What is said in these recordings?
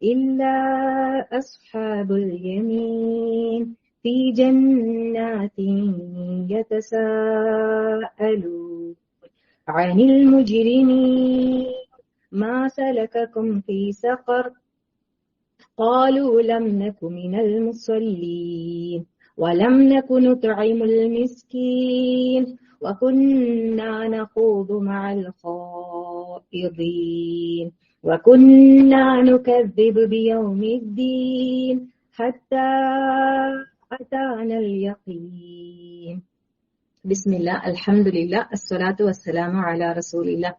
إلا أصحاب اليمين في جنات يتساءلون عن المجرمين ما سلككم في سقر قالوا لم نك من المصلين ولم نك نطعم المسكين وكنا نخوض مع الخائضين وكنا نكذب بيوم الدين حتى أتانا اليقين. بسم الله الحمد لله الصلاة والسلام على رسول الله.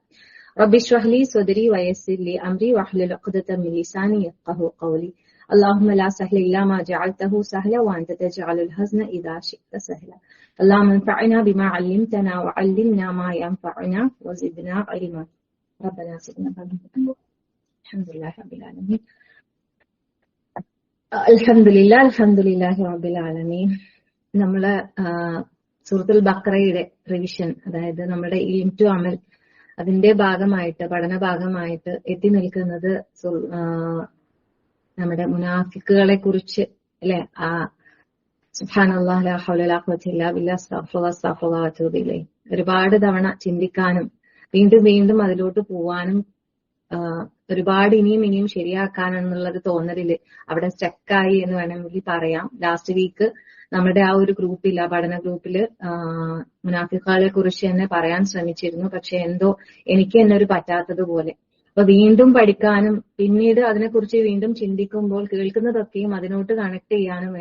رب اشرح لي صدري ويسر لي أمري واحلل عقدة من لساني يفقهوا قولي. اللهم لا سهل إلا ما جعلته سهلا وأنت تجعل الحزن إذا شئت سهلا. اللهم انفعنا بما علمتنا وعلمنا ما ينفعنا وزدنا علما. ربنا زدنا علما. الحمد لله رب العالمين. الحمد لله رب العالمين. നമ്മള് സൂറത്തുൽ ബഖറയുടെ റിവിഷൻ, അതായത് നമ്മുടെ ഇൽം ടു അമൽ, അതിന്റെ ഭാഗമായിട്ട്, പഠന ഭാഗമായിട്ട് എത്തി നിൽക്കുന്നത് നമ്മുടെ മുനാഫിക്കുകളെ കുറിച്ച് അല്ലെ. സുബ്ഹാനല്ലാഹ് ലാ ഹൗല വലാ ഖുവത ഇല്ലാ ബില്ലാഹ് അസ്തഗ്ഫിറുല്ലാഹ് അസ്തഗ്ഫിറുല്ലാഹ് വഅതൂബു ഇലൈഹി. ഒരുപാട് തവണ ചിന്തിക്കാനും വീണ്ടും വീണ്ടും അതിലോട്ട് പോവാനും ഒരുപാട് ഇനിയും ശരിയാക്കാനെന്നുള്ളൊരു തോന്നലില് അവിടെ സ്റ്റക്കായി എന്ന് വേണമെങ്കിൽ പറയാം. ലാസ്റ്റ് വീക്ക് നമ്മുടെ ആ ഒരു ഗ്രൂപ്പിൽ, ആ പഠന ഗ്രൂപ്പില് മുനാഫിക്കുകളെ കുറിച്ച് തന്നെ പറയാൻ ശ്രമിച്ചിരുന്നു. പക്ഷെ എന്തോ എനിക്ക് തന്നെ ഒരു പറ്റാത്തതുപോലെ. അപ്പൊ വീണ്ടും പഠിക്കാനും പിന്നീട് അതിനെക്കുറിച്ച് വീണ്ടും ചിന്തിക്കുമ്പോൾ കേൾക്കുന്നതൊക്കെയും അതിനോട്ട് കണക്ട് ചെയ്യാനും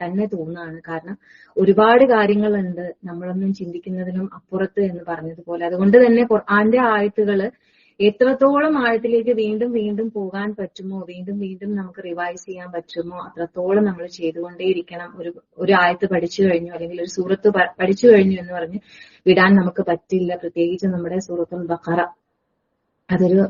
തന്നെ തോന്നുകയാണ്. കാരണം ഒരുപാട് കാര്യങ്ങളുണ്ട് നമ്മളൊന്നും ചിന്തിക്കുന്നതിനും അപ്പുറത്ത് എന്ന് പറഞ്ഞതുപോലെ. അതുകൊണ്ട് തന്നെ ഖുർആന്റെ ആയത്തുകള് എത്രത്തോളം ആഴത്തിലേക്ക് വീണ്ടും വീണ്ടും പോകാൻ പറ്റുമോ, വീണ്ടും വീണ്ടും നമുക്ക് റിവൈസ് ചെയ്യാൻ പറ്റുമോ, അത്രത്തോളം നമ്മൾ ചെയ്തുകൊണ്ടേയിരിക്കണം. ഒരു ആയത്ത് പഠിച്ചു കഴിഞ്ഞു അല്ലെങ്കിൽ ഒരു സൂറത്ത് പഠിച്ചു കഴിഞ്ഞു എന്ന് പറഞ്ഞ് വിടാൻ നമുക്ക് പറ്റില്ല. പ്രത്യേകിച്ച് നമ്മുടെ സൂറത്തുൽ ബഖറ, അതൊരു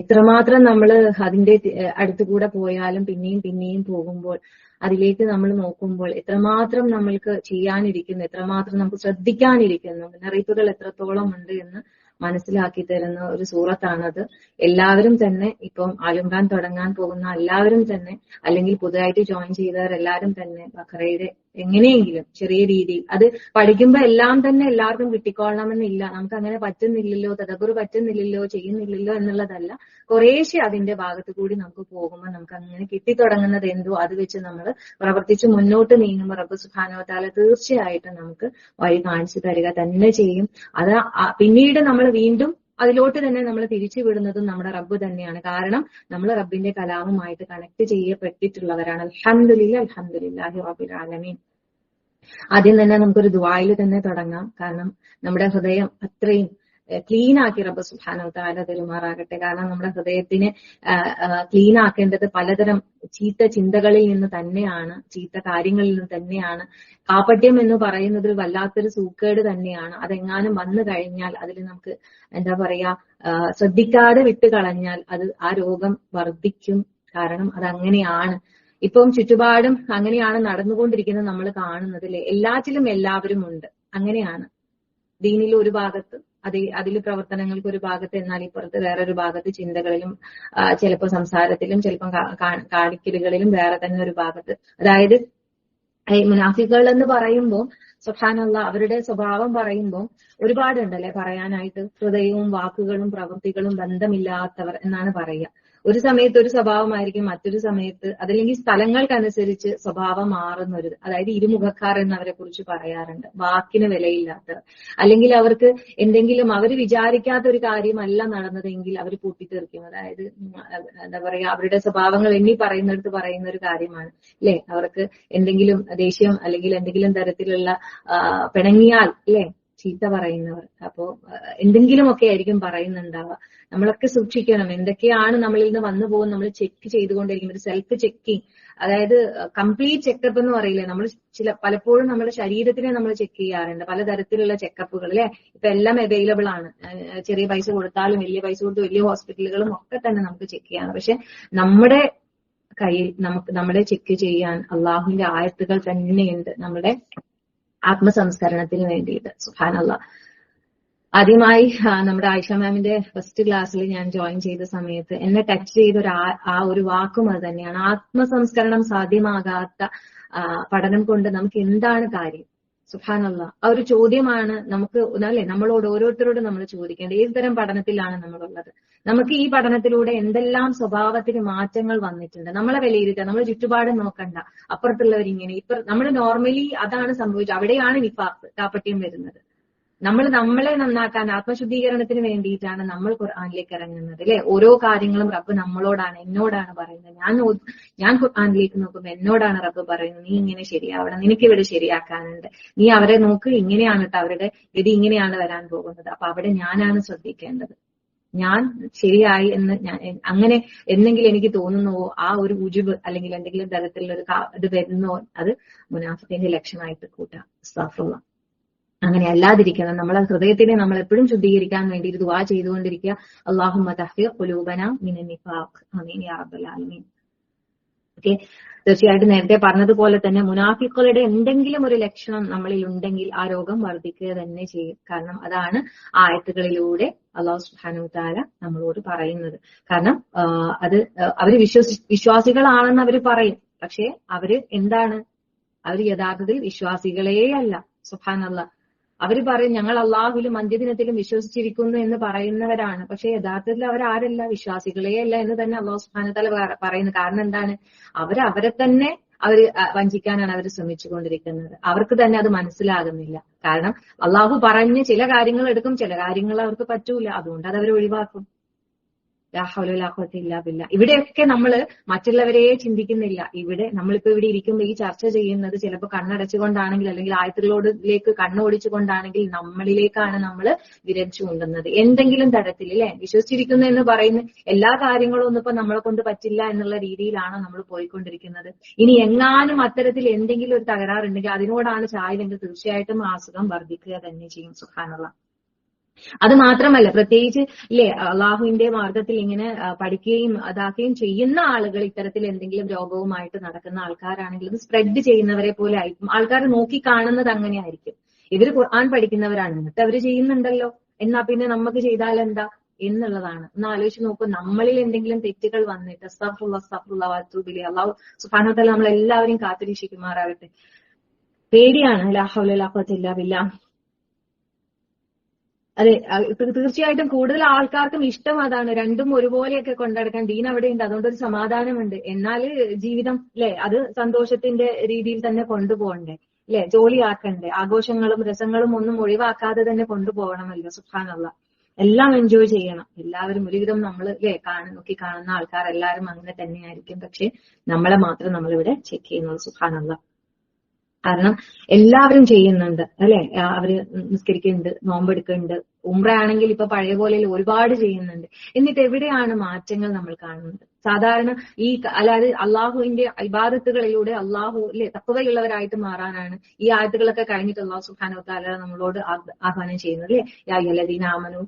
എത്രമാത്രം നമ്മൾ അതിന്റെ അടുത്തുകൂടെ പോയാലും പിന്നെയും പോകുമ്പോൾ, അതിലേക്ക് നമ്മൾ നോക്കുമ്പോൾ എത്രമാത്രം നമ്മൾക്ക് ചെയ്യാനിരിക്കുന്നു, എത്രമാത്രം നമുക്ക് ശ്രദ്ധിക്കാനിരിക്കുന്നു, മുന്നറിയിപ്പുകൾ എത്രത്തോളം ഉണ്ട് എന്ന് മനസ്സിലാക്കി തരുന്ന ഒരു സൂറത്താണത്. എല്ലാവരും തന്നെ ഇപ്പം ആലുംബാൻ തുടങ്ങാൻ പോകുന്ന എല്ലാവരും തന്നെ, അല്ലെങ്കിൽ പുതുതായിട്ട് ജോയിൻ ചെയ്തവരെല്ലാവരും തന്നെ ബഖറയുടെ എങ്ങനെയെങ്കിലും ചെറിയ രീതിയിൽ അത് പഠിക്കുമ്പോൾ എല്ലാം തന്നെ എല്ലാവർക്കും കിട്ടിക്കൊള്ളണമെന്നില്ല. നമുക്ക് അങ്ങനെ പറ്റുന്നില്ലല്ലോ, തദബ്ബുർ പറ്റുന്നില്ലല്ലോ, ചെയ്യുന്നില്ലല്ലോ എന്നുള്ളതല്ല. കുറേശ്ശെ അതിന്റെ ഭാഗത്ത് കൂടി നമുക്ക് പോകുമ്പോൾ നമുക്ക് അങ്ങനെ കിട്ടിത്തുടങ്ങുന്നത് എന്തോ അത് വെച്ച് നമ്മൾ പ്രവർത്തിച്ച് മുന്നോട്ട് നീങ്ങുമ്പോൾ റബ്ബ് സുബ്ഹാനഹു വ തആല തീർച്ചയായിട്ടും നമുക്ക് വഴി കാണിച്ചു തരിക തന്നെ ചെയ്യും. അത് പിന്നീട് നമ്മൾ വീണ്ടും അതിലോട്ട് തന്നെ നമ്മൾ തിരിച്ചു വിടുന്നതും നമ്മുടെ റബ്ബ് തന്നെയാണ്. കാരണം നമ്മൾ റബ്ബിന്റെ കലാമുമായിട്ട് കണക്ട് ചെയ്യപ്പെട്ടിട്ടുള്ളവരാണ്. അൽഹംദുലില്ലാഹി റബ്ബിൽ ആലമീൻ. ആദ്യം തന്നെ നമുക്കൊരു ദുആയിൽ തന്നെ തുടങ്ങാം. കാരണം നമ്മുടെ ഹൃദയം അത്രയും ക്ലീൻ ആക്കി റബ്ബ് സുബ്ഹാനഹു വ തആല തരുമാറാകട്ടെ. കാരണം നമ്മുടെ ഹൃദയത്തിനെ ക്ലീൻ ആക്കേണ്ടത് പലതരം ചീത്ത ചിന്തകളിൽ നിന്ന് തന്നെയാണ്, ചീത്ത കാര്യങ്ങളിൽ നിന്ന് തന്നെയാണ്. കാപട്യം എന്ന് പറയുന്നത് ഒരു വല്ലാത്തൊരു സൂക്കേട് തന്നെയാണ്. അതെങ്ങാനും വന്നു കഴിഞ്ഞാൽ അതിൽ നമുക്ക് എന്താ പറയാ, ശ്രദ്ധിക്കാതെ വിട്ടുകളഞ്ഞാൽ ആ രോഗം വർദ്ധിക്കും. കാരണം അതങ്ങനെയാണ്. ഇപ്പം ചുറ്റുപാടും അങ്ങനെയാണ് നടന്നുകൊണ്ടിരിക്കുന്നത്. നമ്മൾ കാണുന്നത് അല്ലെ, എല്ലാറ്റിലും എല്ലാവരും ഉണ്ട്. അങ്ങനെയാണ്. ദീനിൽ ഒരു ഭാഗത്ത് അതിൽ പ്രവർത്തനങ്ങൾക്ക് ഒരു ഭാഗത്ത്, എന്നാൽ ഇപ്പുറത്ത് വേറൊരു ഭാഗത്ത് ചിന്തകളിലും ചിലപ്പോൾ സംസാരത്തിലും ചിലപ്പം കാണിക്കലുകളിലും വേറെ തന്നെ ഒരു ഭാഗത്ത്. അതായത് മുനാഫിക്കുകൾ എന്ന് പറയുമ്പോൾ സുബ്ഹാനല്ലാഹ് അവരുടെ സ്വഭാവം പറയുമ്പോൾ ഒരുപാടുണ്ടല്ലേ പറയാനായിട്ട്. ഹൃദയവും വാക്കുകളും പ്രവൃത്തികളും ബന്ധമില്ലാത്തവർ എന്നാണ് പറയുക. ഒരു സമയത്ത് ഒരു സ്വഭാവമായിരിക്കും, മറ്റൊരു സമയത്ത് അതല്ലെങ്കിൽ സ്ഥലങ്ങൾക്കനുസരിച്ച് സ്വഭാവം മാറുന്നൊരു, അതായത് ഇരുമുഖക്കാർ എന്നവരെ കുറിച്ച് പറയാറുണ്ട്. വാക്കിന് വിലയില്ലാത്തവർ, അല്ലെങ്കിൽ അവർക്ക് എന്തെങ്കിലും അവർ വിചാരിക്കാത്ത ഒരു കാര്യമല്ല നടന്നതെങ്കിൽ അവർ പൊട്ടിത്തെറിക്കും. അതായത് എന്താ പറയാ, അവരുടെ സ്വഭാവങ്ങൾ എണ്ണി പറയുന്നിടത്ത് പറയുന്ന ഒരു കാര്യമാണ് അല്ലെ. അവർക്ക് എന്തെങ്കിലും ദേഷ്യം അല്ലെങ്കിൽ എന്തെങ്കിലും തരത്തിലുള്ള പിണങ്ങിയാൽ അല്ലെ ചീത്ത പറയുന്നവർ. അപ്പോ എന്തെങ്കിലുമൊക്കെ ആയിരിക്കും പറയുന്നുണ്ടാവുക. നമ്മളൊക്കെ സൂക്ഷിക്കണം. എന്തൊക്കെയാണ് നമ്മളിൽ നിന്ന് വന്നു പോകുന്നത് നമ്മൾ ചെക്ക് ചെയ്തുകൊണ്ടിരിക്കും. ഒരു സെൽഫ് ചെക്കിങ്, അതായത് കംപ്ലീറ്റ് ചെക്കപ്പ് എന്ന് പറയില്ലേ. നമ്മൾ പലപ്പോഴും നമ്മുടെ ശരീരത്തിനെ നമ്മൾ ചെക്ക് ചെയ്യാറുണ്ട്. പലതരത്തിലുള്ള ചെക്കപ്പുകൾ അല്ലെ. ഇപ്പൊ എല്ലാം അവൈലബിൾ ആണ്. ചെറിയ പൈസ കൊടുത്താലും വലിയ പൈസ കൊടുത്ത് വലിയ ഹോസ്പിറ്റലുകളും ഒക്കെ തന്നെ നമുക്ക് ചെക്ക് ചെയ്യാം. പക്ഷെ നമ്മുടെ കയ്യിൽ നമ്മളെ ചെക്ക് ചെയ്യാൻ അള്ളാഹുവിന്റെ ആയത്തുകൾ തന്നെയുണ്ട് നമ്മുടെ ആത്മസംസ്കരണത്തിന് വേണ്ടിയിട്ട്. സുബ്ഹാനല്ലാഹ്. ആദ്യമായി നമ്മുടെ ആയിഷ മാമിന്റെ ഫസ്റ്റ് ക്ലാസ്സിൽ ഞാൻ ജോയിൻ ചെയ്ത സമയത്ത് എന്നെ ടച്ച് ചെയ്ത ആ ഒരു വാക്കും അത് തന്നെയാണ്. ആത്മസംസ്കരണം സാധ്യമാകാത്ത പഠനം കൊണ്ട് നമുക്ക് എന്താണ് കാര്യം? സുബ്ഹാനല്ലാഹ്. ആ ഒരു ചോദ്യമാണ് നമുക്ക് അല്ലെ നമ്മളോട് ഓരോരുത്തരോടും നമ്മൾ ചോദിക്കേണ്ടത്. ഏത് തരം പഠനത്തിലാണ് നമ്മളുള്ളത്? നമുക്ക് ഈ പഠനത്തിലൂടെ എന്തെല്ലാം സ്വഭാവത്തിന് മാറ്റങ്ങൾ വന്നിട്ടുണ്ട്? നമ്മളെ വിലയിരുത്തുക, നമ്മളെ ചുറ്റുപാട് നോക്കണ്ട. അപ്പുറത്തുള്ളവരിങ്ങനെ നമ്മൾ നോർമലി അതാണ് സംഭവിച്ചത്. അവിടെയാണ് നിഫാഖ്, കാപ്പട്യം വരുന്നത്. നമ്മളെ നന്നാക്കാൻ, ആത്മശുദ്ധീകരണത്തിന് വേണ്ടിയിട്ടാണ് നമ്മൾ ഖുർആനിലേക്ക് ഇറങ്ങുന്നത് അല്ലെ. ഓരോ കാര്യങ്ങളും റബ്ബ് നമ്മളോടാണ്, എന്നോടാണ് പറയുന്നത്. ഞാൻ ഖുർആനിലേക്ക് നോക്കുമ്പോൾ എന്നോടാണ് റബ്ബ് പറയുന്നത്, നീ ഇങ്ങനെ ശരിയാവണം, നിനക്ക് ഇവിടെ ശരിയാക്കാനുണ്ട്, നീ അവരെ നോക്ക്, ഇങ്ങനെയാണ് കേട്ടോ അവരുടെ ഗതി, ഇങ്ങനെയാണ് വരാൻ പോകുന്നത്. അപ്പൊ അവിടെ ഞാനാണ് ശ്രദ്ധിക്കേണ്ടത്. ഞാൻ ശരിയായി എന്ന് അങ്ങനെ എന്തെങ്കിലും എനിക്ക് തോന്നുന്നുവോ, ആ ഒരു ഉജുബ് അല്ലെങ്കിൽ എന്തെങ്കിലും തരത്തിലുള്ള ഒരു ഇത് വരുന്നോ, അത് മുനാഫിഖിന്റെ ലക്ഷണമായിട്ട് കൂട്ടാം. അസ്തഗ്ഫിറുല്ലാഹ്. അങ്ങനെ അല്ലാതിരിക്കണം. നമ്മളെ ഹൃദയത്തിനെ നമ്മൾ എപ്പോഴും ശുദ്ധീകരിക്കാൻ വേണ്ടി ഒരു ദുആ ചെയ്തുകൊണ്ടിരിക്കുക. അല്ലാഹുമ്മ തഹ്ഫിർ ഖുലൂബനാ മിനൻ നിഫാഖ്. ആമീൻ യാ റബ്ബൽ ആലമീൻ. ഓക്കെ, തീർച്ചയായിട്ടും നേരത്തെ പറഞ്ഞതുപോലെ തന്നെ മുനാഫിഖുകളുടെ എന്തെങ്കിലും ഒരു ലക്ഷണം നമ്മളിൽ ഉണ്ടെങ്കിൽ ആ രോഗം വർദ്ധിക്കുക തന്നെ ചെയ്യും. കാരണം അതാണ് ആയത്തുകളിലൂടെ അല്ലാഹു സുബ്ഹാനഹു വ തആല നമ്മളോട് പറയുന്നത്. കാരണം അത് അവര് വിശ്വാസികളാണെന്ന് അവര് പറയും. പക്ഷെ അവര് എന്താണ്? അവര് യഥാർത്ഥത്തിൽ വിശ്വാസികളേ അല്ല. സുബ്ഹാനല്ലാഹ്. അവര് പറയും ഞങ്ങൾ അള്ളാഹുവിലും അന്ത്യദിനത്തിലും വിശ്വസിച്ചിരിക്കുന്നു എന്ന് പറയുന്നവരാണ്. പക്ഷെ യഥാർത്ഥത്തിൽ അവരാരല്ല? വിശ്വാസികളേ അല്ല എന്ന് തന്നെ അല്ലാഹു സുബ്ഹാനഹു വ തആല പറയുന്നു. കാരണം എന്താണ്? അവരെ തന്നെ വഞ്ചിക്കാനാണ് അവർ ശ്രമിച്ചുകൊണ്ടിരിക്കുന്നത്. അവർക്ക് തന്നെ അത് മനസ്സിലാകുന്നില്ല. കാരണം അള്ളാഹു പറഞ്ഞ് ചില കാര്യങ്ങൾ എടുക്കും, ചില കാര്യങ്ങൾ അവർക്ക് പറ്റൂല. അതുകൊണ്ട് അത് അവർ ഒഴിവാക്കും. ലാ ഹൗല വലാ ഖുവത ഇല്ലാ ബില്ലാഹ്. ഇവിടെയൊക്കെ നമ്മള് മറ്റുള്ളവരെ ചിന്തിക്കുന്നില്ല. നമ്മളിപ്പോ ഇവിടെ ഇരിക്കുമ്പോൾ ഈ ചർച്ച ചെയ്യുന്നത് ചിലപ്പോൾ കണ്ണടച്ചുകൊണ്ടാണെങ്കിൽ, അല്ലെങ്കിൽ ആയത്തുകളിലേക്ക് കണ്ണോടിച്ചുകൊണ്ടാണെങ്കിൽ നമ്മളിലേക്കാണ് നമ്മൾ വിരച്ചു കൊണ്ടുന്നത്. എന്തെങ്കിലും തരത്തിൽ അല്ലെ വിശ്വസിച്ചിരിക്കുന്നു എന്ന് പറയുന്ന എല്ലാ കാര്യങ്ങളും ഒന്നും ഇപ്പൊ നമ്മളെ കൊണ്ട് പറ്റില്ല എന്നുള്ള രീതിയിലാണ് നമ്മൾ പോയിക്കൊണ്ടിരിക്കുന്നത്. ഇനി എങ്ങാനും അത്തരത്തിൽ എന്തെങ്കിലും ഒരു തകരാറുണ്ടെങ്കിൽ അതിനോടാണ് ചായലെങ്കിൽ തീർച്ചയായിട്ടും ആ അസുഖം വർദ്ധിക്കുക തന്നെ ചെയ്യും. സുബ്ഹാനല്ലാഹ്. അത് മാത്രമല്ല, പ്രത്യേകിച്ച് ഇല്ലേ അള്ളാഹുവിന്റെ മാർഗത്തിൽ ഇങ്ങനെ പഠിക്കുകയും അതാക്കുകയും ചെയ്യുന്ന ആളുകൾ ഇത്തരത്തിൽ എന്തെങ്കിലും രോഗവുമായിട്ട് നടക്കുന്ന ആൾക്കാരാണെങ്കിൽ ഇത് സ്പ്രെഡ് ചെയ്യുന്നവരെ പോലെ ആയിരിക്കും. ആൾക്കാർ നോക്കി കാണുന്നത് അങ്ങനെ ആയിരിക്കും. ഇവര് ഖുർആൻ പഠിക്കുന്നവരാണ്, എന്നിട്ട് അവര് ചെയ്യുന്നുണ്ടല്ലോ, എന്നാ പിന്നെ നമുക്ക് ചെയ്താൽ എന്താ എന്നുള്ളതാണ്. ഒന്ന് ആലോചിച്ച് നോക്കൂ, നമ്മളിൽ എന്തെങ്കിലും തെറ്റുകൾ വന്നിട്ട് അസ്തഗ്ഫിറുല്ലാഹ് വഅതൂബു ഇലൈഹി, അല്ലാഹു സുബ്ഹാനഹു വ തആല നമ്മളെല്ലാവരെയും കാത്തുരക്ഷിക്കുമാറാകട്ടെ. പേടിയാണ്. ലാ ഹൗല വലാ ഖുവത ഇല്ലാ ബില്ലാഹ്. അതെ, തീർച്ചയായിട്ടും കൂടുതൽ ആൾക്കാർക്കും ഇഷ്ടം അതാണ്. രണ്ടും ഒരുപോലെയൊക്കെ കൊണ്ടെടുക്കാൻ. ദീൻ അവിടെയുണ്ട്, അതുകൊണ്ട് ഒരു സമാധാനമുണ്ട്. എന്നാൽ ജീവിതം അല്ലെ അത് സന്തോഷത്തിന്റെ രീതിയിൽ തന്നെ കൊണ്ടുപോകണ്ടേ അല്ലെ, ജോലിയാക്കണ്ടേ, ആഘോഷങ്ങളും രസങ്ങളും ഒന്നും ഒഴിവാക്കാതെ തന്നെ കൊണ്ടുപോകണമല്ലോ. സുബ്ഹാനല്ലാഹ്. എല്ലാം എൻജോയ് ചെയ്യണം എല്ലാവരും. ഒരുവിധം നമ്മൾ നോക്കി കാണുന്ന ആൾക്കാർ എല്ലാവരും അങ്ങനെ തന്നെയായിരിക്കും. പക്ഷെ നമ്മളെ മാത്രം നമ്മളിവിടെ ചെക്ക് ചെയ്യുന്നുള്ളൂ. സുബ്ഹാനല്ലാഹ്. കാരണം എല്ലാവരും ചെയ്യുന്നുണ്ട് അല്ലെ. അവര് നിസ്കരിക്കുന്നുണ്ട്, നോമ്പെടുക്കുന്നുണ്ട്, ഉംറ ആണെങ്കിൽ ഇപ്പൊ പഴയ പോലെ ഒരുപാട് ചെയ്യുന്നുണ്ട്. എന്നിട്ട് എവിടെയാണ് മാറ്റങ്ങൾ നമ്മൾ കാണുന്നത്? സാധാരണ അല്ലാതെ അള്ളാഹുവിന്റെ ഇബാദത്തുകളിലൂടെ അള്ളാഹു തഖ്വയുള്ളവരായിട്ട് മാറാനാണ് ഈ ആയത്തുകളൊക്കെ കഴിഞ്ഞിട്ട് അള്ളാഹു സുബ്ഹാനഹു വ തആല നമ്മളോട് ആഹ്വാനം ചെയ്യുന്നത് അല്ലെ. യാ അയ്യുഹല്ലദീന ആമനൂ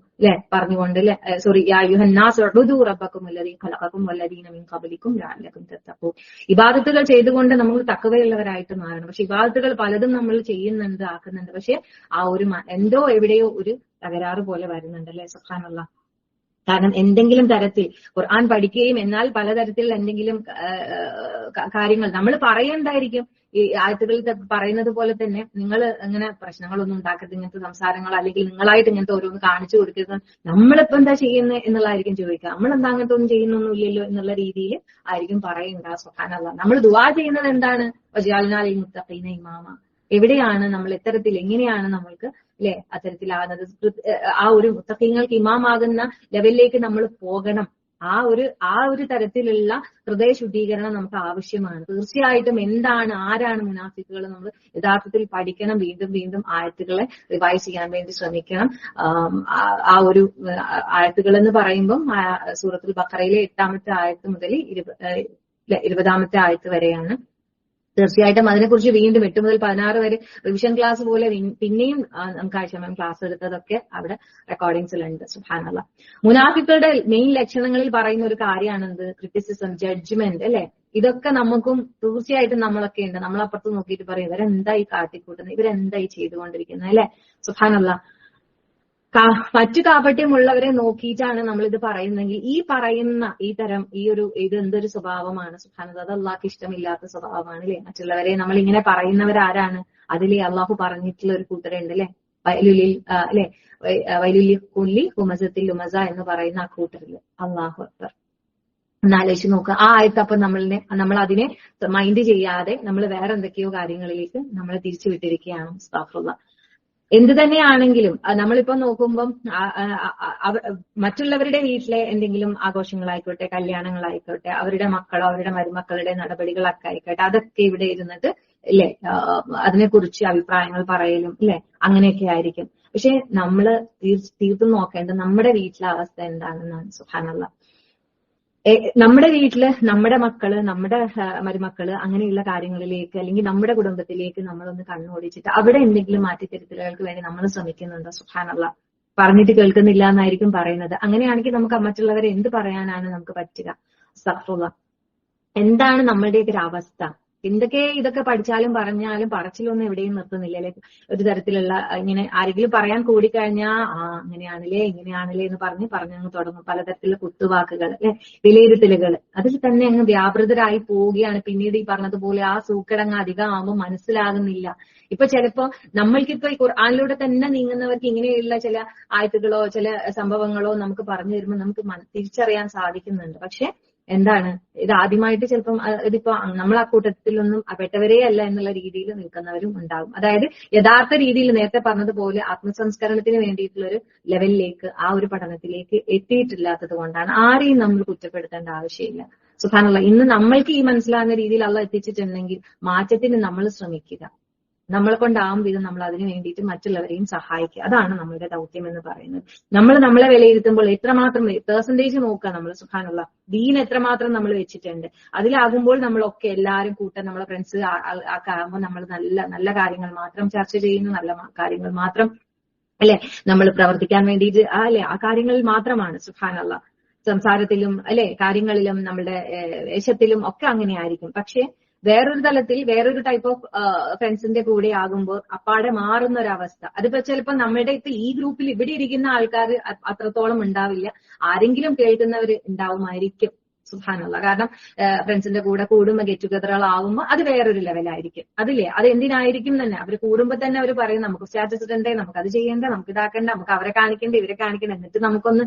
പറഞ്ഞുകൊണ്ട് സോറി യാ അയ്യുഹന്നാസ് ഉഅ്ബുദൂ റബ്ബക്കും വല്ലദീ ഖലഖക്കും വല്ലദീന മിൻ ഖബ്ലിക്കും ലഅല്ലക്കും തത്തഖൂൻ. ഇബാദത്തുകൾ ചെയ്തുകൊണ്ട് നമ്മൾ തഖ്വയുള്ളവരായിട്ട് മാറണം. പക്ഷെ ഇബാദത്തുകൾ പലതും നമ്മൾ ചെയ്യുന്നുണ്ട്, ആക്കുന്നുണ്ട്. പക്ഷെ ആ ഒരു എന്തോ എവിടെയോ ഒരു തകരാറ് പോലെ വരുന്നുണ്ട് അല്ലെ. സുബ്ഹാനല്ലാഹ്. കാരണം എന്തെങ്കിലും തരത്തിൽ ഖുർആൻ പഠിക്കുകയും എന്നാൽ പലതരത്തിൽ എന്തെങ്കിലും കാര്യങ്ങൾ നമ്മൾ പറയണ്ടായിരിക്കും. ഈ ആയത്തുകളിൽ പറയുന്നത് പോലെ തന്നെ നിങ്ങൾ ഇങ്ങനെ പ്രശ്നങ്ങളൊന്നും ഉണ്ടാക്കരുത്, ഇങ്ങനത്തെ സംസാരങ്ങൾ, അല്ലെങ്കിൽ നിങ്ങളായിട്ട് ഇങ്ങനത്തെ ഓരോന്ന് കാണിച്ചു കൊടുക്കരുത്. നമ്മളിപ്പോ എന്താ ചെയ്യുന്നത് എന്നുള്ളതായിരിക്കും ചോദിക്കുക. നമ്മളെന്താ അങ്ങനത്തെ ഒന്നും ചെയ്യുന്നൊന്നും ഇല്ലല്ലോ എന്നുള്ള രീതിയിൽ ആയിരിക്കും പറയുക. സുബ്ഹാനല്ലാഹ്. നമ്മൾ ദുആ ചെയ്യുന്നത് എന്താണ്? വജഅൽനാ ലിൽ മുത്തഖീന ഇമാമ. എവിടെയാണ് നമ്മൾ എത്തരത്തിൽ എങ്ങനെയാണ് നമ്മൾക്ക് അല്ലെ അത്തരത്തിലാകുന്നത്? ആ ഒരു മുത്തഖീങ്ങൾക്ക് ഇമാമാകുന്ന ലെവലിലേക്ക് നമ്മൾ പോകണം. ആ ഒരു തരത്തിലുള്ള ഹൃദയ ശുദ്ധീകരണം നമുക്ക് ആവശ്യമാണ്. തീർച്ചയായിട്ടും ആരാണ് മുനാഫിക്കുകൾ നമ്മൾ യഥാർത്ഥത്തിൽ പഠിക്കണം. വീണ്ടും വീണ്ടും ആയത്തുകളെ റിവൈസ് ചെയ്യാൻ വേണ്ടി ശ്രമിക്കണം. ആ ഒരു ആയത്തുകൾ എന്ന് പറയുമ്പം സൂറത്തുൽ ബഖറയിലെ 8-ാമത്തെ ആയത്ത് മുതൽ 20-ാമത്തെ ആയത്ത് വരെയാണ്. തീർച്ചയായിട്ടും അതിനെക്കുറിച്ച് വീണ്ടും 8 മുതൽ 16 വരെ റിവിഷൻ ക്ലാസ് പോലെ പിന്നെയും നമുക്ക് ആഴ്ച ക്ലാസ് എടുത്തതൊക്കെ അവിടെ റെക്കോർഡിങ്സിലുണ്ട്. സുബ്ഹാനല്ലാഹ്. മുനാഫിക്കുകളുടെ മെയിൻ ലക്ഷണങ്ങളിൽ പറയുന്ന ഒരു കാര്യമാണെന്ത്? ക്രിറ്റിസിസം, ജഡ്ജ്മെന്റ് അല്ലെ. ഇതൊക്കെ നമുക്കും തീർച്ചയായിട്ടും നമ്മളൊക്കെ ഉണ്ട്. നമ്മളപ്പുറത്ത് നോക്കിയിട്ട് പറയും ഇവരെന്തായി കാട്ടിക്കൂട്ടുന്നത്, ഇവരെന്തായി ചെയ്തുകൊണ്ടിരിക്കുന്നത് അല്ലെ. സുബ്ഹാനല്ലാഹ്. മറ്റു കാപട്യമുള്ളവരെ നോക്കിയിട്ടാണ് നമ്മൾ ഇത് പറയുന്നെങ്കിൽ ഈ പറയുന്ന ഈ തരം ഇത് എന്തൊരു സ്വഭാവമാണ് സുബ്ഹാനല്ലാഹ്. അത് അള്ളാഹ്ക്ക് ഇഷ്ടമില്ലാത്ത സ്വഭാവമാണ് അല്ലെ. മറ്റുള്ളവരെ നമ്മൾ ഇങ്ങനെ പറയുന്നവരാരാണ്? അതിലെ അള്ളാഹു പറഞ്ഞിട്ടുള്ള ഒരു കൂട്ടരുണ്ട് അല്ലെ, വൈലുലി കുല്ലി ഹുമസത്തിൽ ലുമസ എന്ന് പറയുന്ന ആ കൂട്ടരില്. അള്ളാഹു അക്ബർ. ഒന്നാലോചിച്ച് നോക്കുക. ആ ആയത്ത് അപ്പൊ നമ്മൾ അതിനെ മൈൻഡ് ചെയ്യാതെ നമ്മൾ വേറെ എന്തൊക്കെയോ കാര്യങ്ങളിലേക്ക് നമ്മൾ തിരിച്ചു വിട്ടിരിക്കുകയാണ്. അസ്തഗ്ഫിറുല്ലാഹ്. എന്ത് തന്നെയാണെങ്കിലും നമ്മളിപ്പോ നോക്കുമ്പം മറ്റുള്ളവരുടെ വീട്ടിലെ എന്തെങ്കിലും ആഘോഷങ്ങളായിക്കോട്ടെ, കല്യാണങ്ങളായിക്കോട്ടെ, അവരുടെ മക്കളോ അവരുടെ മരുമക്കളുടെ നടപടികളൊക്കെ ആയിക്കോട്ടെ, അതൊക്കെ ഇവിടെ ഇരുന്നിട്ട് ഇല്ലേ അതിനെക്കുറിച്ച് അഭിപ്രായങ്ങൾ പറയലും ഇല്ലേ അങ്ങനെയൊക്കെ ആയിരിക്കും. പക്ഷെ നമ്മള് തീർത്തും നോക്കേണ്ടത് നമ്മുടെ വീട്ടിലെ അവസ്ഥ എന്താണെന്നാണ്. സുബ്ഹാനല്ലാഹ്. നമ്മുടെ വീട്ടില് നമ്മുടെ മക്കള്, നമ്മുടെ മരുമക്കള് അങ്ങനെയുള്ള കാര്യങ്ങളിലേക്ക് അല്ലെങ്കിൽ നമ്മുടെ കുടുംബത്തിലേക്ക് നമ്മളൊന്ന് കണ്ണോടിച്ചിട്ട് അവിടെ എന്തെങ്കിലും മാറ്റിത്തിരുത്തലുകൾക്ക് വേണ്ടി നമ്മൾ ശ്രമിക്കുന്നുണ്ടോ? സുബ്ഹാനല്ലാഹ്. പറഞ്ഞിട്ട് കേൾക്കുന്നില്ല എന്നായിരിക്കും പറയുന്നത്. അങ്ങനെയാണെങ്കിൽ നമുക്ക് മറ്റുള്ളവരെ എന്ത് പറയാനാണ് നമുക്ക് പറ്റുക? അസ്തഗ്ഫിറുല്ലാഹ്. എന്താണ് നമ്മളുടെയൊക്കെ ഒരു അവസ്ഥ? എന്തൊക്കെ ഇതൊക്കെ പഠിച്ചാലും പറഞ്ഞാലും പറച്ചിലൊന്നും എവിടെയും നിർത്തുന്നില്ല അല്ലെ. ഒരു തരത്തിലുള്ള ഇങ്ങനെ ആരെങ്കിലും പറയാൻ കൂടിക്കഴിഞ്ഞാൽ അങ്ങനെയാണല്ലേ ഇങ്ങനെയാണല്ലേ എന്ന് പറഞ്ഞങ്ങ് തുടങ്ങും. പലതരത്തിലുള്ള കുത്തുവാക്കുകൾ അല്ലെ, വിലയിരുത്തലുകൾ അതിൽ തന്നെ അങ്ങ് വ്യാപൃതരായി പോവുകയാണ്. പിന്നീട് ഈ പറഞ്ഞതുപോലെ ആ സൂക്കടങ്ങ് അധികമാകുമ്പോൾ മനസ്സിലാകുന്നില്ല. ഇപ്പൊ ചിലപ്പോ നമ്മൾക്കിപ്പോ ഈ ഖുർആനിലൂടെ തന്നെ നീങ്ങുന്നവർക്ക് ഇങ്ങനെയുള്ള ചില ആയത്തുകളോ ചില സംഭവങ്ങളോ നമുക്ക് പറഞ്ഞു തരുമ്പോൾ നമുക്ക് തിരിച്ചറിയാൻ സാധിക്കുന്നുണ്ട്. പക്ഷെ എന്താണ് ഇത് ആദ്യമായിട്ട് ചിലപ്പം ഇതിപ്പോ നമ്മൾ ആ കൂട്ടത്തിലൊന്നും പെട്ടവരേ അല്ല എന്നുള്ള രീതിയിൽ നിൽക്കുന്നവരും ഉണ്ടാകും. അതായത് യഥാർത്ഥ രീതിയിൽ നേരത്തെ പറഞ്ഞതുപോലെ ആത്മസംസ്കരണത്തിന് വേണ്ടിയിട്ടുള്ള ഒരു ലെവലിലേക്ക് ആ ഒരു പഠനത്തിലേക്ക് എത്തിയിട്ടില്ലാത്തത് കൊണ്ടാണ്. ആരെയും നമ്മൾ കുറ്റപ്പെടുത്തേണ്ട ആവശ്യമില്ല. സുബ്ഹാനല്ലാഹ്. ഇന്ന് നമ്മൾക്ക് ഈ മനസ്സിലാകുന്ന രീതിയിൽ അള്ളാഹ് എത്തിച്ചിട്ടുണ്ടെങ്കിൽ മാറ്റത്തിന് നമ്മൾ ശ്രമിക്കുക. നമ്മളെ കൊണ്ടാവും വിധം നമ്മൾ അതിനു വേണ്ടിയിട്ട് മറ്റുള്ളവരെയും സഹായിക്കുക. അതാണ് നമ്മളുടെ ദൗത്യം എന്ന് പറയുന്നത്. നമ്മൾ നമ്മളെ വിലയിരുത്തുമ്പോൾ എത്രമാത്രം പെർസെന്റേജ് നോക്കുക നമ്മൾ. സുബ്ഹാനല്ലാഹ്. ദീൻ എത്രമാത്രം നമ്മൾ വെച്ചിട്ടുണ്ട് അതിലാകുമ്പോൾ നമ്മളൊക്കെ എല്ലാവരും കൂട്ടം നമ്മളെ ഫ്രണ്ട്സ് ഒക്കെ ആകുമ്പോൾ നമ്മൾ നല്ല നല്ല കാര്യങ്ങൾ മാത്രം ചർച്ച ചെയ്യുന്നു, നല്ല കാര്യങ്ങൾ മാത്രം അല്ലെ നമ്മൾ പ്രവർത്തിക്കാൻ വേണ്ടിയിട്ട് ആ കാര്യങ്ങളിൽ മാത്രമാണ്. സുബ്ഹാനല്ലാഹ്. സംസാരത്തിലും അല്ലെ കാര്യങ്ങളിലും നമ്മളുടെ വേഷത്തിലും ഒക്കെ അങ്ങനെ ആയിരിക്കും. പക്ഷെ വേറൊരു തലത്തിൽ വേറൊരു ടൈപ്പ് ഓഫ് ഫ്രണ്ട്സിന്റെ കൂടെ ആകുമ്പോൾ അപ്പാടെ മാറുന്ന ഒരവസ്ഥ. അതിപ്പോ ചിലപ്പോ നമ്മുടെ ഇപ്പൊ ഈ ഗ്രൂപ്പിൽ ഇവിടെ ഇരിക്കുന്ന ആൾക്കാർ അത്രത്തോളം ഉണ്ടാവില്ല, ആരെങ്കിലും കേൾക്കുന്നവർ ഉണ്ടാവുമായിരിക്കും. സുബ്ഹാനല്ലാഹ്. കാരണം ഫ്രണ്ട്സിന്റെ കൂടെ കൂടുമ്പോ ഗെറ്റ് ടുഗദറുകളാവുമ്പോൾ അത് വേറൊരു ലെവലായിരിക്കും. അതില്ലേ അത് എന്തിനായിരിക്കും തന്നെ അവർ കൂടുമ്പോ തന്നെ അവർ പറയും നമുക്ക് സ്റ്റാറ്റസ് ഇടണ്ടേ, നമുക്ക് അത് ചെയ്യണ്ടേ, നമുക്ക് ഇതാക്കണ്ട, നമുക്ക് അവരെ കാണിക്കണ്ടേ ഇവരെ കാണിക്കണ്ടേ, എന്നിട്ട് നമുക്കൊന്ന്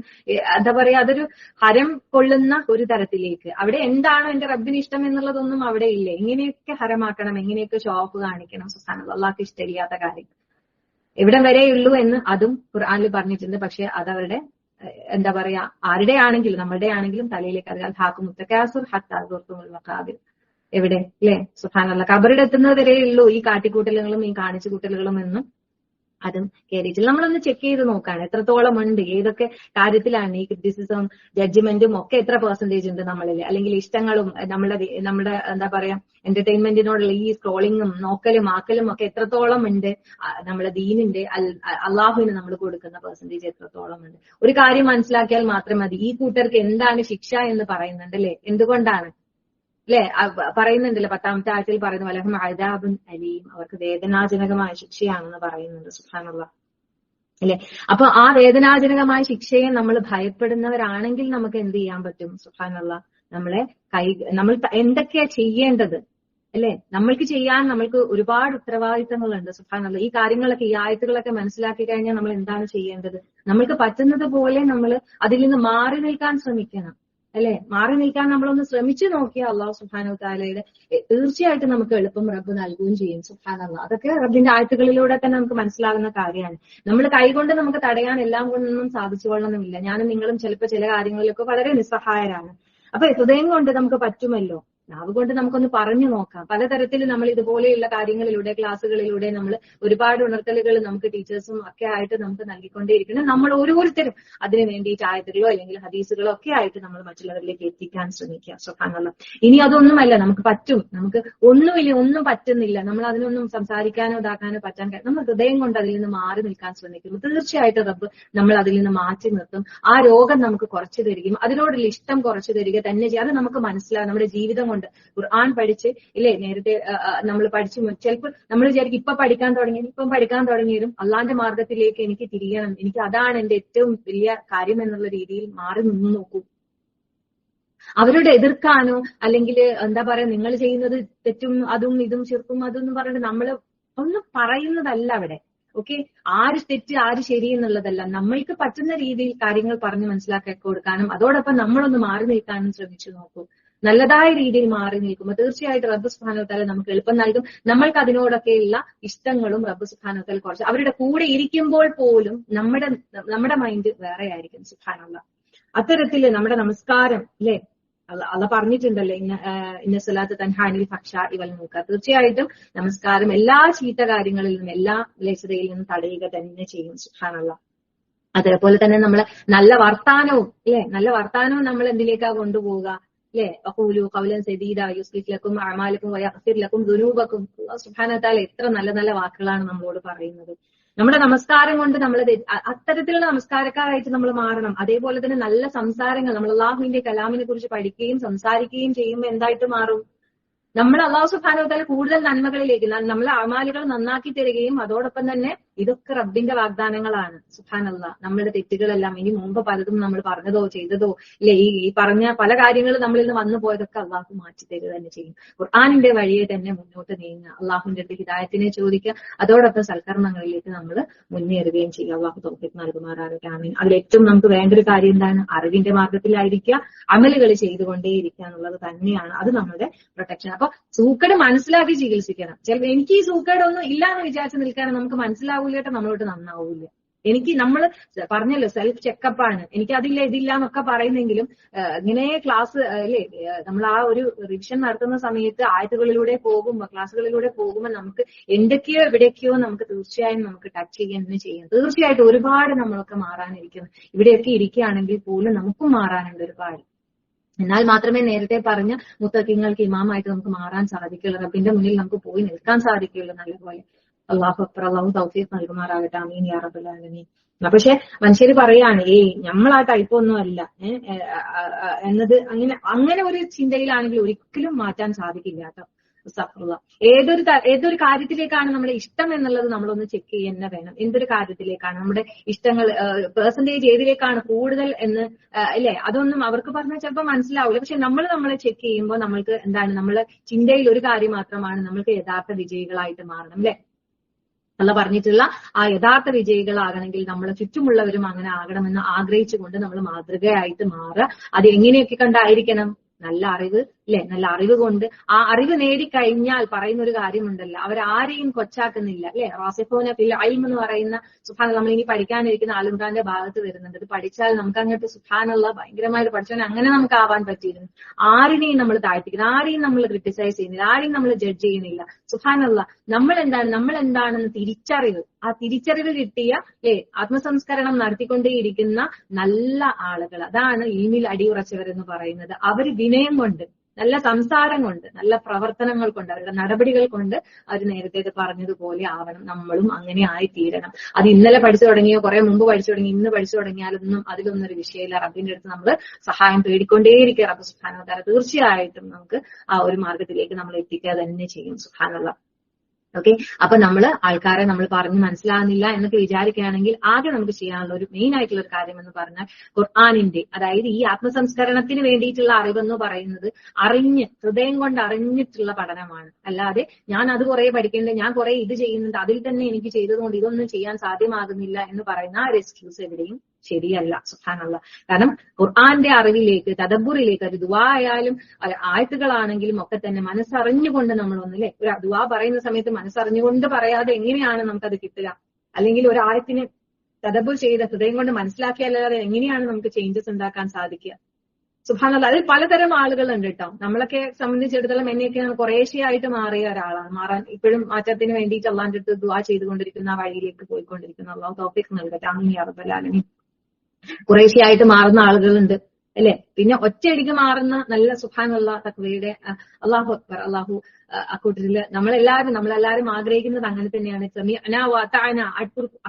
എന്താ പറയാ അതൊരു ഹരം കൊള്ളുന്ന ഒരു തരത്തിലേക്ക്. അവിടെ എന്താണ് എന്റെ റബ്ബിന് ഇഷ്ടം എന്നുള്ളതൊന്നും അവിടെ ഇല്ലേ. എങ്ങനെയൊക്കെ ഹരമാക്കണം, എങ്ങനെയൊക്കെ ഷോ ഓഫ് കാണിക്കണം. സുബ്ഹാനല്ലാഹ്. അള്ളാഹ്ക്ക് ഇഷ്ടമില്ലാത്ത കാര്യം എവിടെ വരെയുള്ളൂ എന്ന് അതും ഖുർആനിൽ പറഞ്ഞിട്ടുണ്ട്. പക്ഷെ അതവരുടെ എന്താ പറയാ ആരുടെ ആണെങ്കിലും നമ്മളുടെ ആണെങ്കിലും തലയിലേക്ക് അറിയാം. ഹാക്കും മുത്തക്കാസുർ ഹത്താസുർത്തുൽ മഖാബിർ എവിടെ അല്ലെ. സുബ്ഹാനല്ലാഹ്. ഖബറിൽ എത്തുന്നത് വരെയുള്ളൂ ഈ കാട്ടിക്കൂട്ടലുകളും ഈ കാണിച്ചു കൂട്ടലുകളും എന്നും അതും കയറിയിട്ടില്ല. നമ്മളൊന്ന് ചെക്ക് ചെയ്ത് നോക്കാണ് എത്രത്തോളം ഉണ്ട്, ഏതൊക്കെ കാര്യത്തിലാണ് ഈ ക്രിറ്റിസിസം ജഡ്ജ്മെന്റും ഒക്കെ എത്ര പെർസെന്റേജ് ഉണ്ട് നമ്മളിൽ. അല്ലെങ്കിൽ ഇഷ്ടങ്ങളും നമ്മുടെ എന്താ പറയാ എന്റർടൈൻമെന്റിനോടുള്ള ഈ സ്ക്രോളിങ്ങും നോക്കലും ആക്കലും ഒക്കെ എത്രത്തോളം ഉണ്ട്. നമ്മുടെ ദീനിന്റെ അള്ളാഹുവിന് നമ്മൾ കൊടുക്കുന്ന പെർസെന്റേജ് എത്രത്തോളം ഉണ്ട്. ഒരു കാര്യം മനസ്സിലാക്കിയാൽ മാത്രം മതി. ഈ കൂട്ടർക്ക് എന്താണ് ശിക്ഷ എന്ന് പറയുന്നുണ്ട് അല്ലെ. എന്തുകൊണ്ടാണ് അല്ലെ പറയുന്നുണ്ടല്ലോ 10ാമത്തെ ആയത്തിൽ പറയുന്ന വലഹും അദാബുൻ അലീം, അവർക്ക് വേദനാജനകമായ ശിക്ഷയാണെന്ന് പറയുന്നുണ്ട്. സുബ്ഹാനല്ലാഹ്. അല്ലെ. അപ്പൊ ആ വേദനാജനകമായ ശിക്ഷയെ നമ്മൾ ഭയപ്പെടുന്നവരാണെങ്കിൽ നമുക്ക് എന്ത് ചെയ്യാൻ പറ്റും? സുബ്ഹാനല്ലാഹ്. നമ്മൾ എന്തൊക്കെയാ ചെയ്യേണ്ടത് അല്ലെ. നമ്മൾക്ക് നമ്മൾക്ക് ഒരുപാട് ഉത്തരവാദിത്തങ്ങളുണ്ട്. സുബ്ഹാനല്ലാഹ്. ഈ കാര്യങ്ങളൊക്കെ ഈ ആയത്തുകളൊക്കെ മനസ്സിലാക്കി കഴിഞ്ഞാൽ നമ്മൾ എന്താണ് ചെയ്യേണ്ടത്? നമ്മൾക്ക് പറ്റുന്നത് പോലെ നമ്മൾ അതിൽ നിന്ന് മാറി നിൽക്കാൻ ശ്രമിക്കണം അല്ലെ. മാറി നിൽക്കാൻ നമ്മളൊന്ന് ശ്രമിച്ചു നോക്കിയാൽ അള്ളാഹു സുബ്ഹാനഹു തആലയുടെ തീർച്ചയായിട്ടും നമുക്ക് എളുപ്പം റബ്ബ് നൽകുകയും ചെയ്യും. സുബ്ഹാനല്ലാഹ്. അതൊക്കെ റബ്ബിന്റെ ആയത്തുകളിലൂടെ തന്നെ നമുക്ക് മനസ്സിലാകുന്ന കാര്യമാണ്. നമ്മൾ കൈകൊണ്ട് നമുക്ക് തടയാൻ എല്ലാം കൊണ്ടൊന്നും സാധിച്ചു കൊള്ളണമെന്നില്ല. ഞാനും നിങ്ങളും ചിലപ്പോൾ ചില കാര്യങ്ങളിലൊക്കെ വളരെ നിസ്സഹായരാണ്. അപ്പൊ ഹൃദയം കൊണ്ട് നമുക്ക് പറ്റുമല്ലോ, നാവ് കൊണ്ട് നമുക്കൊന്ന് പറഞ്ഞു നോക്കാം. പലതരത്തിൽ നമ്മൾ ഇതുപോലെയുള്ള കാര്യങ്ങളിലൂടെ ക്ലാസ്സുകളിലൂടെ നമ്മൾ ഒരുപാട് ഉണർത്തലുകൾ നമുക്ക് ടീച്ചേഴ്സും ഒക്കെ ആയിട്ട് നമുക്ക് നൽകിക്കൊണ്ടേയിരിക്കണം. നമ്മൾ ഓരോരുത്തരും അതിന് വേണ്ടിയിട്ട് ആയത്തുകളോ അല്ലെങ്കിൽ ഹദീസുകളോ ഒക്കെ ആയിട്ട് നമ്മൾ മറ്റുള്ളവരിലേക്ക് എത്തിക്കാൻ ശ്രമിക്കുക. സുബ്ഹാനല്ലാഹ്. ഇനി അതൊന്നുമല്ല നമുക്ക് പറ്റും, നമുക്ക് ഒന്നും പറ്റുന്നില്ല, നമ്മൾ അതിനൊന്നും സംസാരിക്കാനോ ഇതാക്കാനോ പറ്റാൻ നമ്മൾ ഹൃദയം കൊണ്ട് അതിൽ നിന്ന് മാറി നിൽക്കാൻ ശ്രമിക്കുന്നു. തീർച്ചയായിട്ടും റബ്ബ് നമ്മൾ അതിൽ നിന്ന് മാറ്റി നിർത്തും. ആ രോഗം നമുക്ക് കുറച്ചു തരികയും അതിനോടുള്ള ഇഷ്ടം കുറച്ചു തരിക തന്നെ ചെയ്യും. അത് നമുക്ക് മനസ്സിലാകും. നമ്മുടെ ജീവിതം കൊണ്ട് ഉണ്ട്. ഖുർആൻ പഠിച്ച് ഇല്ലേ, നേരത്തെ നമ്മൾ പഠിച്ചു ചിലപ്പോൾ നമ്മൾ വിചാരിക്കും ഇപ്പം പഠിക്കാൻ തുടങ്ങിയതും അള്ളാന്റെ മാർഗത്തിലേക്ക് എനിക്ക് തിരിയണം, എനിക്ക് അതാണ് എന്റെ ഏറ്റവും വലിയ കാര്യം എന്നുള്ള രീതിയിൽ മാറി നിന്ന് നോക്കൂ. അവരോട് എതിർക്കാനോ അല്ലെങ്കിൽ എന്താ പറയാ നിങ്ങൾ ചെയ്യുന്നത് തെറ്റും അതും ഇതും ചെറുക്കും അതൊന്നും പറഞ്ഞിട്ട് നമ്മൾ ഒന്നും പറയുന്നതല്ല അവിടെ. ഓക്കെ, ആര് തെറ്റ് ആര് ശരി എന്നുള്ളതല്ല, നമ്മൾക്ക് പറ്റുന്ന രീതിയിൽ കാര്യങ്ങൾ പറഞ്ഞ് മനസ്സിലാക്കി കൊടുക്കാനും അതോടൊപ്പം നമ്മളൊന്ന് മാറി നിൽക്കാനും ശ്രമിച്ചു നോക്കൂ. നല്ലതായ രീതിയിൽ മാറി നിൽക്കുമ്പോൾ തീർച്ചയായിട്ടും റബ്ബ് സുബ്ഹാനഹു വ തആല നമുക്ക് എളുപ്പം നൽകും. നമ്മൾക്ക് അതിനോടൊക്കെയുള്ള ഇഷ്ടങ്ങളും റബ്ബ് സുബ്ഹാനഹു വ തആല കുറച്ച് അവരുടെ കൂടെ ഇരിക്കുമ്പോൾ പോലും നമ്മുടെ മൈൻഡ് വേറെ ആയിരിക്കും. സുബ്ഹാനല്ലാഹ്, അത്തരത്തില് നമ്മുടെ നമസ്കാരം അല്ലെ അള്ള പറഞ്ഞിട്ടുണ്ടല്ലോ, ഇന്ന സ്വലാത്ത് തൻഹാ അനിൽ ഫഹ്ശാഇ വൽ മുൻകർ. തീർച്ചയായിട്ടും നമസ്കാരം എല്ലാ ചീത്ത കാര്യങ്ങളിൽ നിന്നും എല്ലാ മ്ലേച്ഛതയിൽ നിന്നും തടയുക തന്നെ ചെയ്യും. സുബ്ഹാനല്ലാഹ്, അതേപോലെ തന്നെ നമ്മളെ നല്ല വർത്താനവും നല്ല വർത്താനവും നമ്മൾ എന്തിലേക്കാ കൊണ്ടുപോവുക അല്ലെ, വഖൂലു ഖൗലൻ സദീദാ യുസ്ലിഹ് ലക്കും അഅമാലക്കും വയഗ്ഫിർ ലക്കും ദുനൂബക്കും. അല്ലാഹു സുബ്ഹാനഹു വ തആല എത്ര നല്ല നല്ല വാക്കുകളാണ് നമ്മളോട് പറയുന്നത്. നമ്മുടെ നമസ്കാരം കൊണ്ട് നമ്മൾ അത്തരത്തിലുള്ള നമസ്കാരക്കാരായിട്ട് നമ്മൾ മാറണം. അതേപോലെ തന്നെ നല്ല സംസാരങ്ങൾ നമ്മൾ അള്ളാഹുവിന്റെ കലാമിനെ കുറിച്ച് പഠിക്കുകയും സംസാരിക്കുകയും ചെയ്യുമ്പോൾ എന്തായിട്ട് മാറും, നമ്മൾ അല്ലാഹു സുബ്ഹാനഹു വ തആല കൂടുതൽ നന്മകളിലേക്ക് നമ്മളെ അമാലുകൾ നന്നാക്കി തരികയും അതോടൊപ്പം തന്നെ ഇതൊക്കെ റബ്ബിന്റെ വാഗ്ദാനങ്ങളാണ്. സുബ്ഹാനല്ലാഹ്, നമ്മുടെ തെറ്റുകളെല്ലാം ഇനി മുമ്പ് പലതും നമ്മൾ പറഞ്ഞതോ ചെയ്തതോ ഇല്ലേ, ഈ പറഞ്ഞ പല കാര്യങ്ങളും നമ്മളിൽ നിന്ന് വന്നു പോയതൊക്കെ അള്ളാഹു മാറ്റി തരിക തന്നെ ചെയ്യും. ഖുർആനിന്റെ വഴിയെ തന്നെ മുന്നോട്ട് നീങ്ങുക, അള്ളാഹുവിന്റെ അടുത്ത് ഹിദായത്തിനെ ചോദിക്കുക, അതോടൊപ്പം സൽക്കർമ്മങ്ങളിലേക്ക് നമ്മൾ മുന്നേറുകയും ചെയ്യുക. അള്ളാഹു തൗഫീഖ് നൽകുമാറാകട്ടെ. ആമീൻ. അതിലേറ്റവും നമുക്ക് വേണ്ട ഒരു കാര്യം എന്താണ്? അറിവിന്റെ മാർഗത്തിലായിരിക്കുക, അമലുകൾ ചെയ്തുകൊണ്ടേയിരിക്കുക എന്നുള്ളത് തന്നെയാണ്. അത് നമ്മുടെ പ്രൊട്ടക്ഷൻ. അപ്പൊ സൂക്കേട് മനസ്സിലാക്കി ചികിത്സിക്കണം. ചിലപ്പോൾ എനിക്ക് ഈ സൂക്കേടൊന്നും ഇല്ലാന്ന് വിചാരിച്ച് നിൽക്കാനും നമുക്ക് മനസ്സിലാവില്ല കേട്ടോ, നമ്മളോട്ട് നന്നാവൂല. എനിക്ക് നമ്മൾ പറഞ്ഞല്ലോ സെൽഫ് ചെക്കപ്പാണ്, എനിക്ക് അതില്ല ഇതില്ല എന്നൊക്കെ പറയുന്നെങ്കിലും ഇങ്ങനെ ക്ലാസ് അല്ലേ, നമ്മൾ ആ ഒരു റിവിഷൻ നടത്തുന്ന സമയത്ത് ആയത്തുകളിലൂടെ പോകുമ്പോൾ ക്ലാസ്സുകളിലൂടെ പോകുമ്പോൾ നമുക്ക് എന്തൊക്കെയോ എവിടെയൊക്കെയോ നമുക്ക് തീർച്ചയായും നമുക്ക് ടച്ച് ചെയ്യാൻ തന്നെ ചെയ്യാം. തീർച്ചയായിട്ടും ഒരുപാട് നമ്മളൊക്കെ മാറാനിരിക്കുന്നു. ഇവിടെയൊക്കെ ഇരിക്കുകയാണെങ്കിൽ പോലും നമുക്കും മാറാനുണ്ട് ഒരുപാട്. എന്നാൽ മാത്രമേ നേരത്തെ പറഞ്ഞ മുത്തഖീങ്ങൾക്ക് ഇമാമായിട്ട് നമുക്ക് മാറാൻ സാധിക്കുള്ളൂ, റബ്ബിന്റെ മുന്നിൽ നമുക്ക് പോയി നിൽക്കാൻ സാധിക്കുള്ളൂ നല്ലപോലെ. അല്ലാഹു അക്ബർ. അല്ലാഹു തൗഫീഖ് നൽകുമാറാകട്ടെ. ആമീൻ യാ റബ്ബൽ ആലമീൻ. പക്ഷെ മനുഷ്യര് പറയാണ് നമ്മൾ ആ ടൈപ്പ് ഒന്നും അല്ല എന്നത് അങ്ങനെ ഒരു ചിന്തയിലാണെങ്കിൽ ഒരിക്കലും മാറ്റാൻ സാധിക്കില്ല കേട്ടോ. ഏതൊരു കാര്യത്തിലേക്കാണ് നമ്മുടെ ഇഷ്ടം എന്നുള്ളത് നമ്മളൊന്ന് ചെക്ക് ചെയ്യുന്ന വേണം. എന്തൊരു കാര്യത്തിലേക്കാണ് നമ്മുടെ ഇഷ്ടങ്ങൾ, പെർസെന്റേജ് ഏതിലേക്കാണ് കൂടുതൽ എന്ന് അല്ലെ, അതൊന്നും അവർക്ക് പറഞ്ഞാൽ ചിലപ്പോൾ മനസ്സിലാവില്ല. പക്ഷെ നമ്മളെ ചെക്ക് ചെയ്യുമ്പോൾ നമ്മൾക്ക് എന്താണ്, നമ്മളെ ചിന്തയിൽ ഒരു കാര്യം മാത്രമാണ്, നമ്മൾക്ക് യഥാർത്ഥ വിജയികളായിട്ട് മാറണം അല്ലെ. അള്ള പറഞ്ഞിട്ടുള്ള ആ യഥാർത്ഥ വിജയികളാകണമെങ്കിൽ നമ്മളെ ചുറ്റുമുള്ളവരും അങ്ങനെ ആകണമെന്ന് ആഗ്രഹിച്ചുകൊണ്ട് നമ്മൾ മാതൃകയായിട്ട് മാറുക. അത് എങ്ങനെയൊക്കെ കണ്ടായിരിക്കണം? നല്ല അറിവ് അല്ലെ, നല്ല അറിവ് കൊണ്ട് ആ അറിവ് നേടിക്കഴിഞ്ഞാൽ പറയുന്ന ഒരു കാര്യമുണ്ടല്ലോ, അവരാരെയും കൊച്ചാക്കുന്നില്ല അല്ലെ. റാസിഖൂന ഫിൽ ഇൽം എന്ന് പറയുന്ന സുബ്ഹാനല്ലാഹ്, നമ്മൾ ഇനി പഠിക്കാനിരിക്കുന്ന ആലുംഖാന്റെ ഭാഗത്ത് വരുന്നുണ്ട്. ഇത് പഠിച്ചാൽ നമുക്ക് അങ്ങോട്ട് സുബ്ഹാനല്ലാഹ് ഭയങ്കരമായിട്ട് പഠിച്ചവനെ അങ്ങനെ നമുക്ക് ആവാൻ പറ്റിയിരുന്നു. ആരെയും നമ്മൾ താഴ്ത്തിക്കുന്നു, ആരെയും നമ്മൾ ക്രിട്ടിസൈസ് ചെയ്യുന്നില്ല, ആരെയും നമ്മൾ ജഡ്ജ് ചെയ്യുന്നില്ല. സുബ്ഹാനല്ലാഹ്, നമ്മൾ എന്താണെന്ന് തിരിച്ചറിവ്, ആ തിരിച്ചറിവ് കിട്ടിയ ആത്മസംസ്കരണം നടത്തിക്കൊണ്ടേയിരിക്കുന്ന നല്ല ആളുകൾ, അതാണ് ഇൽമിൽ അടിയുറച്ചവരെന്ന് പറയുന്നത്. അവർ വിനയം കൊണ്ട്, നല്ല സംസാരം കൊണ്ട്, നല്ല പ്രവർത്തനങ്ങൾ കൊണ്ട്, അവരുടെ നടപടികൾ കൊണ്ട് അവർ നേരത്തെ പറഞ്ഞതുപോലെ ആവണം. നമ്മളും അങ്ങനെ ആയിത്തീരണം. അത് ഇന്നലെ പഠിച്ചു തുടങ്ങിയോ കുറെ മുമ്പ് പഠിച്ചു തുടങ്ങി ഇന്ന് പഠിച്ചു തുടങ്ങിയാലൊന്നും അതിലൊന്നും ഒരു വിഷയമില്ല. റബ്ബിന്റെ അടുത്ത് നമ്മൾ സഹായം തേടിക്കൊണ്ടേയിരിക്കുക. റബ്ബ് സുബ്ഹാനഹു വ തആല തീർച്ചയായിട്ടും നമുക്ക് ആ ഒരു മാർഗത്തിലേക്ക് നമ്മൾ എത്തിക്കുക തന്നെ ചെയ്യും. സുബ്ഹാനല്ലാഹ്. ഓക്കെ, അപ്പൊ ആൾക്കാരെ നമ്മൾ പറഞ്ഞ് മനസ്സിലാകുന്നില്ല എന്നൊക്കെ വിചാരിക്കുകയാണെങ്കിൽ ആകെ നമുക്ക് ചെയ്യാനുള്ള ഒരു മെയിൻ ആയിട്ടുള്ള ഒരു കാര്യം എന്ന് പറഞ്ഞാൽ ഖുർആനിന്റെ, അതായത് ഈ ആത്മസംസ്കരണത്തിന് വേണ്ടിയിട്ടുള്ള അറിവെന്ന് പറയുന്നത് ഹൃദയം കൊണ്ട് അറിഞ്ഞിട്ടുള്ള പഠനമാണ്. അല്ലാതെ ഞാൻ അത് കുറെ പഠിക്കേണ്ടത്, ഞാൻ കുറെ ഇത് ചെയ്യുന്നുണ്ട്, അതിൽ തന്നെ എനിക്ക് ചെയ്തതുകൊണ്ട് ഇതൊന്നും ചെയ്യാൻ സാധ്യമാകുന്നില്ല എന്ന് പറയുന്ന ആ ഒരു എക്സ്ക്യൂസ് എവിടെയും ശരിയല്ല. സുബ്ഹാനല്ലാഹ്. കാരണം ഖുർആന്റെ അറിവിലേക്ക്, തദബ്ബുറിലേക്ക്, അത് ദുആ ആയാലും ആയത്തുകളാണെങ്കിലും ഒക്കെ തന്നെ മനസ്സറിഞ്ഞുകൊണ്ട് നമ്മളൊന്നില്ലേ, ഒരു ദുആ പറയുന്ന സമയത്ത് മനസ്സറിഞ്ഞുകൊണ്ട് പറയാതെ എങ്ങനെയാണ് നമുക്കത് കിട്ടുക? അല്ലെങ്കിൽ ഒരു ആയത്തിന് തദബ്ബുർ ചെയ്ത് ഹൃദയം കൊണ്ട് മനസ്സിലാക്കിയല്ലാതെ എങ്ങനെയാണ് നമുക്ക് ചേഞ്ചസ് ഉണ്ടാക്കാൻ സാധിക്കുക? സുബ്ഹാനല്ലാഹ്. അതിൽ പലതരം ആളുകളുണ്ട് കേട്ടോ. നമ്മളൊക്കെ സംബന്ധിച്ചിടത്തോളം എന്നെയൊക്കെ കുറേശ്ശെയായിട്ട് മാറിയ ഒരാളാണ്. മാറാൻ ഇപ്പോഴും മാറ്റത്തിന് വേണ്ടിയിട്ട് അള്ളാന്റെ അടുത്ത് ദുആ ചെയ്തുകൊണ്ടിരിക്കുന്ന ആ വഴിയിലേക്ക് പോയിക്കൊണ്ടിരിക്കുന്ന. അല്ലാഹു തൗഫീഖ് നൽകട്ടെ. ആമീൻ യാ റബ്ബൽ ആലമീൻ. കുറേശ്ശെയായിട്ട് മാറുന്ന ആളുകളുണ്ട് അല്ലെ. പിന്നെ ഒറ്റയടിക്ക് മാറുന്ന നല്ല സുബ്ഹാനല്ലാഹ് തഖ്വയുടെ അല്ലാഹു അക്ബർ, അല്ലാഹു അക്കൂട്ടരിൽ നമ്മളെല്ലാരും ആഗ്രഹിക്കുന്നത് അങ്ങനെ തന്നെയാണ്. സമീഅനാ വഅതഅനാ,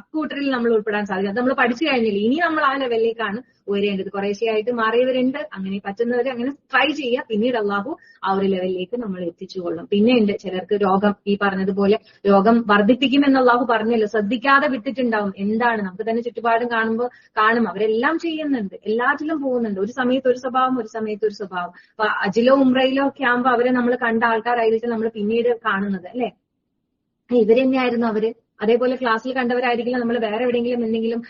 അക്കൂട്ടരിൽ നമ്മൾ ഉൾപ്പെടാൻ സാധിക്കും. അത് നമ്മൾ പഠിച്ചു കഴിഞ്ഞില്ല, ഇനി നമ്മൾ ആ ലെവലിലേക്കാണ് ഉയരേണ്ടത്. കുറേശ്ശെയായിട്ട് മാറിയവരുണ്ട്, അങ്ങനെ പറ്റുന്നവർ അങ്ങനെ ട്രൈ ചെയ്യുക. പിന്നീട് അള്ളാഹു ആ ഒരു ലെവലിലേക്ക് നമ്മൾ എത്തിച്ചുകൊള്ളും. പിന്നെയുണ്ട് ചിലർക്ക് രോഗം, ഈ പറഞ്ഞതുപോലെ രോഗം വർദ്ധിപ്പിക്കുമെന്ന് അള്ളാഹു പറഞ്ഞല്ലോ, ശ്രദ്ധിക്കാതെ വിട്ടിട്ടുണ്ടാവും. എന്താണ് നമുക്ക് തന്നെ ചുറ്റുപാടും കാണും, അവരെല്ലാം ചെയ്യുന്നുണ്ട്, എല്ലാറ്റിലും പോകുന്നുണ്ട്. ഒരു സമയത്ത് ഒരു സ്വഭാവം, ഒരു സമയത്ത് ഒരു സ്വഭാവം. അപ്പൊ അജിലോ ഉംറയിലോ ഒക്കെ ആകുമ്പോ അവരെ നമ്മൾ കണ്ട ആൾക്കാരായിരിക്കും നമ്മൾ പിന്നീട് കാണുന്നത്, അല്ലെ? ഇവര് തന്നെയായിരുന്നു അവര്. അതേപോലെ ക്ലാസ്സിൽ കണ്ടവരായിരിക്കില്ല നമ്മൾ വേറെ എവിടെയെങ്കിലും എന്തെങ്കിലും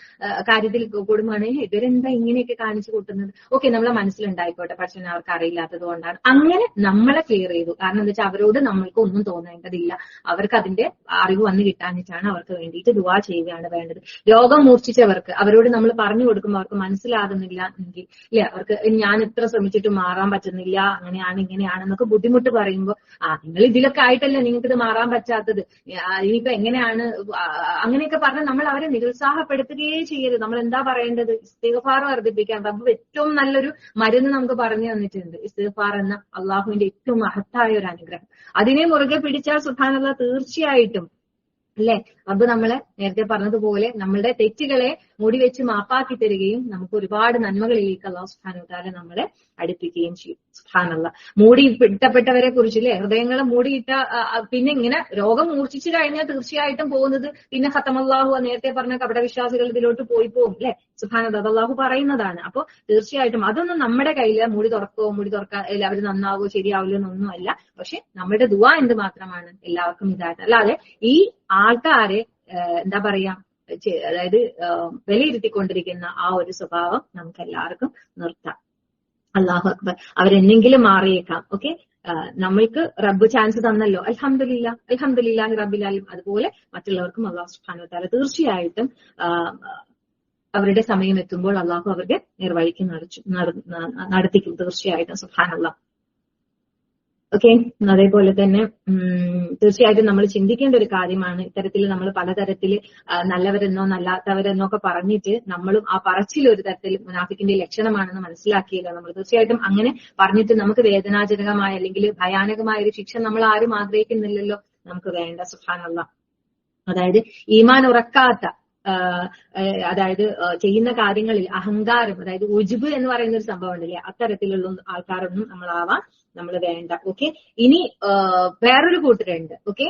കാര്യത്തിൽ കൂടുമ്പോഴാണ് ഇവരെന്താ ഇങ്ങനെയൊക്കെ കാണിച്ചു കൂട്ടുന്നത്. ഓക്കെ, നമ്മളെ മനസ്സിലുണ്ടായിക്കോട്ടെ, പക്ഷെ അവർക്ക് അറിയില്ലാത്തത് കൊണ്ടാണ്. അങ്ങനെ നമ്മളെ ക്ലിയർ ചെയ്തു. കാരണം എന്താ വെച്ചാൽ അവരോട് നമ്മൾക്ക് ഒന്നും തോന്നേണ്ടതില്ല. അവർക്ക് അതിന്റെ അറിവ് വന്നു കിട്ടാനിട്ടാണ് അവർക്ക് വേണ്ടിയിട്ട് ദുആ ചെയ്യുകയാണ് വേണ്ടത്. രോഗം മൂർച്ഛിച്ചവർക്ക് അവരോട് നമ്മൾ പറഞ്ഞു കൊടുക്കുമ്പോൾ അവർക്ക് മനസ്സിലാകുന്നില്ല എങ്കിൽ, ഇല്ല അവർക്ക് ഞാൻ എത്ര ശ്രമിച്ചിട്ടും മാറാൻ പറ്റുന്നില്ല, അങ്ങനെയാണ് ഇങ്ങനെയാണെന്നൊക്കെ ബുദ്ധിമുട്ട് പറയുമ്പോൾ, നിങ്ങൾ ഇതിലൊക്കെ ആയിട്ടല്ലേ നിങ്ങൾക്ക് ഇത് മാറാൻ പറ്റാത്തത്, ഇനിയിപ്പോ എങ്ങനെയാണ്, അങ്ങനെയൊക്കെ പറഞ്ഞ് നമ്മൾ അവരെ നിരുത്സാഹപ്പെടുത്തുകയേ ചെയ്യരുത്. നമ്മൾ എന്താ പറയേണ്ടത്? ഇസ്തിഗ്ഫാർ വർദ്ധിപ്പിക്കാൻ. റബ്ബ് ഏറ്റവും നല്ലൊരു മരുന്ന് നമുക്ക് പറഞ്ഞു തന്നിട്ടുണ്ട്, ഇസ്തിഗ്ഫാർ എന്ന അള്ളാഹുവിന്റെ ഏറ്റവും മഹത്തായ ഒരു അനുഗ്രഹം. അതിനെ മുറുകെ പിടിച്ചാൽ സുബ്ഹാനല്ലാഹ് തീർച്ചയായിട്ടും, അല്ലെ, റബ്ബ് നമ്മളെ നേരത്തെ പറഞ്ഞതുപോലെ നമ്മളുടെ തെറ്റുകളെ മൂടിവെച്ച് മാപ്പാക്കി തരികയും നമുക്ക് ഒരുപാട് നന്മകളിലേക്ക് അല്ലാഹു സുബ്ഹാനഹു വ തആല നമ്മളെ അടുപ്പിക്കുകയും ചെയ്യും. സുബ്ഹാനല്ലാഹ്. മൂടിയിട്ടപ്പെട്ടവരെ കുറിച്ചില്ലേ, ഹൃദയങ്ങളെ മൂടിയിട്ട പിന്നെ ഇങ്ങനെ രോഗം മൂർച്ഛിച്ചു കഴിഞ്ഞാൽ തീർച്ചയായിട്ടും പോകുന്നത് പിന്നെ ഖതമല്ലാഹു, നേരത്തെ പറഞ്ഞ കപടവിശ്വാസികൾ ഇതിലോട്ട് പോവും, അല്ലെ? സുബ്ഹാനല്ലാഹ്, അല്ലാഹു പറയുന്നതാണ്. അപ്പൊ തീർച്ചയായിട്ടും അതൊന്നും നമ്മുടെ കയ്യില് മൂടി തുറക്കാ അവർ നന്നാവോ ശരിയാവില്ലോ എന്നൊന്നുമല്ല. പക്ഷെ നമ്മുടെ ദുആ എന്ത് മാത്രമാണ്, എല്ലാവർക്കും ഇതായിട്ട്. അല്ലാതെ ഈ ആൾക്കാരെ എന്താ പറയാ, അതായത് വിലയിരുത്തിക്കൊണ്ടിരിക്കുന്ന ആ ഒരു സ്വഭാവം നമുക്ക് എല്ലാവർക്കും നിർത്താം. അല്ലാഹു അക്ബർ. അവരെന്തെങ്കിലും മാറിയേക്കാം. ഓക്കെ, നമ്മൾക്ക് റബ്ബ് ചാൻസ് തന്നല്ലോ, അൽഹംദുലില്ലാഹി റബ്ബിൽ ആലമീൻ. അതുപോലെ മറ്റുള്ളവർക്കും അല്ലാഹു സുബ്ഹാനഹു വ തആല തീർച്ചയായിട്ടും അവരുടെ സമയം എത്തുമ്പോൾ അല്ലാഹു അവരുടെ നേർവഴിക്ക് നടത്തിക്കും തീർച്ചയായിട്ടും. സുബ്ഹാനല്ലാഹ്. ഓക്കെ, അതേപോലെ തന്നെ തീർച്ചയായിട്ടും നമ്മൾ ചിന്തിക്കേണ്ട ഒരു കാര്യമാണ്, ഇത്തരത്തിൽ നമ്മൾ പലതരത്തിൽ നല്ലവരെന്നോ നല്ലാത്തവരെന്നോ ഒക്കെ പറഞ്ഞിട്ട് നമ്മളും ആ പറച്ചിൽ ഒരു തരത്തിൽ മുനാഫിക്കിന്റെ ലക്ഷണമാണെന്ന് മനസ്സിലാക്കിയില്ല നമ്മൾ. തീർച്ചയായിട്ടും അങ്ങനെ പറഞ്ഞിട്ട് നമുക്ക് വേദനാജനകമായ അല്ലെങ്കിൽ ഭയാനകമായ ഒരു ശിക്ഷ നമ്മൾ ആരും ആഗ്രഹിക്കുന്നില്ലല്ലോ, നമുക്ക് വേണ്ട. സുബ്ഹാനല്ലാഹ്. അതായത് ഈമാൻ ഉറക്കാത്ത, അതായത് ചെയ്യുന്ന കാര്യങ്ങളിൽ അഹങ്കാരം, അതായത് ഉജ്ബ് എന്ന് പറയുന്ന ഒരു സംഭവം ഉണ്ടല്ലേ, അത്തരത്തിലുള്ള ആൾക്കാരൊന്നും നമ്മളാവാൻ നമ്മൾ വേണ്ട. ഓക്കെ, ഇനി വേറൊരു കൂട്ടരുണ്ട്. ഓക്കെ,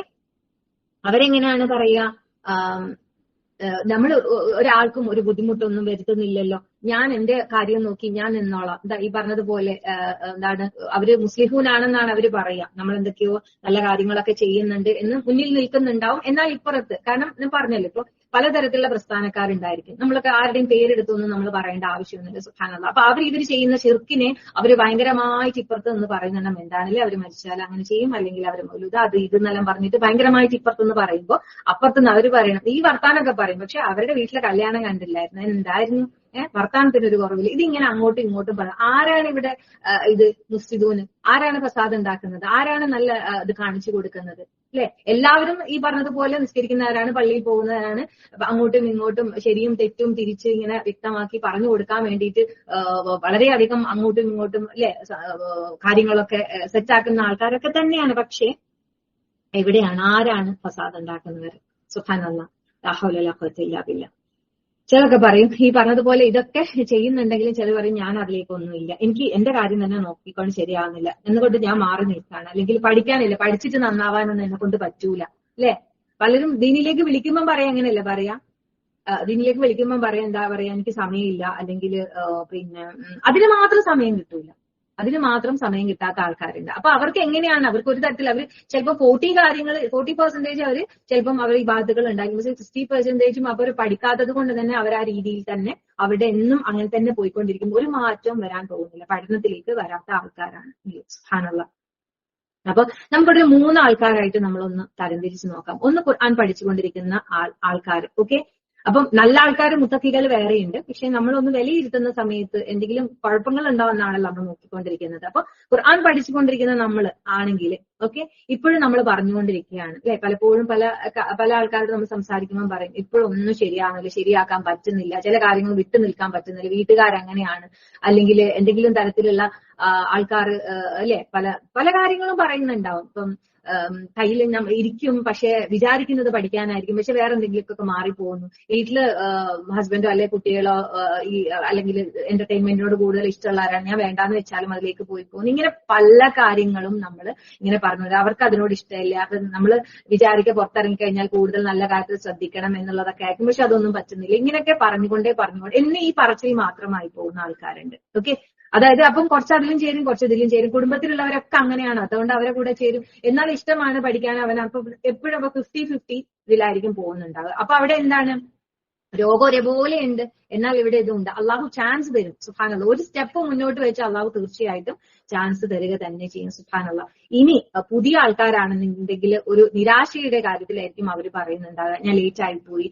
അവരെങ്ങനെയാണ് പറയാ, നമ്മൾ ഒരാൾക്കും ഒരു ബുദ്ധിമുട്ടൊന്നും വരുത്തുന്നില്ലല്ലോ, ഞാൻ എന്റെ കാര്യം നോക്കി ഞാൻ നിന്നോളാം. ഈ പറഞ്ഞതുപോലെ എന്താണ്, അവര് മുസ്ലിഹൂനാണെന്നാണ് അവര് പറയാ, നമ്മൾ എന്തൊക്കെയോ നല്ല കാര്യങ്ങളൊക്കെ ചെയ്യുന്നുണ്ട് എന്ന് മുന്നിൽ നിൽക്കുന്നുണ്ടാവും. എന്നാൽ ഇപ്പുറത്ത്, കാരണം ഞാൻ പറഞ്ഞല്ലോ, ഇപ്പൊ പലതരത്തിലുള്ള പ്രസ്ഥാനക്കാരുണ്ടായിരിക്കും, നമ്മളൊക്കെ ആരുടെയും പേരെടുത്തൊന്നും നമ്മൾ പറയേണ്ട ആവശ്യമൊന്നുമില്ല. സുബ്ഹാനല്ലാഹ്. അപ്പൊ ഇവർ ചെയ്യുന്ന ശിർക്കിനെ അവര് ഭയങ്കരമായിട്ട് ഇപ്പുറത്ത് നിന്ന് പറയുന്നുണ്ടാവും, എന്താണല്ലേ അവര് മരിച്ചാൽ അങ്ങനെ ചെയ്യും, അല്ലെങ്കിൽ അവർ മൗലൂദ് അത് ഇതെന്നെല്ലാം പറഞ്ഞിട്ട് ഭയങ്കരമായിട്ട് ഇപ്പുറത്തുനിന്ന് പറയുമ്പോൾ അപ്പുറത്തുനിന്ന് അവര് പറയണം ഈ വർത്താനൊക്കെ പറയും. പക്ഷെ അവരുടെ വീട്ടിലെ കല്യാണം കണ്ടില്ലായിരുന്നു, എന്തായിരുന്നു വർത്താനത്തിനൊരു കുറവില്ല. ഇതിങ്ങനെ അങ്ങോട്ടും ഇങ്ങോട്ടും പറയാം. ആരാണ് ഇവിടെ ഇത് മുഫ്സിദൂന്, ആരാണ് പ്രസാദം ഉണ്ടാക്കുന്നത്, ആരാണ് നല്ല ഇത് കാണിച്ചു കൊടുക്കുന്നത്, അല്ലെ? എല്ലാവരും ഈ പറഞ്ഞതുപോലെ നിസ്കരിക്കുന്നവരാണ്, പള്ളിയിൽ പോകുന്നവരാണ്. അങ്ങോട്ടും ഇങ്ങോട്ടും ശരിയും തെറ്റും തിരിച്ച് ഇങ്ങനെ വ്യക്തമാക്കി പറഞ്ഞു കൊടുക്കാൻ വേണ്ടിയിട്ട് വളരെയധികം അങ്ങോട്ടും ഇങ്ങോട്ടും അല്ലെ കാര്യങ്ങളൊക്കെ സെറ്റാക്കുന്ന ആൾക്കാരൊക്കെ തന്നെയാണ്. പക്ഷെ എവിടെയാണ്, ആരാണ് ഫസാദ് ഉണ്ടാക്കുന്നവർ? സുബ്ഹാനല്ലാഹ്, ലാ ഹൗല വലാ ഖുവത ഇല്ലാ ബില്ലാഹ്. ചിലരൊക്കെ പറയും ഈ പറഞ്ഞതുപോലെ ഇതൊക്കെ ചെയ്യുന്നുണ്ടെങ്കിലും ചിലർ പറയും ഞാൻ അതിലേക്കൊന്നുമില്ല, എനിക്ക് എന്റെ കാര്യം തന്നെ നോക്കിക്കൊണ്ട് ശരിയാവുന്നില്ല എന്നുകൊണ്ട് ഞാൻ മാറി നിൽക്കാണ്, അല്ലെങ്കിൽ പഠിക്കാനില്ല, പഠിച്ചിട്ട് നന്നാവാനൊന്നും എന്നെ കൊണ്ട് പറ്റൂല, അല്ലെ? പലരും ദീനിലേക്ക് വിളിക്കുമ്പോൾ പറയാം, അങ്ങനെയല്ല പറയാ, ദീനിലേക്ക് വിളിക്കുമ്പോൾ പറയാം എന്താ പറയാ, എനിക്ക് സമയമില്ല, അല്ലെങ്കിൽ പിന്നെ അതിന് മാത്രം സമയം കിട്ടൂല, അതിന് മാത്രം സമയം കിട്ടാത്ത ആൾക്കാരുണ്ട്. അപ്പൊ അവർക്ക് എങ്ങനെയാണ്, അവർക്ക് ഒരു തരത്തിൽ അവർ ചിലപ്പോൾ 40% അവർ ചിലപ്പം അവർ ഈ ബാധകൾ ഉണ്ടാക്കി, പക്ഷേ 60% അവർ പഠിക്കാത്തത് കൊണ്ട് തന്നെ അവർ ആ രീതിയിൽ തന്നെ അവിടെ എന്നും അങ്ങനെ തന്നെ പോയിക്കൊണ്ടിരിക്കും. ഒരു മാറ്റവും വരാൻ പോകുന്നില്ല, പഠനത്തിലേക്ക് വരാത്ത ആൾക്കാരാണ്. സുബ്ഹാനല്ലാഹ്. അപ്പൊ നമുക്കൊരു 3 ആൾക്കാരായിട്ട് നമ്മളൊന്ന് തരംതിരിച്ച് നോക്കാം. ഒന്ന് ഖുർആൻ പഠിച്ചുകൊണ്ടിരിക്കുന്ന ആൾക്കാർ. ഓക്കെ, അപ്പം നല്ല ആൾക്കാർ മുത്തഖികൾ വേറെയുണ്ട്. പക്ഷെ നമ്മളൊന്ന് വിലയിരുത്തുന്ന സമയത്ത് എന്തെങ്കിലും കുഴപ്പങ്ങൾ ഉണ്ടാവുന്നതാണല്ലോ നമ്മൾ നോക്കിക്കൊണ്ടിരിക്കുന്നത്. അപ്പൊ ഖുർആൻ പഠിച്ചുകൊണ്ടിരിക്കുന്ന നമ്മൾ ആണെങ്കിൽ ഓക്കെ, ഇപ്പോഴും നമ്മൾ പറഞ്ഞുകൊണ്ടിരിക്കുകയാണ്, അല്ലെ? പലപ്പോഴും പല ആൾക്കാരോട് നമ്മൾ സംസാരിക്കുമ്പോൾ പറയും ഇപ്പോഴും ഒന്നും ശരിയാവുന്നില്ല, ശരിയാക്കാൻ പറ്റുന്നില്ല, ചില കാര്യങ്ങൾ വിട്ടു നിൽക്കാൻ പറ്റുന്നില്ല, വീട്ടുകാരങ്ങനെയാണ്, അല്ലെങ്കിൽ എന്തെങ്കിലും തരത്തിലുള്ള ആൾക്കാർ അല്ലെ പല കാര്യങ്ങളും പറയുന്നുണ്ടാവും. ഇപ്പം കയ്യിൽ ഇരിക്കും, പക്ഷെ വിചാരിക്കുന്നത് പഠിക്കാനായിരിക്കും, പക്ഷെ വേറെ എന്തെങ്കിലുമൊക്കെ മാറിപ്പോകുന്നു. വീട്ടില് ഹസ്ബൻഡോ അല്ലെ കുട്ടികളോ അല്ലെങ്കിൽ എന്റർടൈൻമെന്റിനോട് കൂടുതൽ ഇഷ്ടമുള്ളവരാണ്, ഞാൻ വേണ്ടാന്ന് വെച്ചാലും അതിലേക്ക് പോയി പോകുന്നു. ഇങ്ങനെ പല കാര്യങ്ങളും നമ്മൾ ഇങ്ങനെ പറഞ്ഞത് അവർക്ക് അതിനോട് ഇഷ്ടമില്ല. അത് നമ്മൾ വിചാരിക്കുക പുറത്തിറങ്ങി കഴിഞ്ഞാൽ കൂടുതൽ നല്ല കാര്യത്തിൽ ശ്രദ്ധിക്കണം എന്നുള്ളതൊക്കെ ആയിരിക്കും, പക്ഷെ അതൊന്നും പറ്റുന്നില്ല. ഇങ്ങനെയൊക്കെ പറഞ്ഞുകൊണ്ടേ എന്നെ ഈ പറച്ചിൽ മാത്രമായി പോകുന്ന ആൾക്കാരുണ്ട്. ഓക്കെ, അതായത് അപ്പം കുറച്ച് അതിലും ചേരും, കുറച്ച് ഇതിലും ചേരും. കുടുംബത്തിലുള്ളവരൊക്കെ അങ്ങനെയാണ്, അതുകൊണ്ട് അവരെ കൂടെ ചേരും. എന്നാൽ ഇഷ്ടമാണ് പഠിക്കാൻ അപ്പൊ എപ്പോഴും അപ്പൊ 50-50 ഇതിലായിരിക്കും പോകുന്നുണ്ടാവുക. അപ്പൊ അവിടെ എന്താണ്, രോഗം ഒരേപോലെ ഉണ്ട്, എന്നാൽ ഇവിടെ ഇതുണ്ട്. അള്ളാഹു ചാൻസ് തരും സുബ്ഹാനല്ലാഹ്. ഒരു സ്റ്റെപ്പ് മുന്നോട്ട് വെച്ച് അള്ളാഹു തീർച്ചയായിട്ടും ചാൻസ് തരിക തന്നെ ചെയ്യും സുബ്ഹാനല്ലാഹ്. ഇനി പുതിയ ആൾക്കാരാണെന്നുണ്ടെങ്കിൽ ഒരു നിരാശയുടെ കാര്യത്തിലായിരിക്കും അവർ പറയുന്നുണ്ടാവുക, ഞാൻ ലേറ്റ് ആയിപ്പോയി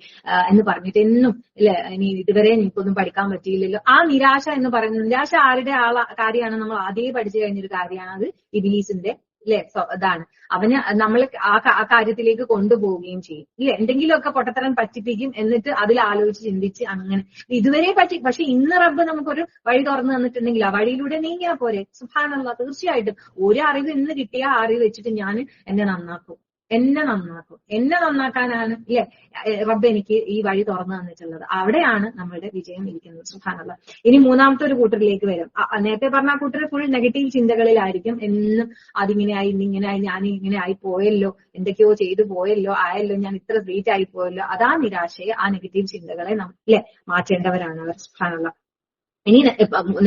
എന്ന് പറഞ്ഞിട്ട് എന്നും ഇല്ലെ, ഇനി ഇതുവരെ എനിക്കൊന്നും പഠിക്കാൻ പറ്റിയില്ലല്ലോ. ആ നിരാശ എന്ന് പറയുന്നത്, നിരാശ ആരുടെ കാര്യമാണ്, നമ്മൾ ആദ്യമേ പഠിച്ചു കഴിഞ്ഞൊരു കാര്യമാണ്. അത് ഇബ്ലീസിന്റെ ഇല്ലെ ഇതാണ്. അവന് നമ്മൾ ആ കാര്യത്തിലേക്ക് കൊണ്ടുപോവുകയും ചെയ്യും ഇല്ലെ, എന്തെങ്കിലുമൊക്കെ പൊട്ടത്തരം പറ്റിപ്പിക്കും, എന്നിട്ട് അതിൽ ആലോചിച്ച് ചിന്തിച്ച് അങ്ങനെ ഇതുവരെ പറ്റി. പക്ഷെ ഇന്ന് റബ്ബ് നമുക്കൊരു വഴി തുറന്നു തന്നിട്ടുണ്ടെങ്കിൽ ആ വഴിയിലൂടെ നീങ്ങിയാ പോരെ സുബ്ഹാനല്ലാഹ്. തീർച്ചയായിട്ടും ഒരു അറിവ് ഇന്ന് കിട്ടിയ ആ അറിവ് വെച്ചിട്ട് ഞാൻ എന്നെ നന്നാക്കും. എന്നെ നന്നാക്കാനാണ് ഇല്ലെ റബ്ബ് എനിക്ക് ഈ വഴി തുറന്നു തന്നിട്ടുള്ളത്. അവിടെയാണ് നമ്മളുടെ വിജയം ഇരിക്കുന്നത് സുബ്ഹാനല്ലാഹ്. ഇനി മൂന്നാമത്തെ ഒരു കൂട്ടറിലേക്ക് വരും. നേരത്തെ പറഞ്ഞ ആ കൂട്ടർ ഫുൾ നെഗറ്റീവ് ചിന്തകളിലായിരിക്കും. എന്നും അതിങ്ങനെയായി, ഇന്നിങ്ങനെയായി, ഞാൻ ഇങ്ങനെ ആയി പോയല്ലോ, എന്തൊക്കെയോ ചെയ്തു പോയല്ലോ, ആയല്ലോ, ഞാൻ ഇത്ര ലേറ്റ് ആയി പോയല്ലോ. അതാ നിരാശയെ, ആ നെഗറ്റീവ് ചിന്തകളെ ഇല്ലെ മാറ്റേണ്ടവരാണ് അവർ സുബ്ഹാനല്ലാഹ്. ഇനി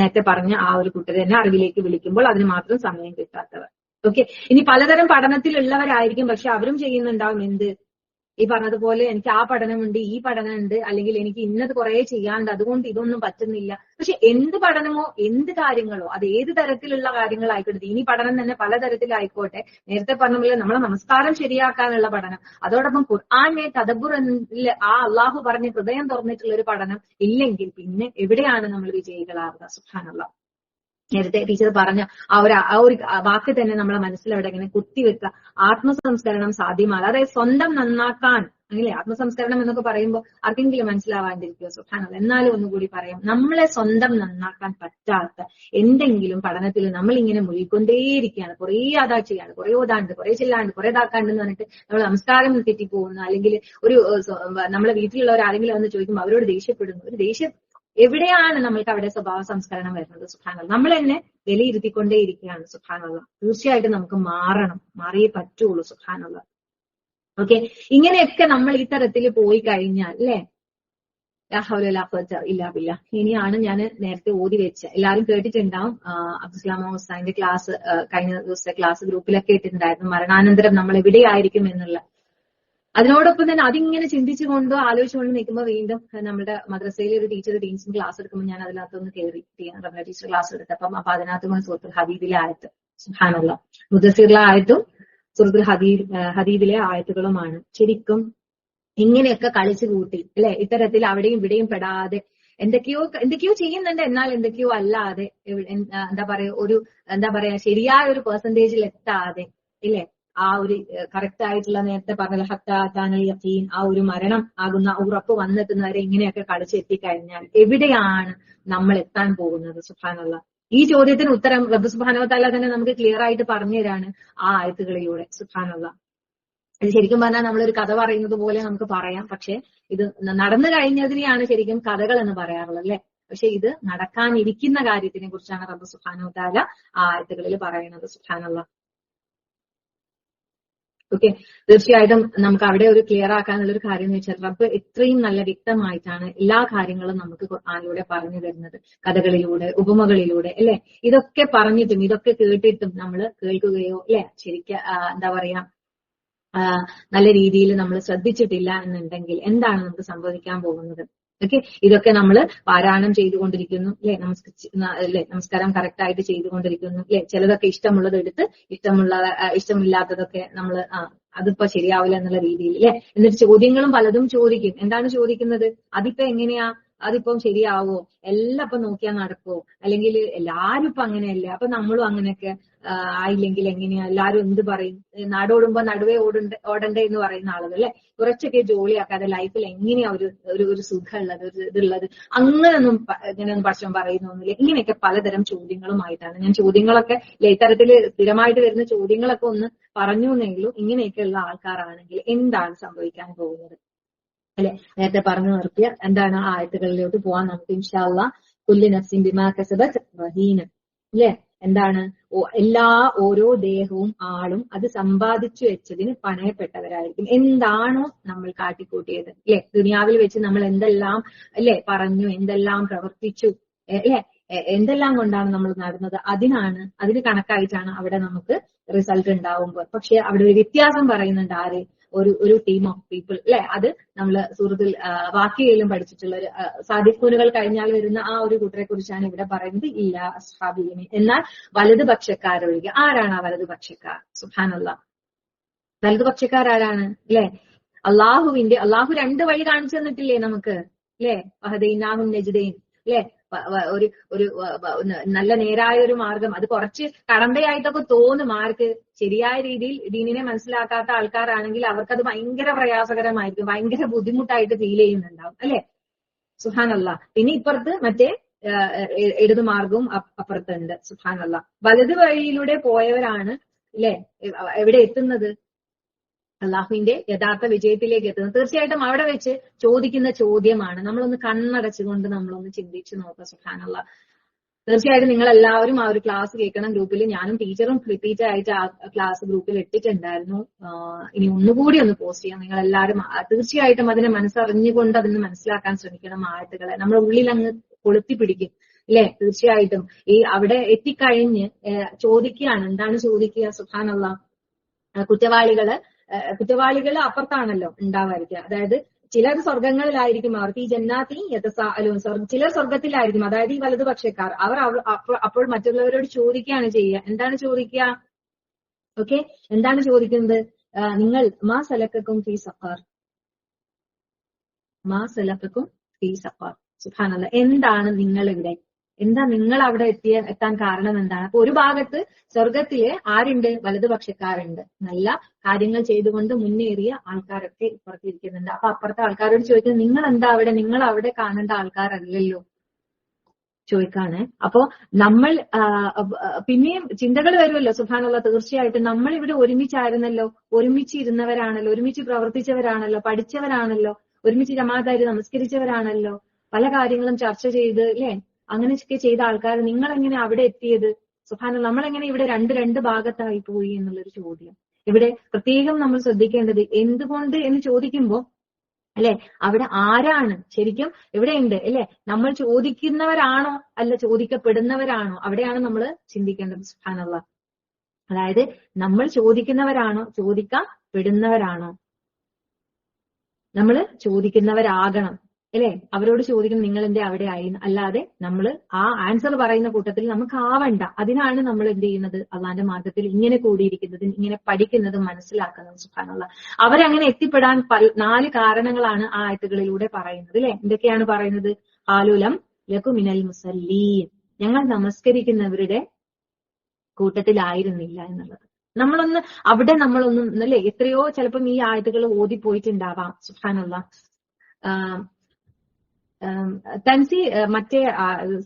നേരത്തെ പറഞ്ഞ ആ ഒരു കൂട്ടർ തന്നെ അറിവിലേക്ക് വിളിക്കുമ്പോൾ അതിന് മാത്രം സമയം കിട്ടാത്തവർ. ഓക്കെ, ഇനി പലതരം പഠനത്തിലുള്ളവരായിരിക്കും, പക്ഷെ അവരും ചെയ്യുന്നുണ്ടാവും എന്ത്, ഈ പറഞ്ഞതുപോലെ എനിക്ക് ആ പഠനമുണ്ട്, ഈ പഠനമുണ്ട്, അല്ലെങ്കിൽ എനിക്ക് ഇന്നത് കുറെ ചെയ്യാണ്ട്, അതുകൊണ്ട് ഇതൊന്നും പറ്റുന്നില്ല. പക്ഷെ എന്ത് പഠനമോ എന്ത് കാര്യങ്ങളോ അത് ഏത് തരത്തിലുള്ള കാര്യങ്ങളായിക്കോട്ടെ, ഇനി പഠനം തന്നെ പലതരത്തിലായിക്കോട്ടെ. നേരത്തെ പറഞ്ഞ പോലെ നമ്മളെ നമസ്കാരം ശരിയാക്കാനുള്ള പഠനം, അതോടൊപ്പം ഖുർആനെ തദബ്ബുർ ആ അള്ളാഹു പറഞ്ഞ് ഹൃദയം തുറന്നിട്ടുള്ള ഒരു പഠനം ഇല്ലെങ്കിൽ പിന്നെ എവിടെയാണ് നമ്മൾ വിജയികളാവുക സുബ്ഹാനല്ലാഹ്. നേരത്തെ ടീച്ചർ പറഞ്ഞ ആ ഒരു വാക്ക് തന്നെ നമ്മളെ മനസ്സിലവിടെ ഇങ്ങനെ കുത്തിവെക്കുക, ആത്മസംസ്കരണം സാധ്യമാണ്. അതായത് സ്വന്തം നന്നാക്കാൻ, അങ്ങനെ ആത്മസംസ്കരണം എന്നൊക്കെ പറയുമ്പോൾ ആർക്കെങ്കിലും മനസ്സിലാവാണ്ടിരിക്കുമോ സുബ്ഹാനല്ലാഹ്. എന്നാലും ഒന്നുകൂടി പറയാം, നമ്മളെ സ്വന്തം നന്നാക്കാൻ പറ്റാത്ത എന്തെങ്കിലും പഠനത്തിൽ നമ്മൾ ഇങ്ങനെ മുഴുകൊണ്ടേയിരിക്കുകയാണ്, കുറെ അതാ ചെയ്യാണ്, കുറെ ഓതാണ്ട്, കുറെ ചെല്ലാണ്ട്, കുറെ ഇതാക്കാണ്ട് എന്ന് പറഞ്ഞിട്ട് നമ്മൾ നമസ്കാരം തെറ്റിപ്പോകുന്നു, അല്ലെങ്കിൽ ഒരു നമ്മളെ വീട്ടിലുള്ളവർ ആരെങ്കിലും വന്ന് ചോദിക്കുമ്പോൾ അവരോട് ദേഷ്യപ്പെടുന്നു. ഒരു ദേഷ്യം എവിടെയാണ് നമ്മൾക്ക് അവിടെ സ്വഭാവ സംസ്കരണം വരുന്നത് സുബ്ഹാനല്ലാഹ്. നമ്മൾ തന്നെ വിലയിരുത്തിക്കൊണ്ടേയിരിക്കുകയാണ് സുബ്ഹാനല്ലാഹ്. തീർച്ചയായിട്ടും നമുക്ക് മാറിയേ പറ്റുള്ളൂ സുബ്ഹാനല്ലാഹ്. ഓക്കെ, ഇങ്ങനെയൊക്കെ നമ്മൾ ഈ തരത്തിൽ പോയി കഴിഞ്ഞാൽ അല്ലെ, ലാ ഹൗല വലാ ഖുവത ഇല്ലാ ബില്ലാഹ്. ഇനിയാണ് ഞാൻ നേരത്തെ ഓതി വെച്ച, എല്ലാവരും കേട്ടിട്ടുണ്ടാവും, അബ്ദുസ്സലാം ഉസ്താദിന്റെ ക്ലാസ്, കഴിഞ്ഞ ദിവസത്തെ ക്ലാസ് ഗ്രൂപ്പിലൊക്കെ ഇട്ടിട്ടുണ്ടായിരുന്നു, മരണാനന്തരം നമ്മൾ എവിടെയായിരിക്കും എന്നുള്ള. അതിനോടൊപ്പം തന്നെ അതിങ്ങനെ ചിന്തിച്ചുകൊണ്ടോ ആലോചിച്ചുകൊണ്ടോ നിൽക്കുമ്പോൾ വീണ്ടും നമ്മുടെ മദ്രസയിലെ ഒരു ടീച്ചർ ടീംസിന് ക്ലാസ് എടുക്കുമ്പോൾ ഞാൻ അതിനകത്തൊന്ന് കയറി റബ്ബ ടീച്ചർ ക്ലാസ് എടുത്തപ്പം അപ്പൊ അതിനകത്ത് സൂറത്തുൽ ഹദീദിലെ ആയത്ത് സുബ്ഹാനല്ലാഹ്, മുദസ്സിറിലെ ആയത്തും സൂറത്തുൽ ഹദീദിലെ ആയത്തുകളുമാണ്. ശരിക്കും ഇങ്ങനെയൊക്കെ കളിച്ചു കൂട്ടി അല്ലെ, ഇത്തരത്തിൽ അവിടെയും ഇവിടെയും പെടാതെ എന്തൊക്കെയോ ചെയ്യുന്നുണ്ട്, എന്നാൽ എന്തൊക്കെയോ അല്ലാതെ എന്താ പറയാ ശരിയായ ഒരു പെർസെന്റേജിൽ എത്താതെ ഇല്ലേ, ആ ഒരു കറക്റ്റ് ആയിട്ടുള്ള നേരത്തെ പറഞ്ഞ ഹത്താനൽ യഖീൻ, ആ ഒരു മരണം ആകുന്ന ഉറപ്പ് വന്നെത്തുന്നവരെ ഇങ്ങനെയൊക്കെ കളിച്ചെത്തിക്കഴിഞ്ഞാൽ എവിടെയാണ് നമ്മൾ എത്താൻ പോകുന്നത് സുബ്ഹാനല്ലാഹ്. ഈ ചോദ്യത്തിന് ഉത്തരം റബ്ബ് സുബ്ഹാനഹു വ തആല തന്നെ നമുക്ക് ക്ലിയർ ആയിട്ട് പറഞ്ഞു തരാണ് ആ ആയത്തുകളിലൂടെ സുബ്ഹാനല്ലാഹ്. ഇത് ശരിക്കും പറഞ്ഞാൽ നമ്മളൊരു കഥ പറയുന്നത് പോലെ നമുക്ക് പറയാം, പക്ഷെ ഇത് നടന്നു കഴിഞ്ഞതിനെയാണ് ശരിക്കും കഥകൾ എന്ന് പറയാറുള്ളത് അല്ലെ. പക്ഷെ ഇത് നടക്കാനിരിക്കുന്ന കാര്യത്തിനെ കുറിച്ചാണ് റബ്ബ് സുബ്ഹാനഹു വ തആല ആ ആയത്തുകളിൽ പറയുന്നത് സുബ്ഹാനല്ലാഹ്. ഓക്കെ, തീർച്ചയായിട്ടും നമുക്ക് അവിടെ ഒരു ക്ലിയർ ആക്കാനുള്ള ഒരു കാര്യം എന്ന് വെച്ചാൽ റബ്ബ് ഇത്രയും നല്ല വ്യക്തമായിട്ടാണ് എല്ലാ കാര്യങ്ങളും നമുക്ക് ഖുർആനിലൂടെ പറഞ്ഞു തരുന്നത്, കഥകളിലൂടെ, ഉപമകളിലൂടെ അല്ലെ. ഇതൊക്കെ പറഞ്ഞിട്ടും ഇതൊക്കെ കേട്ടിട്ടും നമ്മൾ കേൾക്കുകയോ അല്ലെ ശരിക്കും എന്താ പറയാ നല്ല രീതിയിൽ നമ്മൾ ശ്രദ്ധിച്ചിട്ടില്ല എന്നുണ്ടെങ്കിൽ എന്താണ് നമുക്ക് സംഭവിക്കാൻ പോകുന്നത്? ഓക്കെ, ഇതൊക്കെ നമ്മൾ പാരായണം ചെയ്തുകൊണ്ടിരിക്കുന്നു അല്ലെ, നമസ്കാരം കറക്റ്റ് ആയിട്ട് ചെയ്തുകൊണ്ടിരിക്കുന്നു അല്ലെ, ചിലതൊക്കെ ഇഷ്ടമുള്ളത് എടുത്ത് ഇഷ്ടമില്ലാത്തതൊക്കെ നമ്മൾ അതിപ്പോ ശരിയാവില്ല എന്നുള്ള രീതിയിൽ അല്ലെ. എന്നിട്ട് ചോദ്യങ്ങളും പലതും ചോദിക്കും. എന്താണ് ചോദിക്കുന്നത്? അതിപ്പോ എങ്ങനെയാ അതിപ്പം ശരിയാവോ, എല്ലാം ഇപ്പൊ നോക്കിയാൽ നടക്കുവോ, അല്ലെങ്കിൽ എല്ലാരും ഇപ്പൊ അങ്ങനെയല്ലേ, അപ്പൊ നമ്മളും അങ്ങനെയൊക്കെ ആയില്ലെങ്കിൽ എങ്ങനെയാ, എല്ലാരും എന്ത് പറയും, നാടോടുമ്പോ നടുവേ ഓടണ്ടേ എന്ന് പറയുന്ന ആളുകൾ അല്ലെ. കുറച്ചൊക്കെ ജോലിയാക്കാതെ ലൈഫിൽ എങ്ങനെയാ ഒരു സുഖമുള്ളത്, ഒരു ഇതുള്ളത്, അങ്ങനെയൊന്നും ഇങ്ങനെയൊന്നും പടച്ചോൻ പറയുന്നൊന്നുമില്ല. ഇങ്ങനെയൊക്കെ പലതരം ചോദ്യങ്ങളുമായിട്ടാണ് ഞാൻ ചോദ്യങ്ങളൊക്കെ ഇത്തരത്തില് സ്ഥിരമായിട്ട് വരുന്ന ചോദ്യങ്ങളൊക്കെ ഒന്ന് പറഞ്ഞു എന്നെങ്കിലും ഇങ്ങനെയൊക്കെയുള്ള ആൾക്കാരാണെങ്കിൽ എന്താണ് സംഭവിക്കാൻ പോകുന്നത് അല്ലെ. നേരത്തെ പറഞ്ഞു നിർത്തിയ എന്താണ് ആ ആയത്തുകളിലോട്ട് പോവാൻ നമുക്ക് ഇൻഷാ അല്ലാഹ്. കുല്ലു നഫ്സിൻ ബിമാ കസബത് റഹീന അല്ലെ. എന്താണ് ഓരോ ദേഹവും ആളും അത് സമ്പാദിച്ചു വെച്ചതിന് പണയപ്പെട്ടവരായിരിക്കും. എന്താണോ നമ്മൾ കാട്ടിക്കൂട്ടിയത് അല്ലെ, ദുനിയാവിൽ വെച്ച് നമ്മൾ എന്തെല്ലാം അല്ലെ പറഞ്ഞു, എന്തെല്ലാം പ്രവർത്തിച്ചു അല്ലെ, എന്തെല്ലാം കൊണ്ടാണ് നമ്മൾ നടന്നത്, അതിന് കണക്കായിട്ടാണ് അവിടെ നമുക്ക് റിസൾട്ട് ഉണ്ടാവുമ്പോൾ. പക്ഷെ അവിടെ ഒരു വ്യത്യാസം പറയുന്നുണ്ട്. ആര്? ഒരു ടീം ഓഫ് പീപ്പിൾ അല്ലെ. അത് നമ്മൾ സൂറത്തുൽ വാഖിയയിലും പഠിച്ചിട്ടുള്ള ഒരു സാദിഖൂനുകൾ കഴിഞ്ഞാൽ വരുന്ന ആ ഒരു കൂട്ടരെ കുറിച്ചാണ് ഇവിടെ പറയുന്നത്. ഇല്ല അസ്ഹാബിഹിമി, എന്നാൽ വലതുപക്ഷക്കാരൊഴികെ. ആരാണ് ആ വലതുപക്ഷക്കാർ? സുബ്ഹാനല്ലാഹ്. വലതുപക്ഷക്കാരാരാണ് അല്ലെ? അള്ളാഹു രണ്ട് വഴി കാണിച്ചു തന്നിട്ടില്ലേ നമുക്ക് അല്ലെ. വഹദൈനാഹും നജ്ദൈൻ അല്ലെ. ഒരു നല്ല നേരായ ഒരു മാർഗം, അത് കുറച്ച് കടമ്പയായിട്ടൊക്കെ തോന്നും ആർക്ക്? ശരിയായ രീതിയിൽ ദീനിനെ മനസ്സിലാക്കാത്ത ആൾക്കാരാണെങ്കിൽ അവർക്കത് ഭയങ്കര പ്രയാസകരമായിരിക്കും, ഭയങ്കര ബുദ്ധിമുട്ടായിട്ട് ഫീൽ ചെയ്യുന്നുണ്ടാവും അല്ലെ. സുബ്ഹാനല്ലാഹ്. പിന്നെ ഇപ്പുറത്ത് മറ്റേ ഇടതു മാർഗവും അപ്പുറത്തുണ്ട്. സുബ്ഹാനല്ലാഹ്. വലത് വഴിയിലൂടെ പോയവരാണ് അല്ലെ എവിടെ എത്തുന്നത്? അള്ളാഹുവിന്റെ യഥാർത്ഥ വിജയത്തിലേക്ക് എത്തുന്നത്. തീർച്ചയായിട്ടും അവിടെ വെച്ച് ചോദിക്കുന്ന ചോദ്യമാണ്. നമ്മളൊന്ന് കണ്ണടച്ചുകൊണ്ട് നമ്മളൊന്ന് ചിന്തിച്ചു നോക്കുക. സുബ്ഹാനല്ലാഹ്. തീർച്ചയായിട്ടും നിങ്ങൾ എല്ലാവരും ആ ഒരു ക്ലാസ് കേൾക്കണം. ഗ്രൂപ്പിൽ ഞാനും ടീച്ചറും റിപ്പീറ്റ് ആയിട്ട് ആ ക്ലാസ് ഗ്രൂപ്പിൽ ഇട്ടിട്ടുണ്ടായിരുന്നു. ഇനി ഒന്നുകൂടി ഒന്ന് പോസ്റ്റ് ചെയ്യാം. നിങ്ങൾ എല്ലാവരും തീർച്ചയായിട്ടും അതിനെ മനസ്സറിഞ്ഞുകൊണ്ട് അതിന് മനസ്സിലാക്കാൻ ശ്രമിക്കണം. ആയത്തുകളെ നമ്മുടെ ഉള്ളിൽ അങ്ങ് കൊളുത്തി പിടിക്കും അല്ലെ. തീർച്ചയായിട്ടും ഈ അവിടെ എത്തിക്കഴിഞ്ഞ് ചോദിക്കുകയാണ്. എന്താണ് ചോദിക്കുക? സുബ്ഹാനല്ലാഹ്. കുറ്റവാളികള് അപ്പുറത്താണല്ലോ ഉണ്ടാവാതിരിക്കുക. അതായത് ചിലർ സ്വർഗങ്ങളിലായിരിക്കും, അവർക്ക് ഈ ജന്നാത്തി യതസാഅലൂൻ, ചിലർ സ്വർഗത്തിലായിരിക്കും, അതായത് ഈ വലതുപക്ഷക്കാർ. അവർ അപ്പോൾ മറ്റുള്ളവരോട് ചോദിക്കുകയാണ് ചെയ്യുക. എന്താണ് ചോദിക്കുക? ഓക്കെ, എന്താണ് ചോദിക്കുന്നത്? നിങ്ങൾ മാ സലക്കക്കും ഫീ സഖർ, മാ സലക്കക്കും ഫീ സഖർ. സുബ്ഹാനല്ലാഹ്. എന്താണ് നിങ്ങൾ ഇവിടെ, എന്താ നിങ്ങൾ അവിടെ എത്താൻ കാരണം എന്താണ്? അപ്പൊ ഒരു ഭാഗത്ത് സ്വർഗത്തില് ആരുണ്ട്? വലതുപക്ഷക്കാരുണ്ട്. നല്ല കാര്യങ്ങൾ ചെയ്തുകൊണ്ട് മുന്നേറിയ ആൾക്കാരൊക്കെ ഇപ്പുറത്തിരിക്കുന്നുണ്ട്. അപ്പൊ അപ്പുറത്തെ ആൾക്കാരോട് ചോദിക്കുന്നത് നിങ്ങൾ എന്താ അവിടെ, നിങ്ങൾ അവിടെ കാണേണ്ട ആൾക്കാരല്ലല്ലോ ചോദിക്കാണ്. അപ്പോ നമ്മൾ പിന്നെയും ചിന്തകൾ വരുമല്ലോ. സുബ്ഹാനല്ലാഹ്. തീർച്ചയായിട്ടും നമ്മൾ ഇവിടെ ഒരുമിച്ചായിരുന്നല്ലോ, ഒരുമിച്ചിരുന്നവരാണല്ലോ, ഒരുമിച്ച് പ്രവർത്തിച്ചവരാണല്ലോ, പഠിച്ചവരാണല്ലോ, ഒരുമിച്ച് ജമാഅത്തായിട്ട് നമസ്കരിച്ചവരാണല്ലോ, പല കാര്യങ്ങളും ചർച്ച ചെയ്ത് അല്ലെ, അങ്ങനെയൊക്കെ ചെയ്ത ആൾക്കാർ നിങ്ങൾ എങ്ങനെ അവിടെ എത്തിയത്? സുബ്ഹാനല്ലാഹ്. നമ്മളെങ്ങനെ ഇവിടെ രണ്ട് ഭാഗത്തായി പോയി എന്നുള്ളൊരു ചോദ്യം ഇവിടെ പ്രത്യേകം നമ്മൾ ശ്രദ്ധിക്കേണ്ടത്. എന്തുകൊണ്ട് എന്ന് ചോദിക്കുമ്പോൾ അല്ലെ, അവിടെ ആരാണ് ശരിക്കും എവിടെയുണ്ട് അല്ലെ? നമ്മൾ ചോദിക്കുന്നവരാണോ അല്ല ചോദിക്കപ്പെടുന്നവരാണോ? അവിടെയാണ് നമ്മൾ ചിന്തിക്കേണ്ടത്. സുബ്ഹാനല്ലാഹ്. അതായത് നമ്മൾ ചോദിക്കുന്നവരാണോ ചോദിക്കപ്പെടുന്നവരാണോ? നമ്മൾ ചോദിക്കുന്നവരാകണം അല്ലെ. അവരോട് ചോദിക്കണം നിങ്ങൾ എന്തേ അവിടെ ആയി, അല്ലാതെ നമ്മൾ ആ ആൻസർ പറയുന്ന കൂട്ടത്തിൽ നമുക്ക് ആവണ്ട. അതിനാണ് നമ്മൾ എന്ത് ചെയ്യുന്നത്? അള്ളാന്റെ മാർഗത്തിൽ ഇങ്ങനെ കൂടിയിരിക്കുന്നതും ഇങ്ങനെ പഠിക്കുന്നതും മനസ്സിലാക്കുന്നതും. സുബ്ഹാനല്ലാഹ്. അവരങ്ങനെ എത്തിപ്പെടാൻ 4 കാരണങ്ങളാണ് ആ ആയത്തുകളിലൂടെ പറയുന്നത് അല്ലെ. എന്തൊക്കെയാണ് പറയുന്നത്? ഖാലുലം ലകു മിനൽ മുസല്ലീൻ, ഞങ്ങൾ നമസ്കരിക്കുന്നവരുടെ കൂട്ടത്തിലായിരുന്നില്ല എന്നുള്ളത്. നമ്മളൊന്നും അല്ലെ, എത്രയോ ചിലപ്പം ഈ ആയത്തുകൾ ഓതിപ്പോയിട്ടുണ്ടാവാം. സുബ്ഹാനല്ലാഹ്. തൻസി മറ്റേ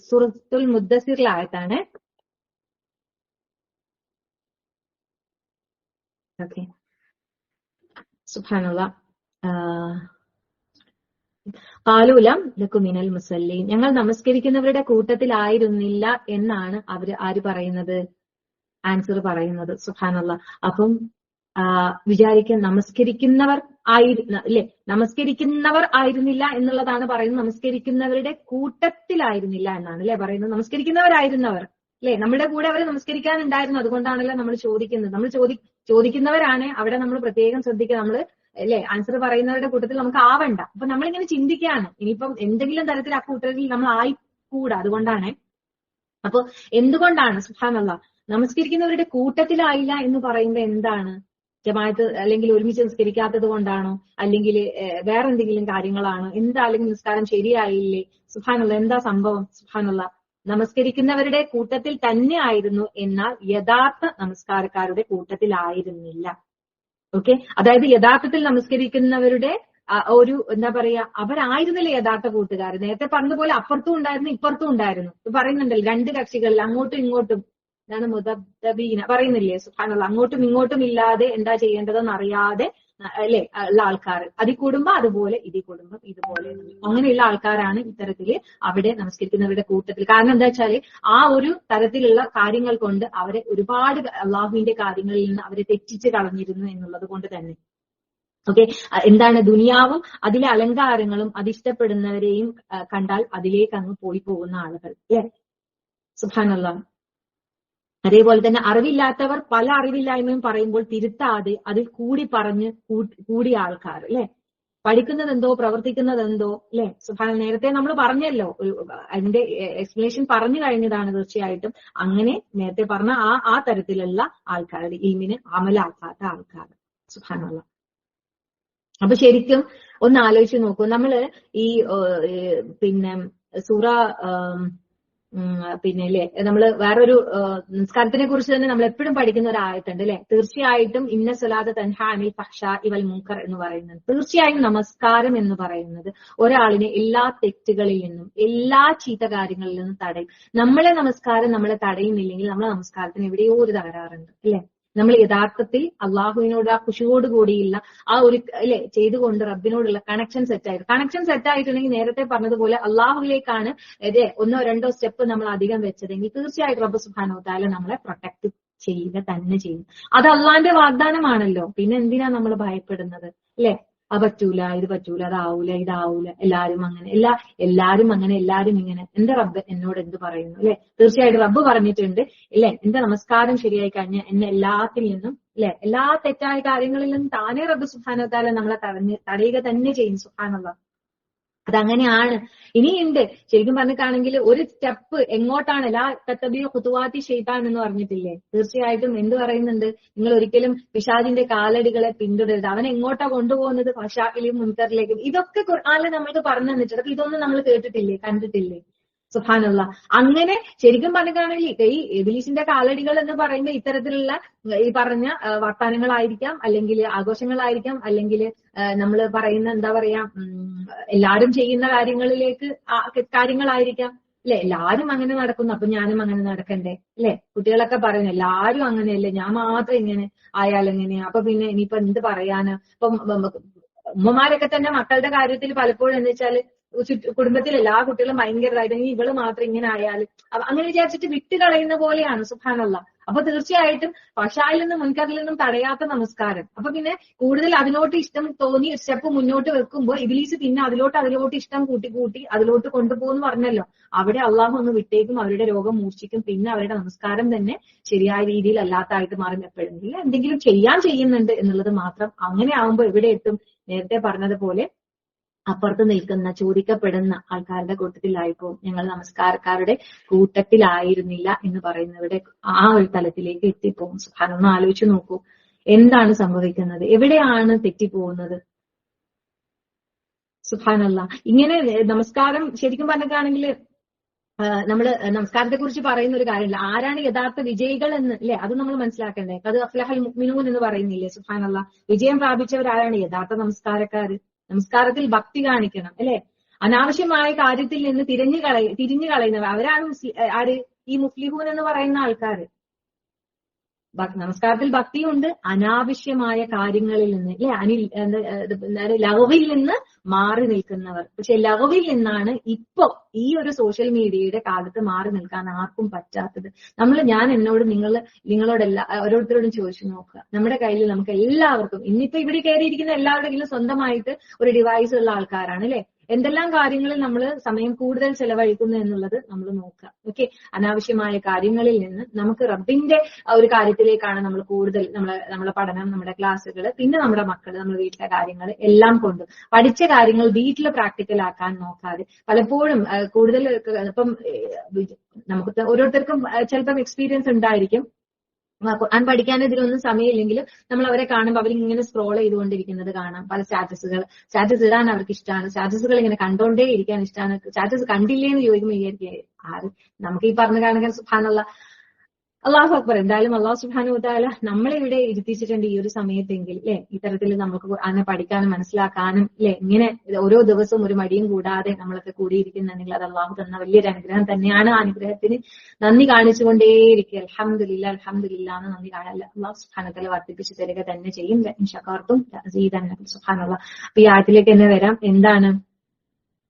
സൂറത്തുൽ മുദ്ദസിറിലെ ആയത്താണ്. ഓക്കെ. സുബ്ഹാനല്ലാഹ്. ഖാലൂലം ലകു മിനൽ മുസല്ലീൻ, ഞങ്ങൾ നമസ്കരിക്കുന്നവരുടെ കൂട്ടത്തിലായിരുന്നില്ല എന്നാണ് ആര് പറയുന്നത്? ആൻസർ പറയുന്നത്. സുബ്ഹാനല്ലാഹ്. അപ്പം വിചാരിക്കാൻ നമസ്കരിക്കുന്നവർ അല്ലെ, നമസ്കരിക്കുന്നവർ ആയിരുന്നില്ല എന്നുള്ളതാണ് പറയുന്നത്. നമസ്കരിക്കുന്നവരുടെ കൂട്ടത്തിലായിരുന്നില്ല എന്നാണ് അല്ലെ പറയുന്നത്. നമസ്കരിക്കുന്നവരായിരുന്നവർ അല്ലെ, നമ്മുടെ കൂടെ അവർ നമസ്കരിക്കാനുണ്ടായിരുന്നു. അതുകൊണ്ടാണല്ലോ നമ്മൾ ചോദിക്കുന്നത്. നമ്മൾ ചോദിക്കുന്നവരാണ് അവിടെ നമ്മൾ പ്രത്യേകം ശ്രദ്ധിക്കുക. നമ്മൾ അല്ലെ ആൻസർ പറയുന്നവരുടെ കൂട്ടത്തിൽ നമുക്ക് ആവണ്ട. അപ്പൊ നമ്മളിങ്ങനെ ചിന്തിക്കുകയാണ്, ഇനിയിപ്പം എന്തെങ്കിലും തരത്തിൽ ആ കൂട്ടത്തിൽ നമ്മൾ ആയിക്കൂടാ. അതുകൊണ്ടാണ്. അപ്പൊ എന്തുകൊണ്ടാണ് സുബ്ഹാനല്ലാഹ് നമസ്കരിക്കുന്നവരുടെ കൂട്ടത്തിലായില്ല എന്ന് പറയുന്നത്? എന്താണ്? ജമാഅത്ത് അല്ലെങ്കിൽ ഒരുമിച്ച് നിസ്കരിക്കാത്തത് കൊണ്ടാണോ, അല്ലെങ്കിൽ വേറെ എന്തെങ്കിലും കാര്യങ്ങളാണോ, എന്താ, അല്ലെങ്കിൽ നിസ്കാരം ശരിയായില്ലേ, സുബ്ഹാനല്ലാഹ്, എന്താ സംഭവം? സുബ്ഹാനല്ലാഹ്, നമസ്കരിക്കുന്നവരുടെ കൂട്ടത്തിൽ തന്നെ ആയിരുന്നു, എന്നാൽ യഥാർത്ഥ നമസ്കാരക്കാരുടെ കൂട്ടത്തിലായിരുന്നില്ല. ഓക്കെ, അതായത് യഥാർത്ഥത്തിൽ നമസ്കരിക്കുന്നവരുടെ ഒരു എന്താ പറയാ, അവരായിരുന്നില്ല യഥാർത്ഥ കൂട്ടുകാർ. നേരത്തെ പറഞ്ഞതുപോലെ അപ്പുറത്തും ഉണ്ടായിരുന്നു ഇപ്പുറത്തും ഉണ്ടായിരുന്നു. പറയുന്നുണ്ടല്ലോ, രണ്ട് കക്ഷികളിൽ അങ്ങോട്ടും ഇങ്ങോട്ടും, എന്താണ് മുദബ്ദബീന പറയുന്നില്ലേ? സുബ്ഹാനല്ലാഹ്, അങ്ങോട്ടും ഇങ്ങോട്ടും ഇല്ലാതെ എന്താ ചെയ്യേണ്ടതെന്ന് അറിയാതെ അല്ലെ ഉള്ള ആൾക്കാർ. അതിൽ കൂടുമ്പോ അതുപോലെ, ഇതിൽ കൂടുമ്പോ ഇതുപോലെ, അങ്ങനെയുള്ള ആൾക്കാരാണ് ഇത്തരത്തില് അവിടെ നമസ്കരിക്കുന്നവരുടെ കൂട്ടത്തിൽ. കാരണം എന്താ വെച്ചാല് ആ ഒരു തരത്തിലുള്ള കാര്യങ്ങൾ കൊണ്ട് അവരെ ഒരുപാട് അള്ളാഹുവിന്റെ കാര്യങ്ങളിൽ നിന്ന് അവരെ തെറ്റിച്ച് കളഞ്ഞിരുന്നു എന്നുള്ളത് കൊണ്ട് തന്നെ. ഓക്കെ, എന്താണ് ദുനിയാവും അതിലെ അലങ്കാരങ്ങളും അതിഷ്ടപ്പെടുന്നവരെയും കണ്ടാൽ അതിലേക്ക് അങ്ങ് പോയി പോകുന്ന ആളുകൾ, അല്ലെ? സുബ്ഹാനല്ലാഹ്. അതേപോലെ തന്നെ അറിവില്ലാത്തവർ പല അറിവില്ലായ്മയും പറയുമ്പോൾ തിരുത്താതെ അതിൽ കൂടി പറഞ്ഞ് കൂടിയ ആൾക്കാർ, അല്ലെ? പഠിക്കുന്നത് എന്തോ പ്രവർത്തിക്കുന്നത് എന്തോ, അല്ലെ? സുബ്ഹാനല്ലാഹ്, നേരത്തെ നമ്മൾ പറഞ്ഞല്ലോ, അതിന്റെ എക്സ്പ്ലനേഷൻ പറഞ്ഞു കഴിഞ്ഞതാണ് തീർച്ചയായിട്ടും. അങ്ങനെ നേരത്തെ പറഞ്ഞ ആ തരത്തിലുള്ള ആൾക്കാർ, ഇൽമിന് അമലാക്കാത്ത ആൾക്കാർ. സുബ്ഹാനല്ലാഹ്. അപ്പൊ ശരിക്കും ഒന്ന് ആലോചിച്ച് നോക്കൂ, നമ്മള് ഈ പിന്നെ സൂറ പിന്നെ അല്ലെ, നമ്മള് വേറൊരു നിസ്കാരത്തിനെ കുറിച്ച് തന്നെ നമ്മൾ എപ്പോഴും പഠിക്കുന്ന ഒരു ആയത്തുണ്ട്, അല്ലെ? തീർച്ചയായിട്ടും ഇന്ന സ്വലാത്ത് തൻഹാ അനിൽ ഫഹ്ശാഇ വൽ മുൻകർ എന്ന് പറയുന്നത്. തീർച്ചയായും നമസ്കാരം എന്ന് പറയുന്നത് ഒരാളിനെ എല്ലാ തെറ്റുകളിൽ നിന്നും എല്ലാ ചീത്ത കാര്യങ്ങളിൽ നിന്നും തടയും. നമ്മളെ നമസ്കാരം നമ്മളെ തടയുന്നില്ലെങ്കിൽ നമ്മളെ നമസ്കാരത്തിന് എവിടെയോ ഒരു തകരാറുണ്ട്, അല്ലെ? നമ്മൾ യഥാർത്ഥത്തിൽ അള്ളാഹുവിനോട് ആ ഖുശൂവോടുകൂടിയുള്ള ആ ഒരു അല്ലെ ചെയ്തുകൊണ്ട് റബ്ബിനോടുള്ള കണക്ഷൻ സെറ്റായിട്ടുണ്ടെങ്കിൽ നേരത്തെ പറഞ്ഞതുപോലെ അള്ളാഹുവിലേക്കാണ് ഒന്നോ രണ്ടോ സ്റ്റെപ്പ് നമ്മൾ അധികം വെച്ചതെങ്കിൽ തീർച്ചയായിട്ടും റബ്ബ് സുബ്ഹാനഹു വ തആല നമ്മളെ പ്രൊട്ടക്ട് ചെയ്യുക തന്നെ ചെയ്യും. അത് അള്ളാന്റെ വാഗ്ദാനമാണല്ലോ. പിന്നെ എന്തിനാ നമ്മൾ ഭയപ്പെടുന്നത്, അല്ലെ? അത് പറ്റൂല, ഇത് പറ്റൂല, അതാവൂല, ഇതാവൂല, എല്ലാരും അങ്ങനെ, എല്ലാരും അങ്ങനെ, എല്ലാരും ഇങ്ങനെ. എന്റെ റബ്ബ് എന്നോട് എന്ത് പറയുന്നു, അല്ലെ? തീർച്ചയായിട്ടും റബ്ബ് പറഞ്ഞിട്ടുണ്ട്, അല്ലെ? എന്റെ നമസ്കാരം ശരിയായി കഴിഞ്ഞ എന്നെ എല്ലാത്തിൽ നിന്നും, അല്ലെ, എല്ലാ തെറ്റായ കാര്യങ്ങളിൽ നിന്നും താനേ റബ്ബ് സുബ്ഹാനഹു വ തആല നമ്മളെ തടയുക തന്നെ ചെയ്യും. സുബ്ഹാനല്ലാഹ്, അതങ്ങനെയാണ്. ഇനിയുണ്ട്, ശരിക്കും പറഞ്ഞിട്ടാണെങ്കിൽ ഒരു സ്റ്റെപ്പ് എങ്ങോട്ടാണ്, ലാ തത്തബിഉ ഖുതുവാതി ശൈത്താൻ എന്ന് പറഞ്ഞിട്ടില്ലേ? തീർച്ചയായിട്ടും എന്ത് പറയുന്നുണ്ട്? നിങ്ങൾ ഒരിക്കലും പിശാചിന്റെ കാലടികളെ പിന്തുടരുത്. അവൻ എങ്ങോട്ടാ കൊണ്ടുപോകുന്നത്? ഫഹ്ശാഇലും മുൻകറിലേക്കും. ഇതൊക്കെ ഖുർആനിൽ നമ്മൾക്ക് പറഞ്ഞു തന്നിട്ടുണ്ട്. അപ്പൊ ഇതൊന്നും നമ്മൾ കേട്ടിട്ടില്ലേ, കണ്ടിട്ടില്ലേ? സുബ്ഹാനല്ലാഹ്. അങ്ങനെ ശരിക്കും പറഞ്ഞിട്ടാണെങ്കിൽ ഈ ഇബ്ലീസിന്റെ കാലടികൾ എന്ന് പറയുന്ന ഇത്തരത്തിലുള്ള ഈ പറഞ്ഞ വർത്താനങ്ങളായിരിക്കാം, അല്ലെങ്കിൽ ആഘോഷങ്ങളായിരിക്കാം, അല്ലെങ്കിൽ നമ്മൾ പറയുന്ന എന്താ പറയാ, എല്ലാവരും ചെയ്യുന്ന കാര്യങ്ങളായിരിക്കാം, അല്ലെ? എല്ലാരും അങ്ങനെ നടക്കുന്നു, അപ്പൊ ഞാനും അങ്ങനെ നടക്കണ്ടേ, അല്ലെ? കുട്ടികളൊക്കെ പറയുന്നു എല്ലാരും അങ്ങനെയല്ലേ, ഞാൻ മാത്രം ഇങ്ങനെ ആയാലെങ്ങനെയാ, അപ്പൊ പിന്നെ ഇനിയിപ്പോ എന്ത് പറയാന്? ഇപ്പം ഉമ്മമാരൊക്കെ തന്നെ മക്കളുടെ കാര്യത്തിൽ പലപ്പോഴും എന്ന് വെച്ചാല് കുടുംബത്തിൽ എല്ലാ കുട്ടികളും ഭയങ്കരതായിട്ട് ഇവള് മാത്രം ഇങ്ങനെ ആയാലും അങ്ങനെ വിചാരിച്ചിട്ട് വിട്ടുകളയുന്ന പോലെയാണ്. സുബ്ഹാനല്ലാഹ്. അപ്പൊ തീർച്ചയായിട്ടും ഫഹ്ശായിൽ നിന്നും മുൻകറിൽ നിന്നും തടയാത്ത നമസ്കാരം, അപ്പൊ പിന്നെ കൂടുതൽ അതിലോട്ട് ഇഷ്ടം തോന്നി സ്റ്റെപ്പ് മുന്നോട്ട് വെക്കുമ്പോൾ ഇബ്ലീസ് പിന്നെ അതിലോട്ട് ഇഷ്ടം കൂട്ടി അതിലോട്ട് കൊണ്ടുപോകുന്നു പറഞ്ഞല്ലോ. അവിടെ അള്ളാഹു ഒന്ന് വിട്ടേക്കും, അവരുടെ രോഗം മൂർച്ഛിക്കും, പിന്നെ അവരുടെ നമസ്കാരം തന്നെ ശരിയായ രീതിയിൽ അല്ലാത്തായിട്ട് മാറും. എപ്പോഴെങ്കിലും എന്തെങ്കിലും ചെയ്യുന്നുണ്ട് എന്നുള്ളത് മാത്രം. അങ്ങനെ ആവുമ്പോൾ എവിടെ എത്തും? നേരത്തെ പറഞ്ഞതുപോലെ അപ്പുറത്ത് നിൽക്കുന്ന ചോദിക്കപ്പെടുന്ന ആൾക്കാരുടെ കൂട്ടത്തിലായിപ്പോ ഞങ്ങൾ നമസ്കാരക്കാരുടെ കൂട്ടത്തിലായിരുന്നില്ല എന്ന് പറയുന്നവരുടെ ആ ഒരു തലത്തിലേക്ക് എത്തിപ്പോകും. സുബ്ഹാനല്ലാഹ്, ആലോചിച്ച് നോക്കൂ, എന്താണ് സംഭവിക്കുന്നത്? എവിടെയാണ് തെറ്റിപ്പോകുന്നത്? സുബ്ഹാനല്ലാഹ്. ഇങ്ങനെ നമസ്കാരം ശരിക്കും പറഞ്ഞിട്ടാണെങ്കിൽ നമ്മള് നമസ്കാരത്തെ കുറിച്ച് പറയുന്ന ഒരു കാര്യമില്ല. ആരാണ് യഥാർത്ഥ വിജയികൾ എന്ന്, അല്ലെ? അത് നമ്മൾ മനസ്സിലാക്കണ്ടേ. ഖദ് അഫ്ലഹൽ മുഅ്മിനൂൻ എന്ന് പറയുന്നില്ലേ? സുബ്ഹാനല്ലാഹ്. വിജയം പ്രാപിച്ചവരാരാണ്? യഥാർത്ഥ നമസ്കാരക്കാര്. നമസ്കാരത്തിൽ ഭക്തി കാണിക്കണം, അല്ലെ? അനാവശ്യമായ കാര്യത്തിൽ നിന്ന് തിരിഞ്ഞു കളയുന്നവർ അവരാണ് ആര്? ഈ മുഫ്ലിഹൂൻ എന്ന് പറയുന്ന ആൾക്കാര്. നമസ്കാരത്തിൽ ഭക്തിയുണ്ട്, അനാവശ്യമായ കാര്യങ്ങളിൽ നിന്ന്, അല്ലെ, ലഹവിൽ നിന്ന് മാറി നിൽക്കുന്നവർ. പക്ഷെ ലഹവിൽ നിന്നാണ് ഇപ്പൊ ഈ ഒരു സോഷ്യൽ മീഡിയയുടെ കാലത്ത് മാറി നിൽക്കാൻ ആർക്കും പറ്റാത്തത്. ഞാൻ നിങ്ങളോടെല്ലാം ഓരോരുത്തരോടും ചോദിച്ചു നോക്കുക. നമ്മുടെ കയ്യിൽ നമുക്ക് എല്ലാവർക്കും ഇന്നിപ്പോ ഇവിടെ കയറിയിരിക്കുന്ന എല്ലാവരുടെ കയ്യിലും സ്വന്തമായിട്ട് ഒരു ഡിവൈസ് ഉള്ള ആൾക്കാരാണ്, അല്ലെ? എന്തെല്ലാം കാര്യങ്ങളിൽ നമ്മൾ സമയം കൂടുതൽ ചെലവഴിക്കുന്നു എന്നുള്ളത് നമ്മൾ നോക്കുക. ഓക്കെ, അനാവശ്യമായ കാര്യങ്ങളിൽ നിന്ന് നമുക്ക് റബ്ബിന്റെ ഒരു കാര്യത്തിലേക്കാണ് നമ്മൾ കൂടുതൽ നമ്മളെ പഠനം, നമ്മുടെ ക്ലാസ്സുകൾ, പിന്നെ നമ്മുടെ മക്കൾ, നമ്മുടെ വീട്ടിലെ കാര്യങ്ങൾ എല്ലാം കൊണ്ട് പഠിച്ച കാര്യങ്ങൾ വീട്ടിൽ പ്രാക്ടിക്കൽ ആക്കാൻ നോക്കാതെ പലപ്പോഴും കൂടുതൽ ഇപ്പം നമുക്ക് ഓരോരുത്തർക്കും ചിലപ്പം എക്സ്പീരിയൻസ് ഉണ്ടായിരിക്കും. ഖുർആൻ പഠിക്കാൻ ഇതിലൊന്നും സമയമില്ലെങ്കിലും നമ്മൾ അവരെ കാണുമ്പോൾ അവരിങ്ങനെ സ്ക്രോൾ ചെയ്തുകൊണ്ടിരിക്കുന്നത് കാണാം. പല സ്റ്റാറ്റസ് ഇടാൻ അവർക്ക് ഇഷ്ടമാണ്, സ്റ്റാറ്റസുകൾ ഇങ്ങനെ കണ്ടോണ്ടേ ഇരിക്കാൻ ഇഷ്ടമാണ്. സ്റ്റാറ്റസ് കണ്ടില്ലേന്ന് ചോദിക്കുമ്പോൾ വിചാരിക്കുക ആര് നമുക്ക് ഈ പറഞ്ഞു കാണുക. സുബ്ഹാനല്ലാഹ്, അള്ളാഹു അക്ബർ. എന്തായാലും അള്ളാഹു സുബ്ഹാനഹു വ തആല നമ്മളെ ഇവിടെ ഇരുത്തിച്ചിട്ടുണ്ട് ഈ ഒരു സമയത്തെങ്കിൽ അല്ലെ, ഇത്തരത്തിൽ നമുക്ക് ഖുർആനെ പഠിക്കാനും മനസ്സിലാക്കാനും അല്ലെ, ഇങ്ങനെ ഓരോ ദിവസവും ഒരു മടിയും കൂടാതെ നമ്മളൊക്കെ കൂടിയിരിക്കുന്നുണ്ടെങ്കിൽ അത് അള്ളാഹു തന്ന വലിയൊരു അനുഗ്രഹം തന്നെയാണ്. ആ അനുഗ്രഹത്തിന് നന്ദി കാണിച്ചുകൊണ്ടേയിരിക്കുക. അൽഹംദുലില്ലാ അൽഹംദുലില്ലാ എന്ന് നന്ദി കാണാൻ അള്ളാഹു സുബ്ഹാനഹു വ തആല വർദ്ധിപ്പിച്ചു തരിക തന്നെ ചെയ്യും. ലഇൻ ശകർതും ലഅസീദന്നകും. സുബ്ഹാനല്ലാഹ്. അപ്പൊ ഈ ആയത്തിലേക്ക് തന്നെ വരാം. എന്താണ്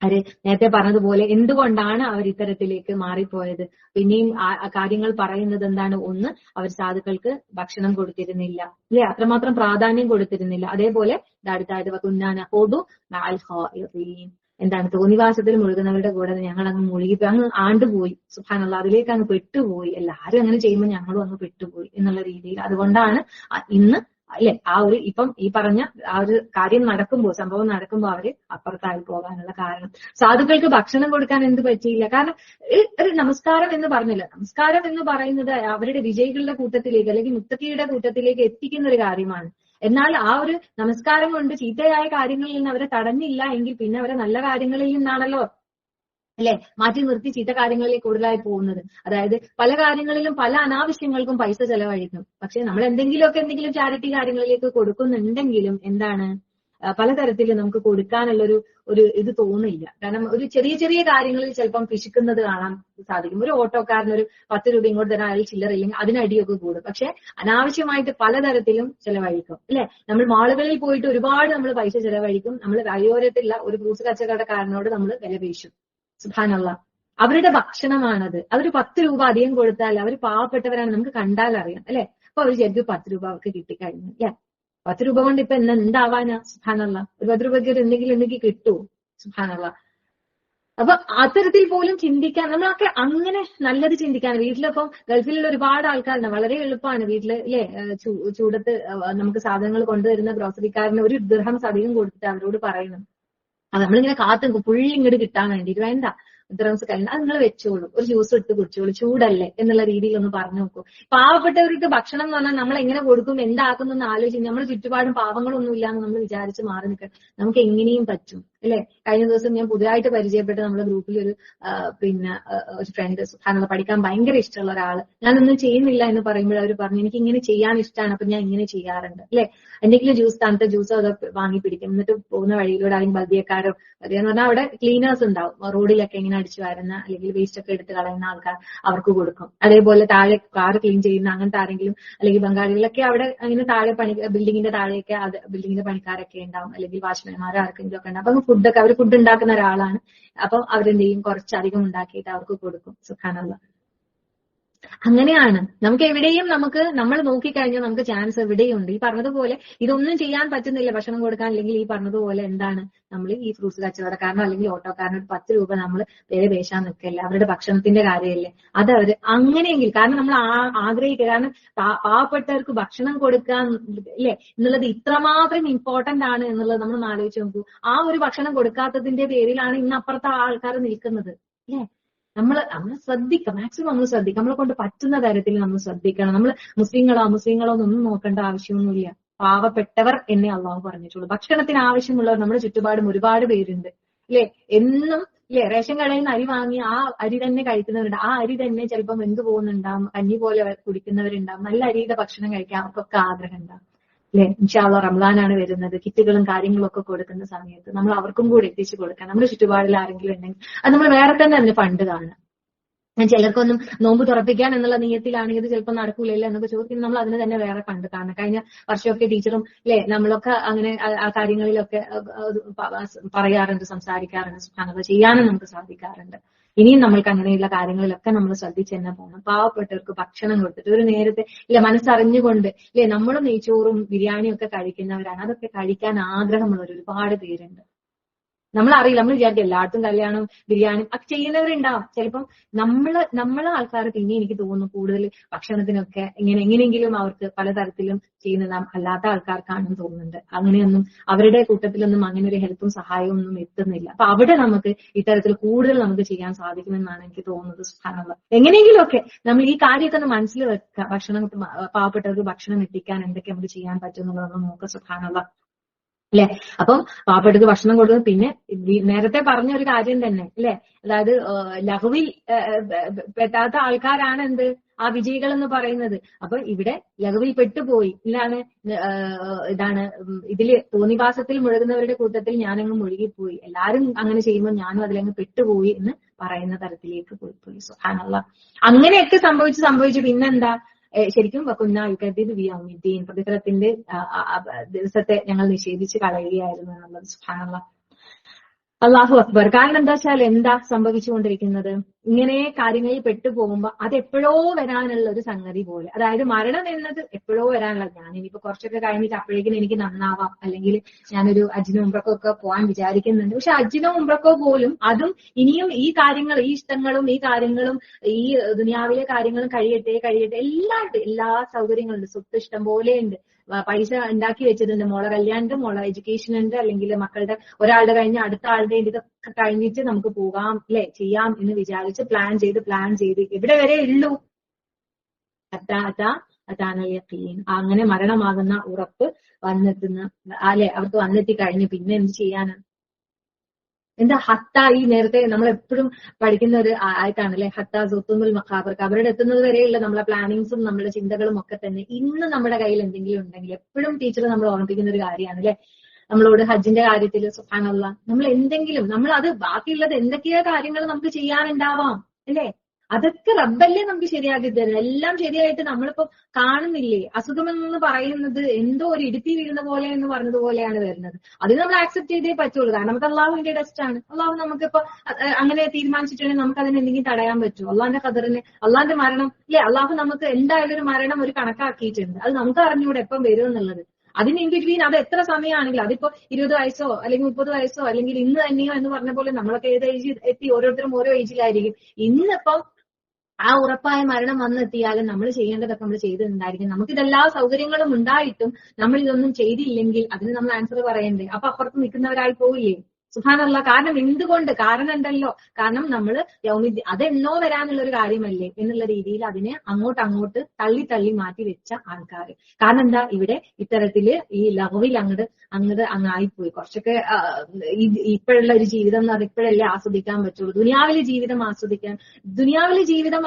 അവര് നേരത്തെ പറഞ്ഞതുപോലെ എന്തുകൊണ്ടാണ് അവർ ഇത്തരത്തിലേക്ക് മാറിപ്പോയത്? പിന്നെയും കാര്യങ്ങൾ പറയുന്നത് എന്താണ്? ഒന്ന്, അവർ സാധുക്കൾക്ക് ഭക്ഷണം കൊടുത്തിരുന്നില്ല അല്ലെ, അത്രമാത്രം പ്രാധാന്യം കൊടുത്തിരുന്നില്ല. അതേപോലെ അടുത്തായത് എന്താണ്, തോന്നിവാസത്തിൽ മുഴുകുന്നവരുടെ കൂടെ ഞങ്ങൾ അങ്ങ് മുഴുകിപ്പോയി, അങ്ങ് ആണ്ടുപോയി. സുബ്ഹാനല്ലാഹ്, അതിലേക്ക് അങ്ങ് പെട്ടുപോയി. എല്ലാവരും അങ്ങനെ ചെയ്യുമ്പോൾ ഞങ്ങളും അങ്ങ് പെട്ടുപോയി എന്നുള്ള രീതിയിൽ. അതുകൊണ്ടാണ് ഇന്ന് അല്ലെ ആ ഒരു ഇപ്പം ഈ പറഞ്ഞ ആ ഒരു കാര്യം നടക്കുമ്പോൾ, സംഭവം നടക്കുമ്പോൾ അവര് അപ്പുറത്തായി പോകാനുള്ള കാരണം. സാധുക്കൾക്ക് ഭക്ഷണം കൊടുക്കാൻ എന്ത് പറ്റിയില്ല? കാരണം ഒരു നമസ്കാരം എന്ന് പറഞ്ഞില്ല. നമസ്കാരം എന്ന് പറയുന്നത് അവരുടെ വിജയികളുടെ കൂട്ടത്തിലേക്ക് അല്ലെങ്കിൽ മുത്തക്കിയുടെ കൂട്ടത്തിലേക്ക് എത്തിക്കുന്ന ഒരു കാര്യമാണ്. എന്നാൽ ആ ഒരു നമസ്കാരം കൊണ്ട് ചീത്തയായ കാര്യങ്ങളിൽ നിന്ന് അവരെ തടഞ്ഞില്ല എങ്കിൽ പിന്നെ അവരെ നല്ല കാര്യങ്ങളിൽ നിന്നാണല്ലോ അല്ലെ മാറ്റി നിർത്തി ചീത്ത കാര്യങ്ങളിലേക്ക് കൂടുതലായി പോകുന്നത്. അതായത് പല കാര്യങ്ങളിലും പല അനാവശ്യങ്ങൾക്കും പൈസ ചെലവഴിക്കും. പക്ഷെ നമ്മൾ എന്തെങ്കിലും ചാരിറ്റി കാര്യങ്ങളിലേക്ക് കൊടുക്കുന്നുണ്ടെങ്കിലും എന്താണ്, പലതരത്തിൽ നമുക്ക് കൊടുക്കാനുള്ളൊരു ഇത് തോന്നില്ല. കാരണം ഒരു ചെറിയ ചെറിയ കാര്യങ്ങളിൽ ചിലപ്പം പിശുക്കുന്നത് കാണാൻ സാധിക്കും. ഒരു ഓട്ടോക്കാരനൊരു 10 രൂപ ഇങ്ങോട്ട് തരാൻ അയാൾ ചില്ലറില്ലെങ്കിൽ അതിനടിയൊക്കെ കൂടും. പക്ഷെ അനാവശ്യമായിട്ട് പലതരത്തിലും ചെലവഴിക്കും അല്ലെ. നമ്മൾ മാളുകളിൽ പോയിട്ട് ഒരുപാട് നമ്മൾ പൈസ ചെലവഴിക്കും. നമ്മൾ വഴിയോരത്തുള്ള ഒരു ഫ്രൂട്ട്സ് കച്ചവടക്കാരനോട് നമ്മൾ വില പേശും. സുബ്ഹാനല്ലാഹ്, അവരുടെ ഭക്ഷണമാണത്. അവർ 10 രൂപ അധികം കൊടുത്താൽ അവർ പാവപ്പെട്ടവരാണ്, നമുക്ക് കണ്ടാൽ അറിയാം അല്ലെ. അപ്പൊ അവർ ശരിക്കും 10 രൂപ അവർക്ക് കിട്ടിക്കഴിഞ്ഞു അല്ലെ. 10 രൂപ കൊണ്ട് ഇപ്പൊ എന്താവാനാ? സുബ്ഹാനല്ലാഹ്, ഒരു 10 രൂപയ്ക്ക് എന്തെങ്കിലും കിട്ടുമോ? സുബ്ഹാനല്ലാഹ്. അപ്പൊ അത്തരത്തിൽ പോലും ചിന്തിക്കാൻ നമ്മളൊക്കെ അങ്ങനെ നല്ലത് ചിന്തിക്കാൻ. വീട്ടിലിപ്പം ഗൾഫിലുള്ള ഒരുപാട് ആൾക്കാരുണ്ട്, വളരെ എളുപ്പമാണ് വീട്ടില് അല്ലെ ചൂടത്ത് നമുക്ക് സാധനങ്ങൾ കൊണ്ടുവരുന്ന ഗ്രോസറിക്കാരന് ഒരു ദിർഹംസ് അധികം കൊടുത്തിട്ട് അവരോട് പറയണം. അത് നമ്മളിങ്ങനെ കാത്തു പുള്ളി ഇങ്ങോട്ട് കിട്ടാൻ വേണ്ടിയിട്ട് വേണ്ട, ദിർഹംസ് കഴിഞ്ഞാൽ അത് നിങ്ങൾ വെച്ചോളൂ, ഒരു ജ്യൂസ് എടുത്ത് കുടിച്ചോളൂ, ചൂടല്ലേ എന്നുള്ള രീതിയിൽ ഒന്ന് പറഞ്ഞു നോക്കൂ. പാവപ്പെട്ടവർക്ക് ഭക്ഷണം എന്ന് പറഞ്ഞാൽ നമ്മൾ എങ്ങനെ കൊടുക്കും, എന്താക്കുന്നു എന്ന് ആലോചിച്ച് നമ്മൾ ചുറ്റുപാടും പാവങ്ങളൊന്നും ഇല്ലാന്ന് നമ്മൾ വിചാരിച്ച് മാറി നിൽക്കണം. നമുക്ക് എങ്ങനെയും പറ്റും അല്ലെ. കഴിഞ്ഞ ദിവസം ഞാൻ പുതിയതായിട്ട് പരിചയപ്പെട്ട നമ്മുടെ ഗ്രൂപ്പിൽ ഒരു ഒരു ഫ്രണ്ട്, സുബ്ഹാനല്ലാഹ്, പഠിക്കാൻ ഭയങ്കര ഇഷ്ടമുള്ള ഒരാള്, ഞാനൊന്നും ചെയ്യുന്നില്ല എന്ന് പറയുമ്പോൾ അവർ പറഞ്ഞു എനിക്ക് ഇങ്ങനെ ചെയ്യാൻ ഇഷ്ടമാണ്, അപ്പൊ ഞാൻ ഇങ്ങനെ ചെയ്യാറുണ്ട് അല്ലെ. എന്തെങ്കിലും ജ്യൂസ്, തണുത്ത ജ്യൂസോ അതൊക്കെ വാങ്ങി പിടിക്കും. എന്നിട്ട് പോകുന്ന വഴിയിലൂടെ അല്ലെങ്കിൽ ബദിയക്കാരോ, ബദിയെന്ന് പറഞ്ഞാൽ അവിടെ ക്ലീനേഴ്സ് ഉണ്ടാവും, റോഡിലൊക്കെ ഇങ്ങനെ അടിച്ചു വരുന്ന അല്ലെങ്കിൽ വേസ്റ്റ് ഒക്കെ എടുത്ത് കളയുന്ന ആൾക്കാർ, അവർക്ക് കൊടുക്കും. അതേപോലെ താഴെ കാർ ക്ലീൻ ചെയ്യുന്ന അങ്ങനത്തെ ആരെങ്കിലും അല്ലെങ്കിൽ ബംഗാളികളൊക്കെ അവിടെ അങ്ങനെ താഴെ ബിൽഡിങ്ങിന്റെ താഴെയൊക്കെ ബിൽഡിങ്ങിന്റെ പണിക്കാരൊക്കെ ഉണ്ടാവും, അല്ലെങ്കിൽ വാച്ച്മാൻമാരോ ആർക്കെങ്കിലും ഒക്കെ ഉണ്ടാവും. അപ്പൊ ഫുഡൊക്കെ അവർ ഫുഡ് ഉണ്ടാക്കുന്ന ഒരാളാണ്, അപ്പൊ അവരെന്ത് ചെയ്യും, കുറച്ചധികം ഉണ്ടാക്കിയിട്ട് അവർക്ക് കൊടുക്കും. സുബ്ഹാനല്ലാഹ്, അങ്ങനെയാണ്. നമുക്ക് എവിടെയും നമ്മൾ നോക്കിക്കഴിഞ്ഞാൽ നമുക്ക് ചാൻസ് എവിടെയുണ്ട്. ഈ പറഞ്ഞതുപോലെ ഇതൊന്നും ചെയ്യാൻ പറ്റുന്നില്ല, ഭക്ഷണം കൊടുക്കാൻ, അല്ലെങ്കിൽ ഈ പറഞ്ഞതുപോലെ എന്താണ്, നമ്മൾ ഈ ഫ്രൂട്ട്സ് കച്ചവടക്കാരനോ അല്ലെങ്കിൽ ഓട്ടോക്കാരനോ 10 രൂപ നമ്മൾ പേര് പേശാൻ നിൽക്കല്ലേ. അവരുടെ ഭക്ഷണത്തിന്റെ കാര്യമല്ലേ അത് അവര് അങ്ങനെയെങ്കിൽ, കാരണം നമ്മൾ ആഗ്രഹിക്കുക, കാരണം പാവപ്പെട്ടവർക്ക് ഭക്ഷണം കൊടുക്കാൻ അല്ലെ എന്നുള്ളത് ഇത്രമാത്രം ഇമ്പോർട്ടന്റ് ആണ് എന്നുള്ളത് നമ്മൾ ആലോചിച്ച് നോക്കൂ. ആ ഒരു ഭക്ഷണം കൊടുക്കാത്തതിന്റെ പേരിലാണ് ഇന്ന് അപ്പുറത്തെ ആൾക്കാർ നിൽക്കുന്നത് അല്ലെ. നമ്മൾ ശ്രദ്ധിക്കാം, മാക്സിമം നമ്മൾ ശ്രദ്ധിക്കാം, നമ്മളെ കൊണ്ട് പറ്റുന്ന തരത്തിൽ നമ്മൾ ശ്രദ്ധിക്കണം. നമ്മൾ മുസ്ലിങ്ങളോ എന്നൊന്നും നോക്കേണ്ട ആവശ്യമൊന്നുമില്ല. പാവപ്പെട്ടവർ എന്നെ അള്ളാഹു പറഞ്ഞിട്ടുള്ളൂ. ഭക്ഷണത്തിന് ആവശ്യമുള്ളവർ നമ്മുടെ ചുറ്റുപാടും ഒരുപാട് പേരുണ്ട് അല്ലെ. എന്നും അല്ലെ റേഷൻ കടയിൽ നിന്ന് അരി വാങ്ങി ആ അരി തന്നെ കഴിക്കുന്നവരുണ്ട്. ആ അരി തന്നെ ചിലപ്പം വെന്തു പോകുന്നുണ്ടാവും, കഞ്ഞി പോലെ കുടിക്കുന്നവരുണ്ടാവും. നല്ല അരിയുടെ ഭക്ഷണം കഴിക്കാൻ അവർക്കൊക്കെ ആഗ്രഹം ഉണ്ടാവും അല്ലെ. ഇൻഷാ അല്ലാഹ് റമളാനാണ് വരുന്നത്, കിറ്റുകളും കാര്യങ്ങളും ഒക്കെ കൊടുക്കുന്ന സമയത്ത് നമ്മൾ അവർക്കും കൂടി എത്തിച്ചു കൊടുക്കാം. നമ്മുടെ ചുറ്റുപാടിൽ ആരെങ്കിലും ഉണ്ടെങ്കിൽ അത് നമ്മൾ വേറെ തന്നെ അതിന് ഫണ്ട് കാണാം. ചിലർക്കൊന്നും നോമ്പ് തുറപ്പിക്കാൻ എന്നുള്ള നിയത്തിലാണെങ്കിൽ ഇത് ചിലപ്പോൾ നടക്കൂലല്ലോ എന്നൊക്കെ ചോദിക്കുന്നത്, നമ്മൾ അതിന് തന്നെ വേറെ ഫണ്ട് കാണാം. കഴിഞ്ഞ വർഷമൊക്കെ ടീച്ചറും അല്ലെ നമ്മളൊക്കെ അങ്ങനെ ആ കാര്യങ്ങളിലൊക്കെ പറയാറുണ്ട്, സംസാരിക്കാറുണ്ട്. സുബ്ഹാനല്ലാഹ്, ചെയ്യാനും നമുക്ക് സാധിക്കാറുണ്ട്. ഇനിയും നമ്മൾക്ക് അങ്ങനെയുള്ള കാര്യങ്ങളിലൊക്കെ നമ്മൾ ശ്രദ്ധിച്ച് തന്നെ പോകണം. പാവപ്പെട്ടവർക്ക് ഭക്ഷണം കൊടുത്തിട്ട് ഒരു നേരത്തെ ഇല്ല മനസ്സറിഞ്ഞുകൊണ്ട് ഇല്ലേ, നമ്മളും നെയ്ച്ചോറും ബിരിയാണിയും ഒക്കെ കഴിക്കുന്നവരാണ്. അതൊക്കെ കഴിക്കാൻ ആഗ്രഹമുള്ളവർ ഒരുപാട് പേരുണ്ട്. നമ്മൾ അറിയില്ല, നമ്മൾ വിചാരിക്കും എല്ലായിടത്തും കല്യാണം ബിരിയാണി ഒക്കെ ചെയ്യുന്നവരുണ്ടാവും. ചിലപ്പം നമ്മളെ ആൾക്കാർ പിന്നെ എനിക്ക് തോന്നുന്നു കൂടുതൽ ഭക്ഷണത്തിനൊക്കെ എങ്ങനെയെങ്കിലും അവർക്ക് പലതരത്തിലും ചെയ്യുന്ന അല്ലാത്ത ആൾക്കാർക്കാണെന്ന് തോന്നുന്നുണ്ട്. അങ്ങനെയൊന്നും അവരുടെ കൂട്ടത്തിലൊന്നും അങ്ങനെ ഒരു ഹെൽപ്പും സഹായവും ഒന്നും എത്തുന്നില്ല. അപ്പൊ അവിടെ നമുക്ക് ഇത്തരത്തിൽ കൂടുതൽ നമുക്ക് ചെയ്യാൻ സാധിക്കുമെന്നാണ് എനിക്ക് തോന്നുന്നത്. സുബ്ഹാനല്ലാഹ്. എങ്ങനെയെങ്കിലും ഒക്കെ നമ്മൾ ഈ കാര്യമൊക്കെ ഒന്ന് മനസ്സിൽ വെക്കുക. പാവപ്പെട്ടവർക്ക് ഭക്ഷണം എത്തിക്കാൻ എന്തൊക്കെ നമുക്ക് ചെയ്യാൻ പറ്റും എന്നുള്ളതൊന്ന് നോക്കുക. സുബ്ഹാനല്ലാഹ്. അല്ലെ? അപ്പം പാവപ്പെട്ടവർക്ക് ഭക്ഷണം കൊടുക്കുന്നത്. പിന്നെ നേരത്തെ പറഞ്ഞ ഒരു കാര്യം തന്നെ അല്ലെ, അതായത് ലഹുവിൽ പെട്ടാത്ത ആൾക്കാരാണ് എന്ത് ആ വിജയികൾ എന്ന് പറയുന്നത്. അപ്പൊ ഇവിടെ ലഹുവിൽ പെട്ടുപോയി ഇതാണ് ഇതില് തോന്നിവാസത്തിൽ മുഴുകുന്നവരുടെ കൂട്ടത്തിൽ ഞാനങ്ങ് മുഴുകിപ്പോയി, എല്ലാരും അങ്ങനെ ചെയ്യുമ്പോൾ ഞാനും അതിലങ്ങ് പെട്ടുപോയി എന്ന് പറയുന്ന തരത്തിലേക്ക് പോയി. സുബ്ഹാനല്ലാഹ്. അങ്ങനെയൊക്കെ സംഭവിച്ചു പിന്നെന്താ, ശരിക്കും പ്രതിഫലത്തിന്റെ ദിവസത്തെ ഞങ്ങൾ നിഷേധിച്ച് കളയുകയായിരുന്നു എന്നുള്ളത്. സുബ്ഹാനല്ലാഹ്. അല്ലാഹു അക്ബർ. കാരണം എന്താ വെച്ചാൽ എന്താ സംഭവിച്ചുകൊണ്ടിരിക്കുന്നത്, ഇങ്ങനെ കാര്യങ്ങളിൽ പെട്ടുപോകുമ്പോ അതെപ്പോഴോ വരാനുള്ള ഒരു സംഗതി പോലെ, അതായത് മരണം എന്നത് എപ്പോഴോ വരാനുള്ള, ഞാൻ ഇനിയിപ്പോ കുറച്ചൊക്കെ കഴിഞ്ഞിട്ട് അപ്പോഴേക്കും എനിക്ക് നന്നാവാം, അല്ലെങ്കിൽ ഞാനൊരു ഹജ്ജിനോ ഉംറക്കോ ഒക്കെ പോകാൻ വിചാരിക്കുന്നുണ്ട്. പക്ഷെ ഹജ്ജിനോ ഉംറക്കോ പോലും അതും ഇനിയും ഈ കാര്യങ്ങൾ, ഈ ഇഷ്ടങ്ങളും ഈ കാര്യങ്ങളും ഈ ദുനിയാവിലെ കാര്യങ്ങളും കഴിയട്ടെ എല്ലാ സൗകര്യങ്ങളുണ്ട്, സ്വത്ത് ഇഷ്ടം പോലെയുണ്ട്, പൈസ ഉണ്ടാക്കി വെച്ചിട്ടുണ്ട്, മോളെ കല്യാണം, മോളെ എഡ്യൂക്കേഷൻ ഉണ്ട്, അല്ലെങ്കിൽ മക്കളുടെ ഒരാളുടെ കഴിഞ്ഞ് അടുത്ത ആളുടെ ഇതൊക്കെ കഴിഞ്ഞിട്ട് നമുക്ക് പോകാം അല്ലെ, ചെയ്യാം എന്ന് വിചാരിച്ച് പ്ലാൻ ചെയ്ത് എവിടെ വരെ ഉള്ളൂ, അതാനൽ യഖീൻ. അങ്ങനെ മരണമാകുന്ന ഉറപ്പ് വന്നെത്തുന്ന അല്ലെ, അവർക്ക് വന്നെത്തി കഴിഞ്ഞ് പിന്നെ എന്ത് ചെയ്യാനാണ്? എന്താ ഹത്ത, ഈ നേരത്തെ നമ്മൾ എപ്പോഴും പഠിക്കുന്ന ഒരു ആയത്താണ് അല്ലെ, ഹത്ത സുത്തുൽ മഖാബർ, അവരുടെ എത്തുന്നത് വരെയുള്ള നമ്മളെ പ്ലാനിങ്സും നമ്മുടെ ചിന്തകളും ഒക്കെ തന്നെ ഇന്ന് നമ്മുടെ കയ്യിൽ എന്തെങ്കിലും ഉണ്ടെങ്കിൽ എപ്പോഴും ടീച്ചർ നമ്മൾ ഓർമ്മിപ്പിക്കുന്ന ഒരു കാര്യമാണ് അല്ലെ, നമ്മളോട് ഹജ്ജിന്റെ കാര്യത്തിൽ സുബ്ഹാനല്ലാഹ്, നമ്മൾ എന്തെങ്കിലും നമ്മൾ അത് ബാക്കിയുള്ളത് എന്തൊക്കെയോ കാര്യങ്ങൾ നമുക്ക് ചെയ്യാനുണ്ടാവാം അല്ലെ, അതൊക്കെ റബ്ബല്ലേ നമുക്ക് ശരിയാക്കി തരുന്നത്. എല്ലാം ശരിയായിട്ട് നമ്മളിപ്പോ കാണുന്നില്ലേ, അസുഖമെന്ന് പറയുന്നത് എന്തോ ഒരു ഇടുത്തി വീഴുന്ന പോലെ എന്ന് പറഞ്ഞതുപോലെയാണ് വരുന്നത്. അത് നമ്മൾ ആക്സെപ്റ്റ് ചെയ്തേ പറ്റുള്ളൂ, കാരണം നമുക്ക് അള്ളാഹുവിന്റെ ടെസ്റ്റ് ആണ്. അള്ളാഹു നമുക്കിപ്പോ അങ്ങനെ തീരുമാനിച്ചിട്ടുണ്ടെങ്കിൽ നമുക്ക് അതിനെ എന്തെങ്കിലും തടയാൻ പറ്റുമോ? അള്ളാഹിന്റെ ഖദറിന്, അള്ളാഹിന്റെ മരണം അല്ലെ, അള്ളാഹു നമുക്ക് എന്തായാലും ഒരു മരണം ഒരു കണക്കാക്കിയിട്ടുണ്ട്. അത് നമുക്ക് അറിഞ്ഞൂടെ എപ്പം വരും എന്നുള്ളത്. അതിന് ഇൻ ബിറ്റ്വീൻ അത് എത്ര സമയമാണെങ്കിലും, അതിപ്പോ 20 വയസ്സോ അല്ലെങ്കിൽ 30 വയസ്സോ അല്ലെങ്കിൽ ഇന്ന് തന്നെയോ എന്ന് പറഞ്ഞ പോലെ നമ്മളൊക്കെ ഏത് ഏജ് എത്തി, ഓരോരുത്തരും ഓരോ ഏജിലായിരിക്കും. ഇന്നിപ്പം ആ ഉറപ്പായ മരണം വന്നെത്തിയാലും നമ്മൾ ചെയ്യേണ്ടതൊക്കെ നമ്മൾ ചെയ്തിട്ടുണ്ടായിരിക്കും. നമുക്കിതെല്ലാ സൗകര്യങ്ങളും ഉണ്ടായിട്ടും നമ്മൾ ഇതൊന്നും ചെയ്തില്ലെങ്കിൽ അതിന് നമ്മൾ ആൻസർ പറയണ്ടേ? അപ്പൊ അപ്പുറത്ത് നിൽക്കുന്നവരായി പോവില്ലേ? സുബ്ഹാനല്ലാഹ്. കാരണം എന്തുകൊണ്ട്? കാരണം ഉണ്ടല്ലോ, കാരണം നമ്മള് അതെന്നോ വരാനുള്ള ഒരു കാര്യമല്ലേ എന്നുള്ള രീതിയിൽ അതിനെ അങ്ങോട്ട് തള്ളി മാറ്റി വെച്ച ആൾക്കാർ. കാരണം എന്താ, ഇവിടെ ഇത്തരത്തില് ഈ ലഹുവിൽ അങ്ങായിപ്പോയി. കുറച്ചൊക്കെ ഇപ്പോഴുള്ള ഒരു ജീവിതം എന്ന് പറഞ്ഞാൽ ഇപ്പോഴല്ലേ ആസ്വദിക്കാൻ പറ്റുള്ളൂ. ദുനിയാവിലെ ജീവിതം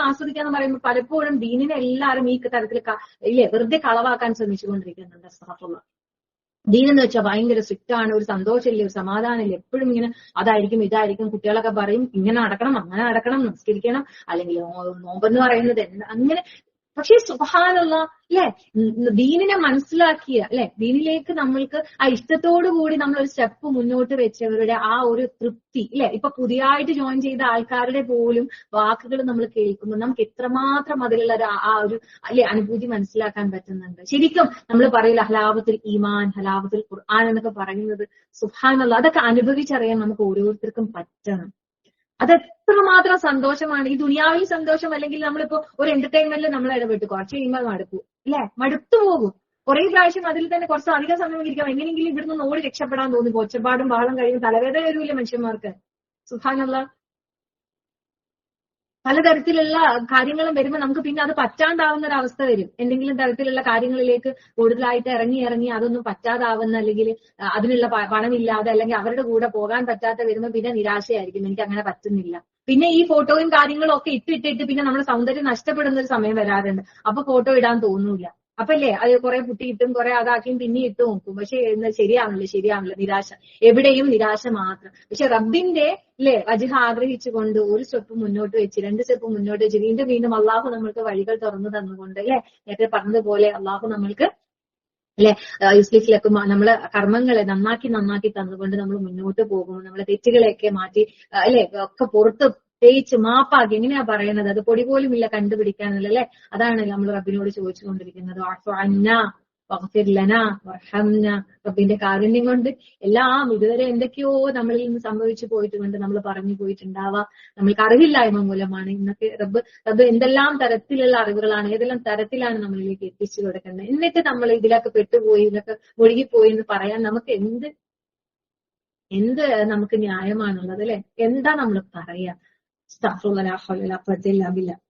ആസ്വദിക്കാൻ എന്ന് പറയുമ്പോൾ പലപ്പോഴും ദീനിനെ എല്ലാവരും ഈ തരത്തിൽ ഇല്ലേ വെറുതെ കളവാക്കാൻ ശ്രമിച്ചുകൊണ്ടിരിക്കുന്നുണ്ട്. അസ്തഗ്ഫിറുല്ലാഹ്. ദീൻ എന്ന് വെച്ചാൽ ഭയങ്കര സ്ട്രിക്റ്റ് ആണ്, ഒരു സന്തോഷമില്ല, ഒരു സമാധാനമില്ല, എപ്പോഴും ഇങ്ങനെ അതായിരിക്കും ഇതായിരിക്കും. കുട്ടികളൊക്കെ പറയും ഇങ്ങനെ നടക്കണം, അങ്ങനെ നടക്കണം, നമസ്കരിക്കണം, അല്ലെങ്കിൽ നോമ്പെന്ന് പറയുന്നത് അങ്ങനെ. പക്ഷേ സുബ്ഹാനല്ലാഹ് അല്ലെ, ദീനിനെ മനസ്സിലാക്കിയ അല്ലെ, ദീനിലേക്ക് നമ്മൾക്ക് ആ ഇഷ്ടത്തോടു കൂടി നമ്മൾ ഒരു സ്റ്റെപ്പ് മുന്നോട്ട് വെച്ചവരുടെ ആ ഒരു തൃപ്തി അല്ലെ, ഇപ്പൊ പുതിയതായിട്ട് ജോയിൻ ചെയ്ത ആൾക്കാരുടെ പോലും വാക്കുകൾ നമ്മൾ കേൾക്കുമ്പോൾ നമുക്ക് എത്രമാത്രം അതിലുള്ള ആ ഒരു അല്ലെ അനുഭൂതി മനസ്സിലാക്കാൻ പറ്റുന്നുണ്ട്. ശരിക്കും നമ്മൾ പറയില്ല ഹലാവത്തുൽ ഈമാൻ, ഹലാവത്തുൽ ഖുർആൻ എന്നൊക്കെ പറയുന്നത്. സുബ്ഹാനല്ലാഹ്. അതൊക്കെ അനുഭവിച്ചറിയാൻ നമുക്ക് ഓരോരുത്തർക്കും പറ്റണം. അത് എത്രമാത്രം സന്തോഷമാണ്. ഈ ദുനിയാവിൽ സന്തോഷം, അല്ലെങ്കിൽ നമ്മളിപ്പോ ഒരു എന്റർടൈൻമെന്റിൽ നമ്മൾ ഇടപെട്ടു, കുറച്ച് കഴിയുമ്പോൾ മടുക്കും അല്ലെ, മടുത്തു പോകും. കുറെ പ്രാവശ്യം അതിൽ തന്നെ കുറച്ച് അധികം സമയം ഇരിക്കാം, എങ്ങനെയെങ്കിലും ഇവിടുന്ന് ഓടി രക്ഷപ്പെടാൻ തോന്നി. ഒച്ചപ്പാടും ബഹളം കഴിയും, തലവേദന വരൂല്ലേ മനുഷ്യന്മാർക്ക്. സുബ്ഹാനല്ലാഹ്. പലതരത്തിലുള്ള കാര്യങ്ങളും വരുമ്പോൾ നമുക്ക് പിന്നെ അത് പറ്റാണ്ടാവുന്ന ഒരു അവസ്ഥ വരും. എന്തെങ്കിലും തരത്തിലുള്ള കാര്യങ്ങളിലേക്ക് കൂടുതലായിട്ട് ഇറങ്ങി അതൊന്നും പറ്റാതാവുന്ന, അല്ലെങ്കിൽ അതിനുള്ള പണമില്ലാതെ അല്ലെങ്കിൽ അവരുടെ കൂടെ പോകാൻ പറ്റാത്ത വരുമ്പോൾ പിന്നെ നിരാശയായിരിക്കും, എനിക്ക് അങ്ങനെ പറ്റുന്നില്ല. പിന്നെ ഈ ഫോട്ടോയും കാര്യങ്ങളും ഒക്കെ ഇട്ടിട്ട് പിന്നെ നമ്മുടെ സൗന്ദര്യം നഷ്ടപ്പെടുന്ന ഒരു സമയം വരാറുണ്ട്. അപ്പൊ ഫോട്ടോ ഇടാൻ തോന്നൂല. അപ്പല്ലേ അത് കുറെ പുട്ടിയിട്ടും കുറെ അതാക്കിയും പിന്നെ ഇട്ട് നോക്കും. പക്ഷെ ശരിയാവില്ല, നിരാശ. എവിടെയും നിരാശ മാത്രം. പക്ഷെ റബ്ബിന്റെ വജ്ഹ ആഗ്രഹിച്ചുകൊണ്ട് ഒരു സ്റ്റെപ്പ് മുന്നോട്ട് വെച്ച്, 2 സ്റ്റെപ്പ് മുന്നോട്ട് വെച്ച് വീണ്ടും അള്ളാഹു നമ്മൾക്ക് വഴികൾ തുറന്നു തന്നുകൊണ്ട് നേരത്തെ പറഞ്ഞതുപോലെ അള്ളാഹു നമ്മൾക്ക് യുസ്ലിഫിലൊക്കെ നമ്മളെ കർമ്മങ്ങളെ നന്നാക്കി തന്നുകൊണ്ട് നമ്മൾ മുന്നോട്ട് പോകും. നമ്മളെ തെറ്റുകളെയൊക്കെ മാറ്റി ഒക്കെ പുറത്ത് തേച്ച് മാപ്പാക്കി. എങ്ങനെയാ പറയുന്നത്, അത് പൊടി പോലും ഇല്ല കണ്ടുപിടിക്കാനല്ലേ. അതാണ് നമ്മൾ റബ്ബിനോട് ചോദിച്ചുകൊണ്ടിരിക്കുന്നത്. വഗ്ഫിർ ലനാ വർഹംന. റബ്ബിന്റെ കാരുണ്യം കൊണ്ട് എല്ലാം ഇതുവരെ എന്തൊക്കെയോ നമ്മളിൽ നിന്ന് സംഭവിച്ചു പോയിട്ടുണ്ട്, നമ്മൾ പറഞ്ഞു പോയിട്ടുണ്ടാവാം, നമ്മൾക്ക് അറിവില്ലായ്മ മൂലമാണ്. ഇന്നൊക്കെ റബ്ബ് എന്തെല്ലാം തരത്തിലുള്ള അറിവുകളാണ്, ഏതെല്ലാം തരത്തിലാണ് നമ്മളിലേക്ക് എത്തിച്ചു കൊടുക്കേണ്ടത്. എന്നിട്ട് നമ്മൾ ഇതിലൊക്കെ പെട്ടുപോയി, ഇതിലൊക്കെ ഒഴുകിപ്പോയി എന്ന് പറയാൻ നമുക്ക് എന്ത് നമുക്ക് ന്യായമാണുള്ളത് അല്ലെ? എന്താ നമ്മൾ പറയാ? അസ്തഗ്ഫിറുല്ലാഹ് ലാ ഹൗല വലാ ഖുവത ഇല്ലാ ബില്ലാഹ്.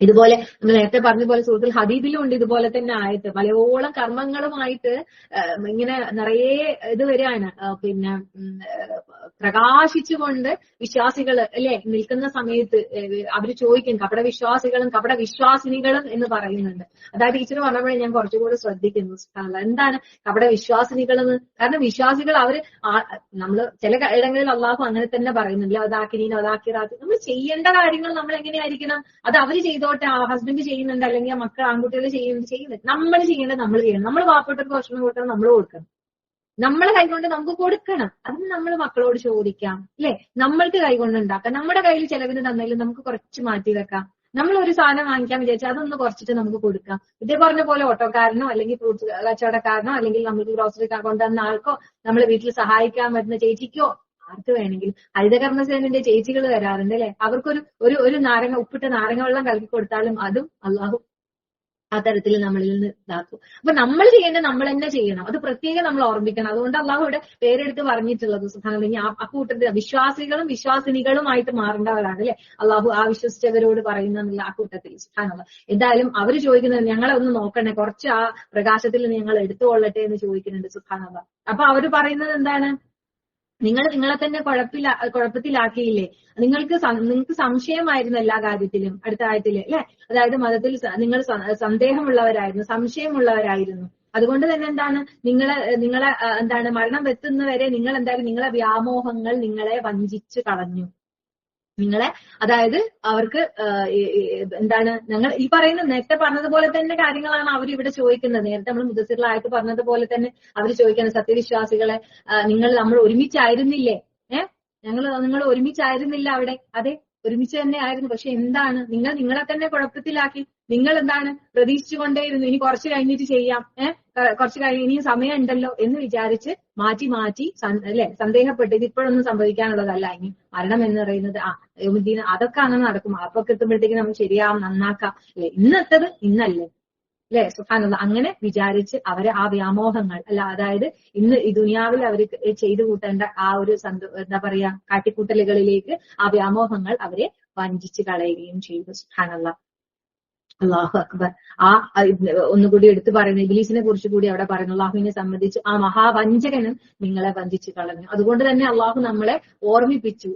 ഇതുപോലെ നമ്മൾ നേരത്തെ പറഞ്ഞ പോലെ സൂറത്തുൽ ഹദീദിലും ഉണ്ട് ഇതുപോലെ തന്നെ ആയത്ത്. പലയോളം കർമ്മങ്ങളുമായിട്ട് ഇങ്ങനെ നിറയെ ഇത് വരികയാണ്, പിന്നെ പ്രകാശിച്ചുകൊണ്ട് വിശ്വാസികൾ അല്ലെ നിൽക്കുന്ന സമയത്ത് അവര് ചോദിക്കും, കപടവിശ്വാസികളും കപടവിശ്വാസിനികളും എന്ന് പറയുന്നുണ്ട്. അതായത് ടീച്ചർ പറഞ്ഞപ്പോഴേ ഞാൻ കുറച്ചുകൂടി ശ്രദ്ധിക്കുന്നു, എന്താണ് കപടവിശ്വാസിനികളെന്ന്. കാരണം വിശ്വാസികൾ അവര് നമ്മള് ചില ഇടങ്ങളിൽ അള്ളാഹു അങ്ങനെ തന്നെ പറയുന്നില്ല, അതാക്കിനീൻ അതാക്കിറാത്തി. നമ്മൾ ചെയ്യേണ്ട കാര്യങ്ങൾ നമ്മൾ എങ്ങനെയായിരിക്കണം, അത് അവര് ചെയ്തോട്ടെ, ഹസ്ബൻഡ് ചെയ്യുന്നുണ്ട് അല്ലെങ്കിൽ മക്കൾ ആൺകുട്ടികൾ ചെയ്യുന്നുണ്ട്, നമ്മൾ ചെയ്യേണ്ടത് നമ്മൾ ചെയ്യണം. നമ്മൾ പാവപ്പെട്ടവർക്ക് ഭക്ഷണം കൊടുക്കണം, നമ്മൾ കൊടുക്കണം, നമ്മളെ കൈകൊണ്ട് നമുക്ക് കൊടുക്കണം. അതിന് നമ്മൾ മക്കളോട് ചോദിക്കാം അല്ലെ, നമ്മൾക്ക് കൈകൊണ്ട് ഉണ്ടാക്കാം. നമ്മുടെ കയ്യിൽ ചെലവിന് തന്നാലും നമുക്ക് കുറച്ച് മാറ്റി വെക്കാം. നമ്മൾ ഒരു സാധനം വാങ്ങിക്കാൻ വിചാരിച്ചാൽ അതൊന്ന് കുറച്ചിട്ട് നമുക്ക് കൊടുക്കാം. ഇതേ പറഞ്ഞ പോലെ ഓട്ടോക്കാരനോ അല്ലെങ്കിൽ ഫ്രൂട്ട്സ് കച്ചവടക്കാരനോ അല്ലെങ്കിൽ നമുക്ക് ഗ്രോസറി കൊണ്ടുവന്ന ആൾക്കോ നമ്മളെ വീട്ടിൽ സഹായിക്കാൻ വരുന്ന ചേച്ചിക്കോ ആർക്ക് വേണമെങ്കിലും. ഹരിതകർമ്മസേനന്റെ ചേച്ചികൾ വരാറുണ്ട് അല്ലെ, അവർക്കൊരു നാരങ്ങ ഉപ്പിട്ട നാരങ്ങ വെള്ളം കലക്കി കൊടുത്താലും അതും അള്ളാഹു ആ തരത്തിൽ നമ്മളിൽ നിന്ന് ഇതാക്കും. അപ്പൊ നമ്മൾ ചെയ്യേണ്ടത് നമ്മൾ തന്നെ ചെയ്യണം, അത് പ്രത്യേകം നമ്മൾ ഓർമ്മിക്കണം. അതുകൊണ്ട് അള്ളാഹു ഇവിടെ പേരെടുത്ത് പറഞ്ഞിട്ടുള്ളത് സുബ്ഹാനല്ലാഹ്, ആ കൂട്ടത്തിൽ വിശ്വാസികളും വിശ്വാസിനികളുമായിട്ട് മാറേണ്ടവരാണ് അല്ലെ അള്ളാഹു ആ വിശ്വസിച്ചവരോട് പറയുന്ന ആ കൂട്ടത്തിൽ. സുബ്ഹാനല്ലാഹ്, എന്തായാലും അവര് ചോദിക്കുന്നത് ഞങ്ങളെ ഒന്ന് നോക്കണേ, കുറച്ച് ആ പ്രകാശത്തിൽ ഞങ്ങൾ എടുത്തുകൊള്ളട്ടെ എന്ന് ചോദിക്കുന്നുണ്ട്. സുബ്ഹാനല്ലാഹ്, അപ്പൊ അവര് പറയുന്നത് എന്താണ്, നിങ്ങളെ തന്നെ കുഴപ്പത്തിലാക്കിയില്ലേ, നിങ്ങൾക്ക് സംശയമായിരുന്നു എല്ലാ കാര്യത്തിലും. അടുത്ത ആയത്തില് അല്ലെ, അതായത് മതത്തിൽ നിങ്ങൾ സന്ദേഹമുള്ളവരായിരുന്നു, സംശയമുള്ളവരായിരുന്നു. അതുകൊണ്ട് തന്നെ എന്താണ് നിങ്ങളെ എന്താണ് മരണം എത്തുന്നവരെ നിങ്ങൾ എന്തായാലും നിങ്ങളെ വ്യാമോഹങ്ങൾ നിങ്ങളെ വഞ്ചിച്ചു കളഞ്ഞു. അതായത് അവർക്ക് എന്താണ് ഞങ്ങൾ ഈ പറയുന്ന നേരത്തെ പറഞ്ഞതുപോലെ തന്നെ കാര്യങ്ങളാണ് അവർ ഇവിടെ ചോദിക്കുന്നത്. നേരത്തെ നമ്മൾ മുദസ്സിറിലായിട്ട് പറഞ്ഞതുപോലെ തന്നെ അവർ ചോദിക്കുന്നത്, സത്യവിശ്വാസികളെ നമ്മൾ ഒരുമിച്ചായിരുന്നില്ലേ, നിങ്ങൾ ഒരുമിച്ചായിരുന്നില്ല അവിടെ? അതെ, ഒരുമിച്ച് തന്നെ ആയിരുന്നു. പക്ഷെ എന്താണ് നിങ്ങളെ തന്നെ കുഴപ്പത്തിലാക്കി. നിങ്ങൾ എന്താണ് പ്രതീക്ഷിച്ചുകൊണ്ടേയിരുന്നു, ഇനി കുറച്ച് കഴിഞ്ഞിട്ട് ചെയ്യാം, കുറച്ച് കഴിഞ്ഞ് ഇനിയും സമയം ഉണ്ടല്ലോ എന്ന് വിചാരിച്ച് മാറ്റി അല്ലെ സന്ദേഹപ്പെട്ട് ഇത് ഇപ്പോഴൊന്നും സംഭവിക്കാനുള്ളതല്ല, ഇനി മരണം എന്ന് പറയുന്നത് യൗമുദ്ദീൻ അതൊക്കെ അങ്ങനെ നടക്കും, അപ്പൊക്കെ എത്തുമ്പോഴത്തേക്ക് നമ്മൾ ശരിയാവും, നന്നാക്കാം അല്ലെ, ഇന്നത്തത് ഇന്നല്ലേ അല്ലെ. സുബ്ഹാനല്ലാഹ്, അങ്ങനെ വിചാരിച്ച് അവരെ ആ വ്യാമോഹങ്ങൾ അല്ല, അതായത് ഇന്ന് ഈ ദുനിയാവിൽ അവർ ചെയ്തു കൂട്ടേണ്ട ആ ഒരു എന്താ പറയാ കാട്ടിക്കൂട്ടലുകളിലേക്ക് ആ വ്യാമോഹങ്ങൾ അവരെ വഞ്ചിച്ച് കളയുകയും ചെയ്തു. സുബ്ഹാനല്ലാഹ്, അല്ലാഹു അക്ബർ. ഒന്നുകൂടി എടുത്തു പറയുന്നു, ഇബ്ലീസിനെ കുറിച്ച് കൂടി അവിടെ പറയുന്നു. അള്ളാഹുവിനെ സംബന്ധിച്ച് ആ മഹാവഞ്ചകനും നിങ്ങളെ വഞ്ചിച്ചു കളഞ്ഞു. അതുകൊണ്ട് തന്നെ അള്ളാഹു നമ്മളെ ഓർമ്മിപ്പിച്ചു,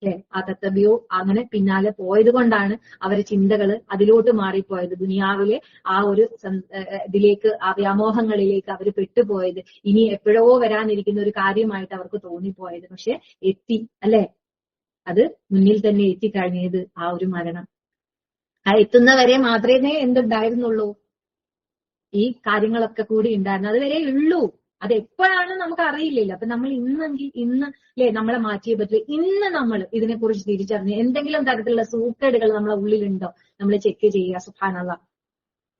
അല്ലെ, ആ തത്തബിയോ അങ്ങനെ പിന്നാലെ പോയത് കൊണ്ടാണ് അവരെ ചിന്തകള് അതിലോട്ട് മാറിപ്പോയത്. ദുനിയാവിലെ ആ ഒരു ഇതിലേക്ക്, ആ വ്യാമോഹങ്ങളിലേക്ക് അവർ പെട്ടുപോയത്, ഇനി എപ്പോഴോ വരാനിരിക്കുന്ന ഒരു കാര്യമായിട്ട് അവർക്ക് തോന്നിപ്പോയത്. പക്ഷെ എത്തി അല്ലെ, അത് മുന്നിൽ തന്നെ എത്തിക്കഴിഞ്ഞത് ആ ഒരു മരണം. ആ എത്തുന്നവരെ മാത്രമേ എന്തുണ്ടായിരുന്നുള്ളൂ, ഈ കാര്യങ്ങളൊക്കെ കൂടി ഉണ്ടായിരുന്നു, അതുവരെ ഉള്ളൂ. അത് എപ്പോഴാണ് നമുക്ക് അറിയില്ലല്ലോ. അപ്പൊ നമ്മൾ ഇന്ന് അല്ലെ നമ്മളെ മാറ്റിയേ പറ്റില്ല. ഇന്ന് നമ്മൾ ഇതിനെക്കുറിച്ച് തിരിച്ചറിഞ്ഞ് എന്തെങ്കിലും തരത്തിലുള്ള സൂക്കേടുകൾ നമ്മളെ ഉള്ളിലുണ്ടോ നമ്മൾ ചെക്ക് ചെയ്യുക. സുബ്ഹാനല്ലാഹ്,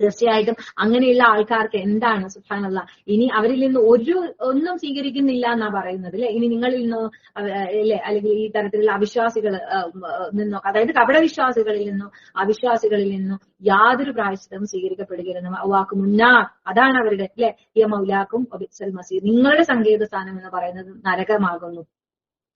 തീർച്ചയായിട്ടും അങ്ങനെയുള്ള ആൾക്കാർക്ക് എന്താണ് സുബ്ഹാനല്ലാഹ് ഇനി അവരിൽ നിന്ന് ഒന്നും സ്വീകരിക്കുന്നില്ല എന്നാ പറയുന്നത് അല്ലെ. ഇനി നിങ്ങളിൽ നിന്നോ അല്ലെ അല്ലെങ്കിൽ ഈ തരത്തിലുള്ള അവിശ്വാസികൾ നിന്നോ, അതായത് കപടവിശ്വാസികളിൽ നിന്നോ അവിശ്വാസികളിൽ നിന്നോ യാതൊരു പ്രായശ്ചിത്തവും സ്വീകരിക്കപ്പെടുകയില്ലെന്ന് അള്ളാഹു മുന്നാ. അതാണ് അവരുടെ അല്ലെ ഈ മൗലാക്കും ഒബിസൽ മസീർ, നിങ്ങളുടെ സങ്കേത സ്ഥാനം എന്ന് പറയുന്നത് നരകമാകുന്നു.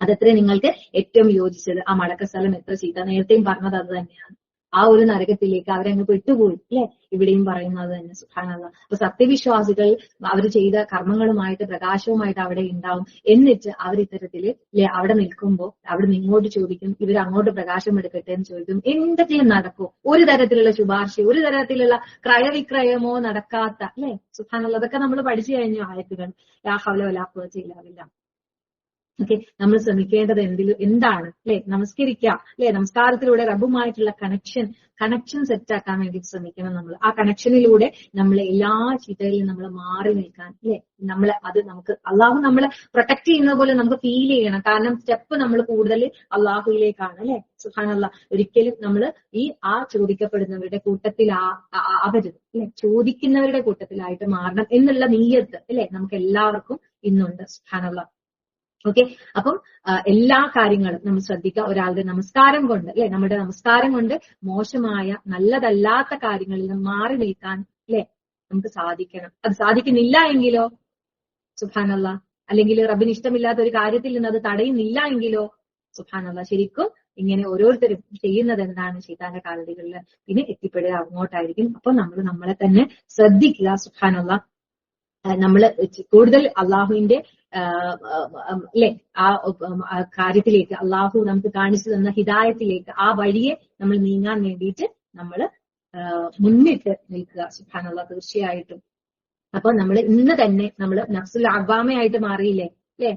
അതെത്ര നിങ്ങൾക്ക് ഏറ്റവും യോജിച്ചത്, ആ മടക്കസ്ഥലം എത്ര ചീത്ത. നേരത്തെയും പറഞ്ഞത് അത് തന്നെയാണ്. ആ ഒരു നരകത്തിലേക്ക് അവരങ്ങ് പെട്ടുപോയി അല്ലെ, ഇവിടെയും പറയുന്നത് തന്നെ. സുബ്ഹാനല്ലാഹ്, അപ്പൊ സത്യവിശ്വാസികൾ അവർ ചെയ്ത കർമ്മങ്ങളുമായിട്ട് പ്രകാശവുമായിട്ട് അവിടെ ഉണ്ടാവും. എന്നിട്ട് അവർ ഇത്തരത്തില് അല്ലെ അവിടെ നിൽക്കുമ്പോൾ അവിടെ ഇങ്ങോട്ട് ചോദിക്കും, ഇവർ അങ്ങോട്ട് പ്രകാശം എടുക്കട്ടെ എന്ന് ചോദിക്കും. എന്തെങ്കിലും നടക്കും, ഒരു തരത്തിലുള്ള ശുപാർശ, ഒരു തരത്തിലുള്ള ക്രയവിക്രയമോ നടക്കാത്ത അല്ലെ. സുബ്ഹാനല്ലാഹ്, അതൊക്കെ നമ്മൾ പഠിച്ചു കഴിഞ്ഞു ആയത്തുകൾ. ലാ ഹൗല വലാ ഖുവത ഇല്ലാ ബില്ലാഹ്. ഓക്കെ, നമ്മൾ ശ്രമിക്കേണ്ടത് എന്താണ് അല്ലെ? നമസ്കരിക്കുക അല്ലെ? നമസ്കാരത്തിലൂടെ റബ്ബുമായിട്ടുള്ള കണക്ഷൻ സെറ്റാക്കാൻ വേണ്ടി ശ്രമിക്കണം. നമ്മൾ ആ കണക്ഷനിലൂടെ നമ്മളെ എല്ലാ ചീത്തകളിലും നമ്മൾ മാറി നിൽക്കാൻ അല്ലെ, നമുക്ക് അള്ളാഹു നമ്മളെ പ്രൊട്ടക്ട് ചെയ്യുന്ന പോലെ നമുക്ക് ഫീൽ ചെയ്യണം. കാരണം സ്റ്റെപ്പ് നമ്മൾ കൂടുതൽ അള്ളാഹുയിലേക്കാണ് അല്ലെ. സുബ്ഹാനല്ലാഹ്. ഒരിക്കലും നമ്മൾ ആ ചോദിക്കപ്പെടുന്നവരുടെ കൂട്ടത്തിൽ ആവരുത് അല്ലെ, ചോദിക്കുന്നവരുടെ കൂട്ടത്തിലായിട്ട് മാറണം എന്നുള്ള നീയത്ത് അല്ലെ നമുക്ക് എല്ലാവർക്കും ഇന്നുണ്ട്. സുബ്ഹാനല്ലാഹ്. ഓക്കെ, അപ്പം എല്ലാ കാര്യങ്ങളും നമ്മൾ ശ്രദ്ധിക്കുക. ഒരാളുടെ നമസ്കാരം കൊണ്ട് അല്ലെ, നമ്മുടെ നമസ്കാരം കൊണ്ട് മോശമായ നല്ലതല്ലാത്ത കാര്യങ്ങളിൽ നിന്ന് മാറി നിൽക്കാൻ അല്ലെ നമുക്ക് സാധിക്കണം. അത് സാധിക്കുന്നില്ല എങ്കിലോ സുബ്ഹാനല്ലാഹ്, അല്ലെങ്കിൽ റബ്ബിന് ഇഷ്ടമില്ലാത്ത ഒരു കാര്യത്തിൽ നിന്ന് അത് തടയുന്നില്ല എങ്കിലോ സുബ്ഹാനല്ലാഹ്, ശരിക്കും ഇങ്ങനെ ഓരോരുത്തരും ചെയ്യുന്നത് എന്താണ്? ശൈത്താന്റെ കാലടികളിൽ പിന്നെ എത്തിപ്പെടുക അങ്ങോട്ടായിരിക്കും. അപ്പൊ നമ്മൾ നമ്മളെ തന്നെ ശ്രദ്ധിക്കുക. സുബ്ഹാനല്ലാഹ്, നമ്മൾ കൂടുതൽ അള്ളാഹുവിന്റെ അല്ലെ ആ കാര്യത്തിലേക്ക്, അള്ളാഹു നമുക്ക് കാണിച്ചു തന്ന ഹിദായത്തിലേക്ക്, ആ വഴിയെ നമ്മൾ നീങ്ങാൻ വേണ്ടിയിട്ട് നമ്മൾ മുന്നിട്ട് നിൽക്കുക. സുബ്ഹാനല്ലാഹ്, തീർച്ചയായിട്ടും. അപ്പൊ നമ്മൾ ഇന്ന് തന്നെ നമ്മൾ നഫ്സുൽ അവാമയായിട്ട് മാറിയില്ലേ അല്ലെ?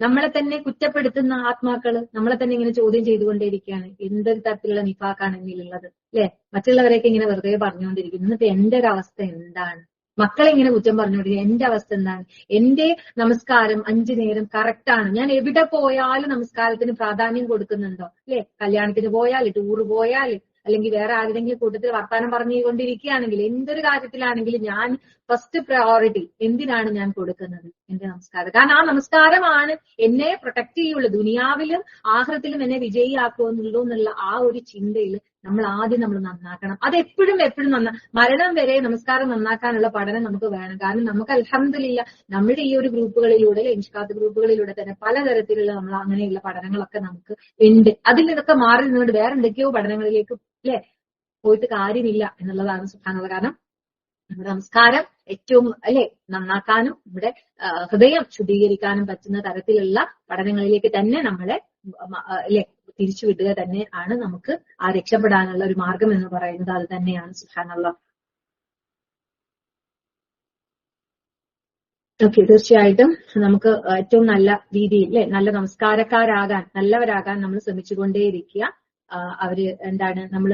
നമ്മളെ തന്നെ കുറ്റപ്പെടുത്തുന്ന ആത്മാക്കള് നമ്മളെ തന്നെ ഇങ്ങനെ ചോദ്യം ചെയ്തുകൊണ്ടേയിരിക്കുകയാണ്. എന്തൊരു തരത്തിലുള്ള നിഫാഖാണ് എന്നിലുള്ളത് അല്ലെ? മറ്റുള്ളവരെയൊക്കെ ഇങ്ങനെ വെറുതെ പറഞ്ഞുകൊണ്ടിരിക്കുന്നു. എന്നിട്ട് എന്റെ ഒരു അവസ്ഥ എന്താണ്? മക്കളെ ഇങ്ങനെ കുറ്റം പറഞ്ഞുകൊണ്ടിരിക്കുക. എന്റെ അവസ്ഥ എന്താണ്? എന്റെ നമസ്കാരം 5 നേരം കറക്റ്റാണ്. ഞാൻ എവിടെ പോയാലും നമസ്കാരത്തിന് പ്രാധാന്യം കൊടുക്കുന്നുണ്ടോ അല്ലെ? കല്യാണത്തിന് പോയാൽ, ടൂറ് പോയാൽ, അല്ലെങ്കിൽ വേറെ ആരുടെങ്കിലും കൂട്ടത്തിൽ വർത്താനം പറഞ്ഞുകൊണ്ടിരിക്കുകയാണെങ്കിൽ, എന്തൊരു കാര്യത്തിലാണെങ്കിലും ഞാൻ ഫസ്റ്റ് പ്രയോറിറ്റി എന്തിനാണ് ഞാൻ കൊടുക്കുന്നത്? എന്റെ നമസ്കാരം. കാരണം ആ നമസ്കാരമാണ് എന്നെ പ്രൊട്ടക്ട് ചെയ്യുള്ളൂ. ദുനിയാവിലും ആഖിറത്തിലും എന്നെ വിജയിയാക്കുന്നുള്ളൂ എന്നുള്ള ആ ഒരു ചിന്തയിൽ നമ്മൾ ആദ്യം നന്നാക്കണം. അത് എപ്പോഴും മരണം വരെ നമസ്കാരം നന്നാക്കാനുള്ള പഠനം നമുക്ക് വേണം. കാരണം നമുക്ക് അൽഹംദുലില്ലാ നമ്മുടെ ഈ ഒരു ഗ്രൂപ്പുകളിലൂടെ, ഇൻഷ്കാത്ത് ഗ്രൂപ്പുകളിലൂടെ തന്നെ പലതരത്തിലുള്ള നമ്മൾ അങ്ങനെയുള്ള പഠനങ്ങളൊക്കെ നമുക്ക് ഉണ്ട്. അതിൽ നിന്നൊക്കെ മാറി നിന്നുകൊണ്ട് വേറെ എന്തൊക്കെയോ പഠനങ്ങളിലേക്ക് അല്ലെ പോയിട്ട് കാര്യമില്ല എന്നുള്ളതാണ് സുബ്ഹാനല്ലാഹ്. കാരണം നമ്മുടെ നമസ്കാരം ഏറ്റവും അല്ലെ നന്നാക്കാനും നമ്മുടെ ഹൃദയം ശുദ്ധീകരിക്കാനും പറ്റുന്ന തരത്തിലുള്ള പഠനങ്ങളിലേക്ക് തന്നെ നമ്മളെ അല്ലെ തിരിച്ചുവിടുക തന്നെ ആണ് നമുക്ക് ആ രക്ഷപ്പെടാനുള്ള ഒരു മാർഗം എന്ന് പറയുന്നത്. അത് തന്നെയാണ്. സുബ്ഹാനല്ലാഹ്. ഓക്കെ, തീർച്ചയായിട്ടും നമുക്ക് ഏറ്റവും നല്ല രീതിയിൽ അല്ലെ നല്ല നമസ്കാരക്കാരാകാൻ, നല്ലവരാകാൻ നമ്മൾ ശ്രമിച്ചുകൊണ്ടേയിരിക്കുക. അവര് എന്താണ് നമ്മൾ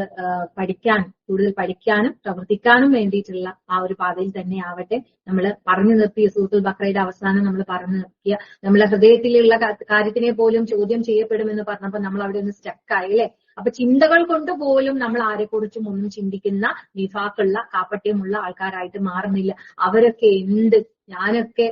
കൂടുതൽ പഠിക്കാനും പ്രവർത്തിക്കാനും വേണ്ടിയിട്ടുള്ള ആ ഒരു പാതയിൽ തന്നെ ആവട്ടെ. നമ്മൾ പറഞ്ഞു നിർത്തിയ സൂറത്തുൽ ബഖറയുടെ അവസാനം നമ്മൾ പറഞ്ഞു നിർത്തിയ നമ്മളെ ഹൃദയത്തിലുള്ള കാര്യത്തിനെ പോലും ചോദ്യം ചെയ്യപ്പെടുമെന്ന് പറഞ്ഞപ്പോൾ നമ്മൾ അവിടെ ഒന്ന് സ്റ്റക്കായി അല്ലെ. അപ്പൊ ചിന്തകൾ കൊണ്ട് പോലും നമ്മൾ ആരെക്കുറിച്ചും ഒന്നും ചിന്തിക്കുന്ന നിഫാഖുള്ള കാപ്പട്യമുള്ള ആൾക്കാരായിട്ട് മാറുന്നില്ല. അവരൊക്കെ എന്ത്, ഞാനൊക്കെ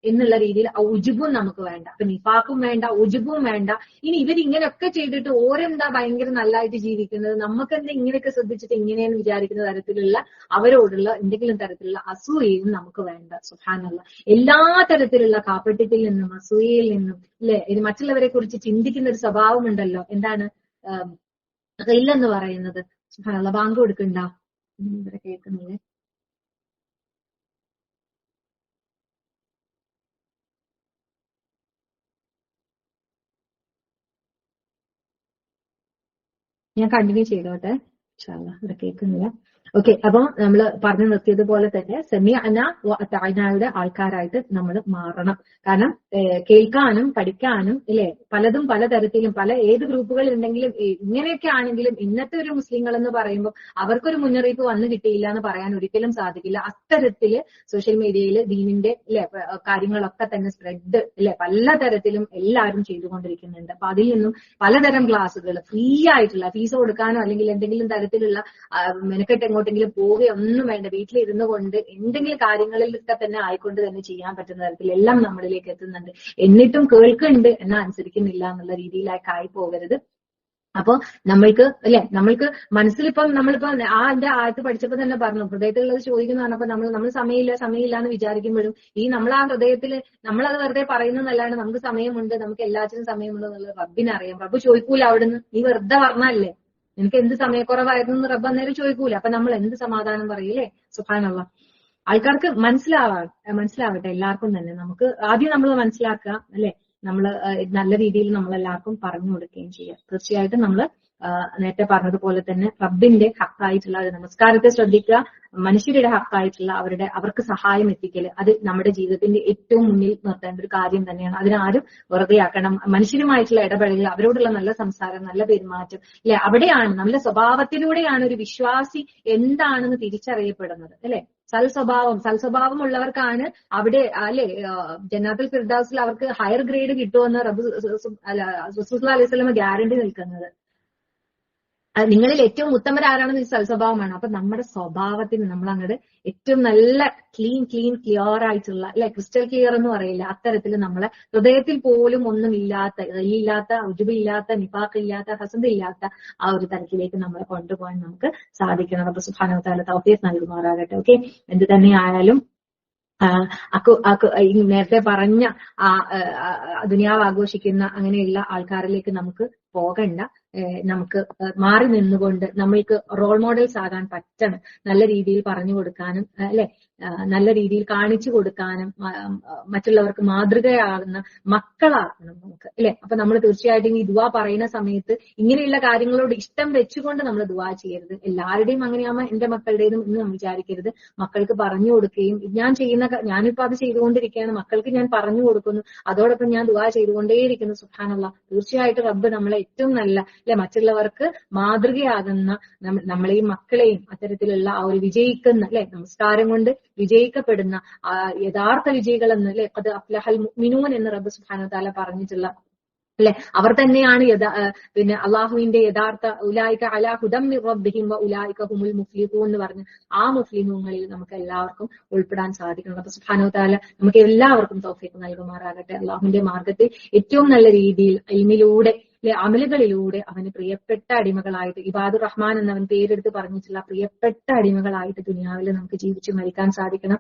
എന്നുള്ള രീതിയിൽ ഉജുബും നമുക്ക് വേണ്ട. അപ്പൊ നിഫാഖും വേണ്ട, ഉജുബും വേണ്ട. ഇനി ഇവരിങ്ങനെയൊക്കെ ചെയ്തിട്ട് ഓരെന്താ ഭയങ്കര നല്ലതായിട്ട് ജീവിക്കുന്നത്, നമുക്കെന്താ ഇങ്ങനെയൊക്കെ ശ്രദ്ധിച്ചിട്ട് ഇങ്ങനെയെന്ന് വിചാരിക്കുന്ന തരത്തിലുള്ള അവരോടുള്ള എന്തെങ്കിലും തരത്തിലുള്ള അസൂയയും നമുക്ക് വേണ്ട. സുബ്ഹാനല്ലാഹ്. എല്ലാ തരത്തിലുള്ള കാപ്പട്യത്തിൽ നിന്നും അസൂയയിൽ നിന്നും അല്ലെ ഇത് മറ്റുള്ളവരെ കുറിച്ച് ചിന്തിക്കുന്ന ഒരു സ്വഭാവം ഉണ്ടല്ലോ. എന്താണ് ഇല്ലെന്ന് പറയുന്നത്. സുബ്ഹാനല്ലാഹ്. ബാങ്ക് കൊടുക്കണ്ട ഇവരെ കേൾക്കുന്നില്ലേ? ഞാൻ കണ്ടിന്യൂ ചെയ്തോട്ടെ. ഇൻഷാല്ലാഹ്. ഇവിടെ കേൾക്കുന്നില്ല. ഓക്കെ, അപ്പൊ നമ്മൾ പറഞ്ഞു നിർത്തിയതുപോലെ തന്നെ സമീഅന വ അതഅനായുടെ ആൾക്കാരായിട്ട് നമ്മൾ മാറണം. കാരണം കേൾക്കാനും പഠിക്കാനും ഇല്ലേ പലതും പലതരത്തിലും ഏത് ഗ്രൂപ്പുകളിൽ ഉണ്ടെങ്കിലും ഇങ്ങനെയൊക്കെ ആണെങ്കിലും ഇന്നത്തെ ഒരു മുസ്ലിങ്ങൾ എന്ന് പറയുമ്പോൾ അവർക്കൊരു മുന്നറിയിപ്പ് വന്നു കിട്ടിയില്ല എന്ന് പറയാൻ ഒരിക്കലും സാധിക്കില്ല. അത്തരത്തില് സോഷ്യൽ മീഡിയയിൽ ദീനിന്റെ അല്ലെ കാര്യങ്ങളൊക്കെ തന്നെ സ്പ്രെഡ് അല്ലെ പലതരത്തിലും എല്ലാവരും ചെയ്തുകൊണ്ടിരിക്കുന്നുണ്ട്. അപ്പൊ അതിൽ നിന്നും പലതരം ക്ലാസ്സുകൾ ഫ്രീ ആയിട്ടുള്ള ഫീസ് കൊടുക്കാനോ അല്ലെങ്കിൽ എന്തെങ്കിലും തരത്തിലുള്ള മെനക്കെട്ട് എങ്ങോട്ടെങ്കിലും പോവുകയൊന്നും വേണ്ട, വീട്ടിലിരുന്നു കൊണ്ട് എന്തെങ്കിലും കാര്യങ്ങളിലൊക്കെ തന്നെ ആയിക്കൊണ്ട് തന്നെ ചെയ്യാൻ പറ്റുന്ന തരത്തിൽ എല്ലാം നമ്മളിലേക്ക് എത്തുന്നുണ്ട്. എന്നിട്ടും കേൾക്കുന്നുണ്ട് എന്നാൽ അനുസരിക്കുന്നില്ല എന്നുള്ള രീതിയിലേക്ക് ആയി പോകരുത്. അപ്പൊ നമ്മൾക്ക് മനസ്സിലിപ്പം നമ്മളിപ്പോ എന്റെ ആയത്ത് പഠിച്ചപ്പോ തന്നെ പറഞ്ഞു ഹൃദയത്തിലുള്ളത് ചോദിക്കുന്നു പറഞ്ഞപ്പോ നമ്മൾ സമയമില്ല എന്ന് വിചാരിക്കുമ്പോഴും നമ്മൾ ആ ഹൃദയത്തിൽ നമ്മളത് വെറുതെ പറയുന്നതല്ലാണ്ട് നമുക്ക് സമയമുണ്ട്, നമുക്ക് എല്ലാത്തിനും സമയമുണ്ട് എന്നുള്ളത് റബ്ബിനറിയാം. റബ്ബ് ചോദിക്കൂല അവിടുന്ന് നീ വെറുതെ പറഞ്ഞല്ലേ നിനക്ക് എന്ത് സമയക്കുറവായിരുന്നു റബ്ബ് അന്നേരം ചോദിക്കൂല. അപ്പൊ നമ്മൾ എന്ത് സമാധാനം പറയില്ലേ? സുബ്ഹാനല്ലാഹ്. ആൾക്കാർക്ക് മനസ്സിലാവട്ടെ എല്ലാവർക്കും തന്നെ. നമുക്ക് ആദ്യം നമ്മൾ മനസ്സിലാക്കുക അല്ലെ, നമ്മൾ നല്ല രീതിയിൽ നമ്മളെല്ലാവർക്കും പറഞ്ഞു കൊടുക്കുകയും ചെയ്യുക. തീർച്ചയായിട്ടും നമ്മൾ നേരത്തെ പറഞ്ഞതുപോലെ തന്നെ റബ്ബിന്റെ ഹക്കായിട്ടുള്ള നമസ്കാരത്തെ ശ്രദ്ധിക്കുക, മനുഷ്യരുടെ ഹക്കായിട്ടുള്ള അവർക്ക് സഹായം എത്തിക്കല്, അത് നമ്മുടെ ജീവിതത്തിന്റെ ഏറ്റവും മുന്നിൽ നിർത്തേണ്ട ഒരു കാര്യം തന്നെയാണ്. അതിനാരും വെറുതെ ആക്കണം. മനുഷ്യരുമായിട്ടുള്ള ഇടപെടലുകൾ, അവരോടുള്ള നല്ല സംസാരം, നല്ല പെരുമാറ്റം, അല്ലെ, അവിടെയാണ് നല്ല സ്വഭാവത്തിലൂടെയാണ് ഒരു വിശ്വാസി എന്താണെന്ന് തിരിച്ചറിയപ്പെടുന്നത്, അല്ലെ. സൽസ്വഭാവം ഉള്ളവർക്കാണ് അവിടെ അല്ലെ ജന്നാത്തുൽ ഫിർദൗസിൽ അവർക്ക് ഹയർ ഗ്രേഡ് കിട്ടുമെന്ന് റസൂലുള്ളാഹി സ്വല്ലല്ലാഹു അലൈഹി വസല്ലം ഗ്യാരണ്ടി നിൽക്കുന്നത്. നിങ്ങളിൽ ഏറ്റവും ഉത്തമരാരാണെന്ന് സൽസ്വഭാവമാണ്. അപ്പൊ നമ്മുടെ സ്വഭാവത്തിന് നമ്മൾ അങ്ങോട്ട് ഏറ്റവും നല്ല ക്ലിയർ ആയിട്ടുള്ള, അല്ലെ, ക്രിസ്റ്റൽ ക്ലിയർ എന്ന് പറയില്ല, അത്തരത്തിൽ നമ്മളെ ഹൃദയത്തിൽ പോലും ഒന്നുമില്ലാത്ത, ഉജുബില്ലാത്ത, നിഫാഖില്ലാത്ത, ഹസദില്ലാത്ത ആ ഒരു തലത്തിലേക്ക് നമ്മളെ കൊണ്ടുപോകാൻ നമുക്ക് സാധിക്കണം. അപ്പൊ സുബ്ഹാനഹു വ തആല തൗഫീഖ് നൽകുമാറാകട്ടെ. ഓക്കെ, എന്ത് തന്നെയായാലും നേരത്തെ പറഞ്ഞ ദുനിയാവ് ആഘോഷിക്കുന്ന അങ്ങനെയുള്ള ആൾക്കാരിലേക്ക് നമുക്ക് പോകണ്ട. നമുക്ക് മാറി നിന്നുകൊണ്ട് നമ്മൾക്ക് റോൾ മോഡൽസ് ആകാൻ പറ്റണം. നല്ല രീതിയിൽ പറഞ്ഞു കൊടുക്കാനും, അല്ലെ, നല്ല രീതിയിൽ കാണിച്ചു കൊടുക്കാനും, മറ്റുള്ളവർക്ക് മാതൃകയാകുന്ന മക്കളാകണം നമുക്ക്, അല്ലെ. അപ്പൊ നമ്മൾ തീർച്ചയായിട്ടും ഈ ദുആ പറയുന്ന സമയത്ത് ഇങ്ങനെയുള്ള കാര്യങ്ങളോട് ഇഷ്ടം വെച്ചുകൊണ്ട് നമ്മൾ ദുആ ചെയ്യരുത്. എല്ലാവരുടെയും അങ്ങനെയാകുമ്പോൾ എന്റെ മക്കളുടേതും എന്ന് നമ്മൾ വിചാരിക്കരുത്. മക്കൾക്ക് പറഞ്ഞു കൊടുക്കുകയും, ഞാനിപ്പോ അത് ചെയ്തുകൊണ്ടിരിക്കുകയാണ്, മക്കൾക്ക് ഞാൻ പറഞ്ഞു കൊടുക്കുന്നു, അതോടൊപ്പം ഞാൻ ദുആ ചെയ്തുകൊണ്ടേയിരിക്കുന്നു. സുബ്ഹാനല്ലാഹ്, തീർച്ചയായിട്ടും റബ്ബ് നമ്മളെ ഏറ്റവും നല്ല, അല്ലെ, മറ്റുള്ളവർക്ക് മാതൃകയാകുന്ന നമ്മളെയും മക്കളെയും അത്തരത്തിലുള്ള ആ ഒരു വിജയിക്കുന്ന, അല്ലെ, നമസ്കാരം കൊണ്ട് വിജയിക്കപ്പെടുന്ന യഥാർത്ഥ വിജയികൾ എന്ന്, അല്ലെ, ഖദ് അഫ്ലഹൽ മുഅ്മിനൂൻ എന്ന് റബ്ബ് സുബ്ഹാനഹു വ തആല പറഞ്ഞിട്ടുള്ള, അല്ലെ, അവർ തന്നെയാണ് പിന്നെ അള്ളാഹുവിന്റെ യഥാർത്ഥ ഉലൈക അലാ ഹുദം മിർ റബ്ബിഹിം വ ഉലൈക ഹുമുൽ മുഫ്ലിഹൂൻ എന്ന് പറഞ്ഞ് ആ മുഫ്ലിഹൂങ്ങളിൽ നമുക്ക് എല്ലാവർക്കും ഉൾപ്പെടാൻ സാധിക്കണം. അപ്പൊ സുബ്ഹാനഹു വ തആല നമുക്ക് എല്ലാവർക്കും തൗഫീഖ് നൽകുമാറാകട്ടെ. അള്ളാഹുവിന്റെ മാർഗത്തിൽ ഏറ്റവും നല്ല രീതിയിൽ ഇൽമിലൂടെ, അല്ലെ, അമലുകളിലൂടെ അവന് പ്രിയപ്പെട്ട അടിമകളായിട്ട്, ഇബാദുർ റഹ്മാൻ എന്നവൻ പേരെടുത്ത് പറഞ്ഞിട്ടുള്ള പ്രിയപ്പെട്ട അടിമകളായിട്ട് ദുനിയാവിൽ നമുക്ക് ജീവിച്ചു മരിക്കാൻ സാധിക്കണം.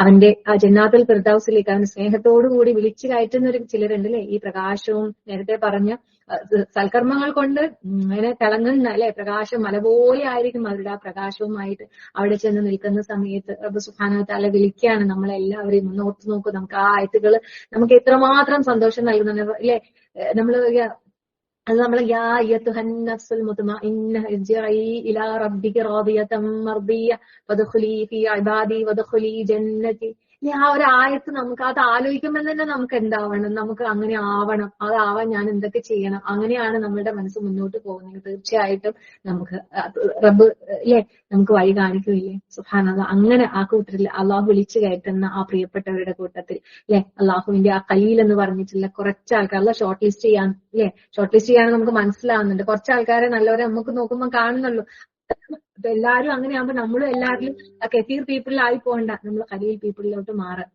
അവന്റെ ജന്നാത്തുൽ ഫിർദൗസിലേക്ക് അവന് സ്നേഹത്തോടുകൂടി വിളിച്ചു കയറ്റുന്ന ഒരു ചിലരുണ്ട്, അല്ലെ. ഈ പ്രകാശവും നേരത്തെ പറഞ്ഞ സൽക്കർമ്മങ്ങൾ കൊണ്ട് അങ്ങനെ തിളങ്ങുന്ന, അല്ലെ, പ്രകാശം മല പോലെ ആയിരിക്കും അവരുടെ ആ പ്രകാശവുമായിട്ട് അവിടെ ചെന്ന് നിൽക്കുന്ന സമയത്ത് റബ്ബ് സുബ്ഹാനഹു വ തആല വിളിക്കുകയാണ് നമ്മളെല്ലാവരെയും. ഒന്ന് ഓർത്തു നോക്കൂ, നമുക്ക് ആ ആയത്തുകൾ നമുക്ക് എത്രമാത്രം സന്തോഷം നൽകുന്നുണ്ട്, അല്ലെ. അത് നമ്മളെ യാ അയ്യത്തുഹൻ നഫ്സുൽ മുത്മഇന്ന ഇർജിഇ ഇലാ റബ്ബിക റാദിയതൻ മർദിയ വദ്ഖുലി ഫീ ഇബാദി വദ്ഖുലി ജന്നതി. ആ ഒരു ആയത്ത് നമുക്ക് അത് ആലോചിക്കുമ്പോൾ തന്നെ നമുക്ക് എന്താവണം, നമുക്ക് അങ്ങനെ ആവണം, അതാവാൻ ഞാൻ എന്തൊക്കെ ചെയ്യണം, അങ്ങനെയാണ് നമ്മുടെ മനസ്സ് മുന്നോട്ട് പോകുന്നത്. തീർച്ചയായിട്ടും നമുക്ക് റബ്ബ്, അല്ലെ, നമുക്ക് വഴി കാണിക്കുകയില്ലേ. സുബ്ഹാനല്ലാഹ്, അങ്ങനെ ആ കൂട്ടത്തിൽ അള്ളാഹു വിളിച്ചു കയറ്റുന്ന ആ പ്രിയപ്പെട്ടവരുടെ കൂട്ടത്തിൽ, അല്ലെ, അള്ളാഹുവിന്റെ ആ ഖലീൽ എന്ന് പറഞ്ഞിട്ടുള്ള കുറച്ച് ആൾക്കാരെ ഷോർട്ട് ലിസ്റ്റ് ചെയ്യാൻ, അല്ലെ, ഷോർട്ട് ലിസ്റ്റ് ചെയ്യാൻ നമുക്ക് മനസ്സിലാവുന്നുണ്ട്. കുറച്ച് ആൾക്കാരെ നല്ലവരെ നമുക്ക് നോക്കുമ്പോൾ കാണുന്നുള്ളൂ. അപ്പൊ എല്ലാവരും അങ്ങനെയാകുമ്പോ നമ്മളും എല്ലാവരിലും കസീർ പീപ്പിളിലായി പോകണ്ട, നമ്മൾ ഖലീൽ പീപ്പിളിലോട്ട് മാറാം.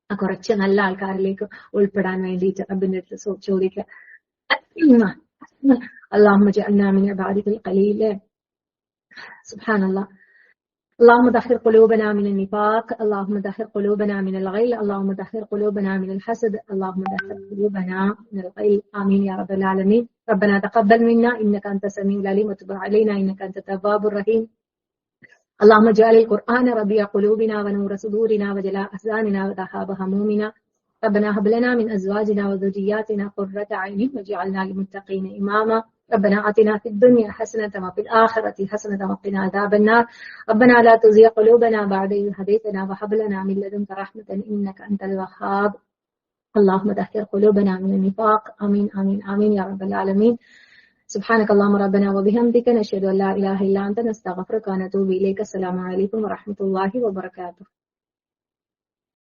കുറച്ച് നല്ല ആൾക്കാരിലേക്ക് ഉൾപ്പെടാൻ വേണ്ടിയിട്ട് റബ്ബിന്റെ അടുത്ത് ചോദിക്കുക. അല്ലാഹുമ്മ ജഅൽനാ മിൻ ഇബാദിക്കൽ ഖലീൽ. സുബ്ഹാനല്ലാഹ്. اللهم طهر قلوبنا من النفاق، اللهم طهر قلوبنا من الغل، اللهم طهر قلوبنا من الحسد، اللهم طهر قلوبنا من الغل. آمين يا رب العالمين. ربنا تقبل منا إنك أنت السميع العليم وتب علينا إنك أنت التواب الرحيم. اللهم اجعل القرآن ربيع قلوبنا ونور صدورنا وجلاء أحزاننا وذهاب همومنا. ربنا هب لنا من أزواجنا وذرياتنا قرة أعين واجعلنا للمتقين إماما. ربنا آتنا في الدنيا حسنة وفي الآخرة حسنة وقنا عذاب النار. ربنا لا تزغ قلوبنا بعد إذ هديتنا وهب لنا من لدنك رحمة إنك أنت الوهاب. اللهم طهر قلوبنا من النفاق. آمين آمين آمين يا رب العالمين. سبحانك اللهم ربنا وبحمدك نشهد أن لا إله إلا أنت نستغفرك ونتوب إليك. السلام عليكم ورحمة الله وبركاته.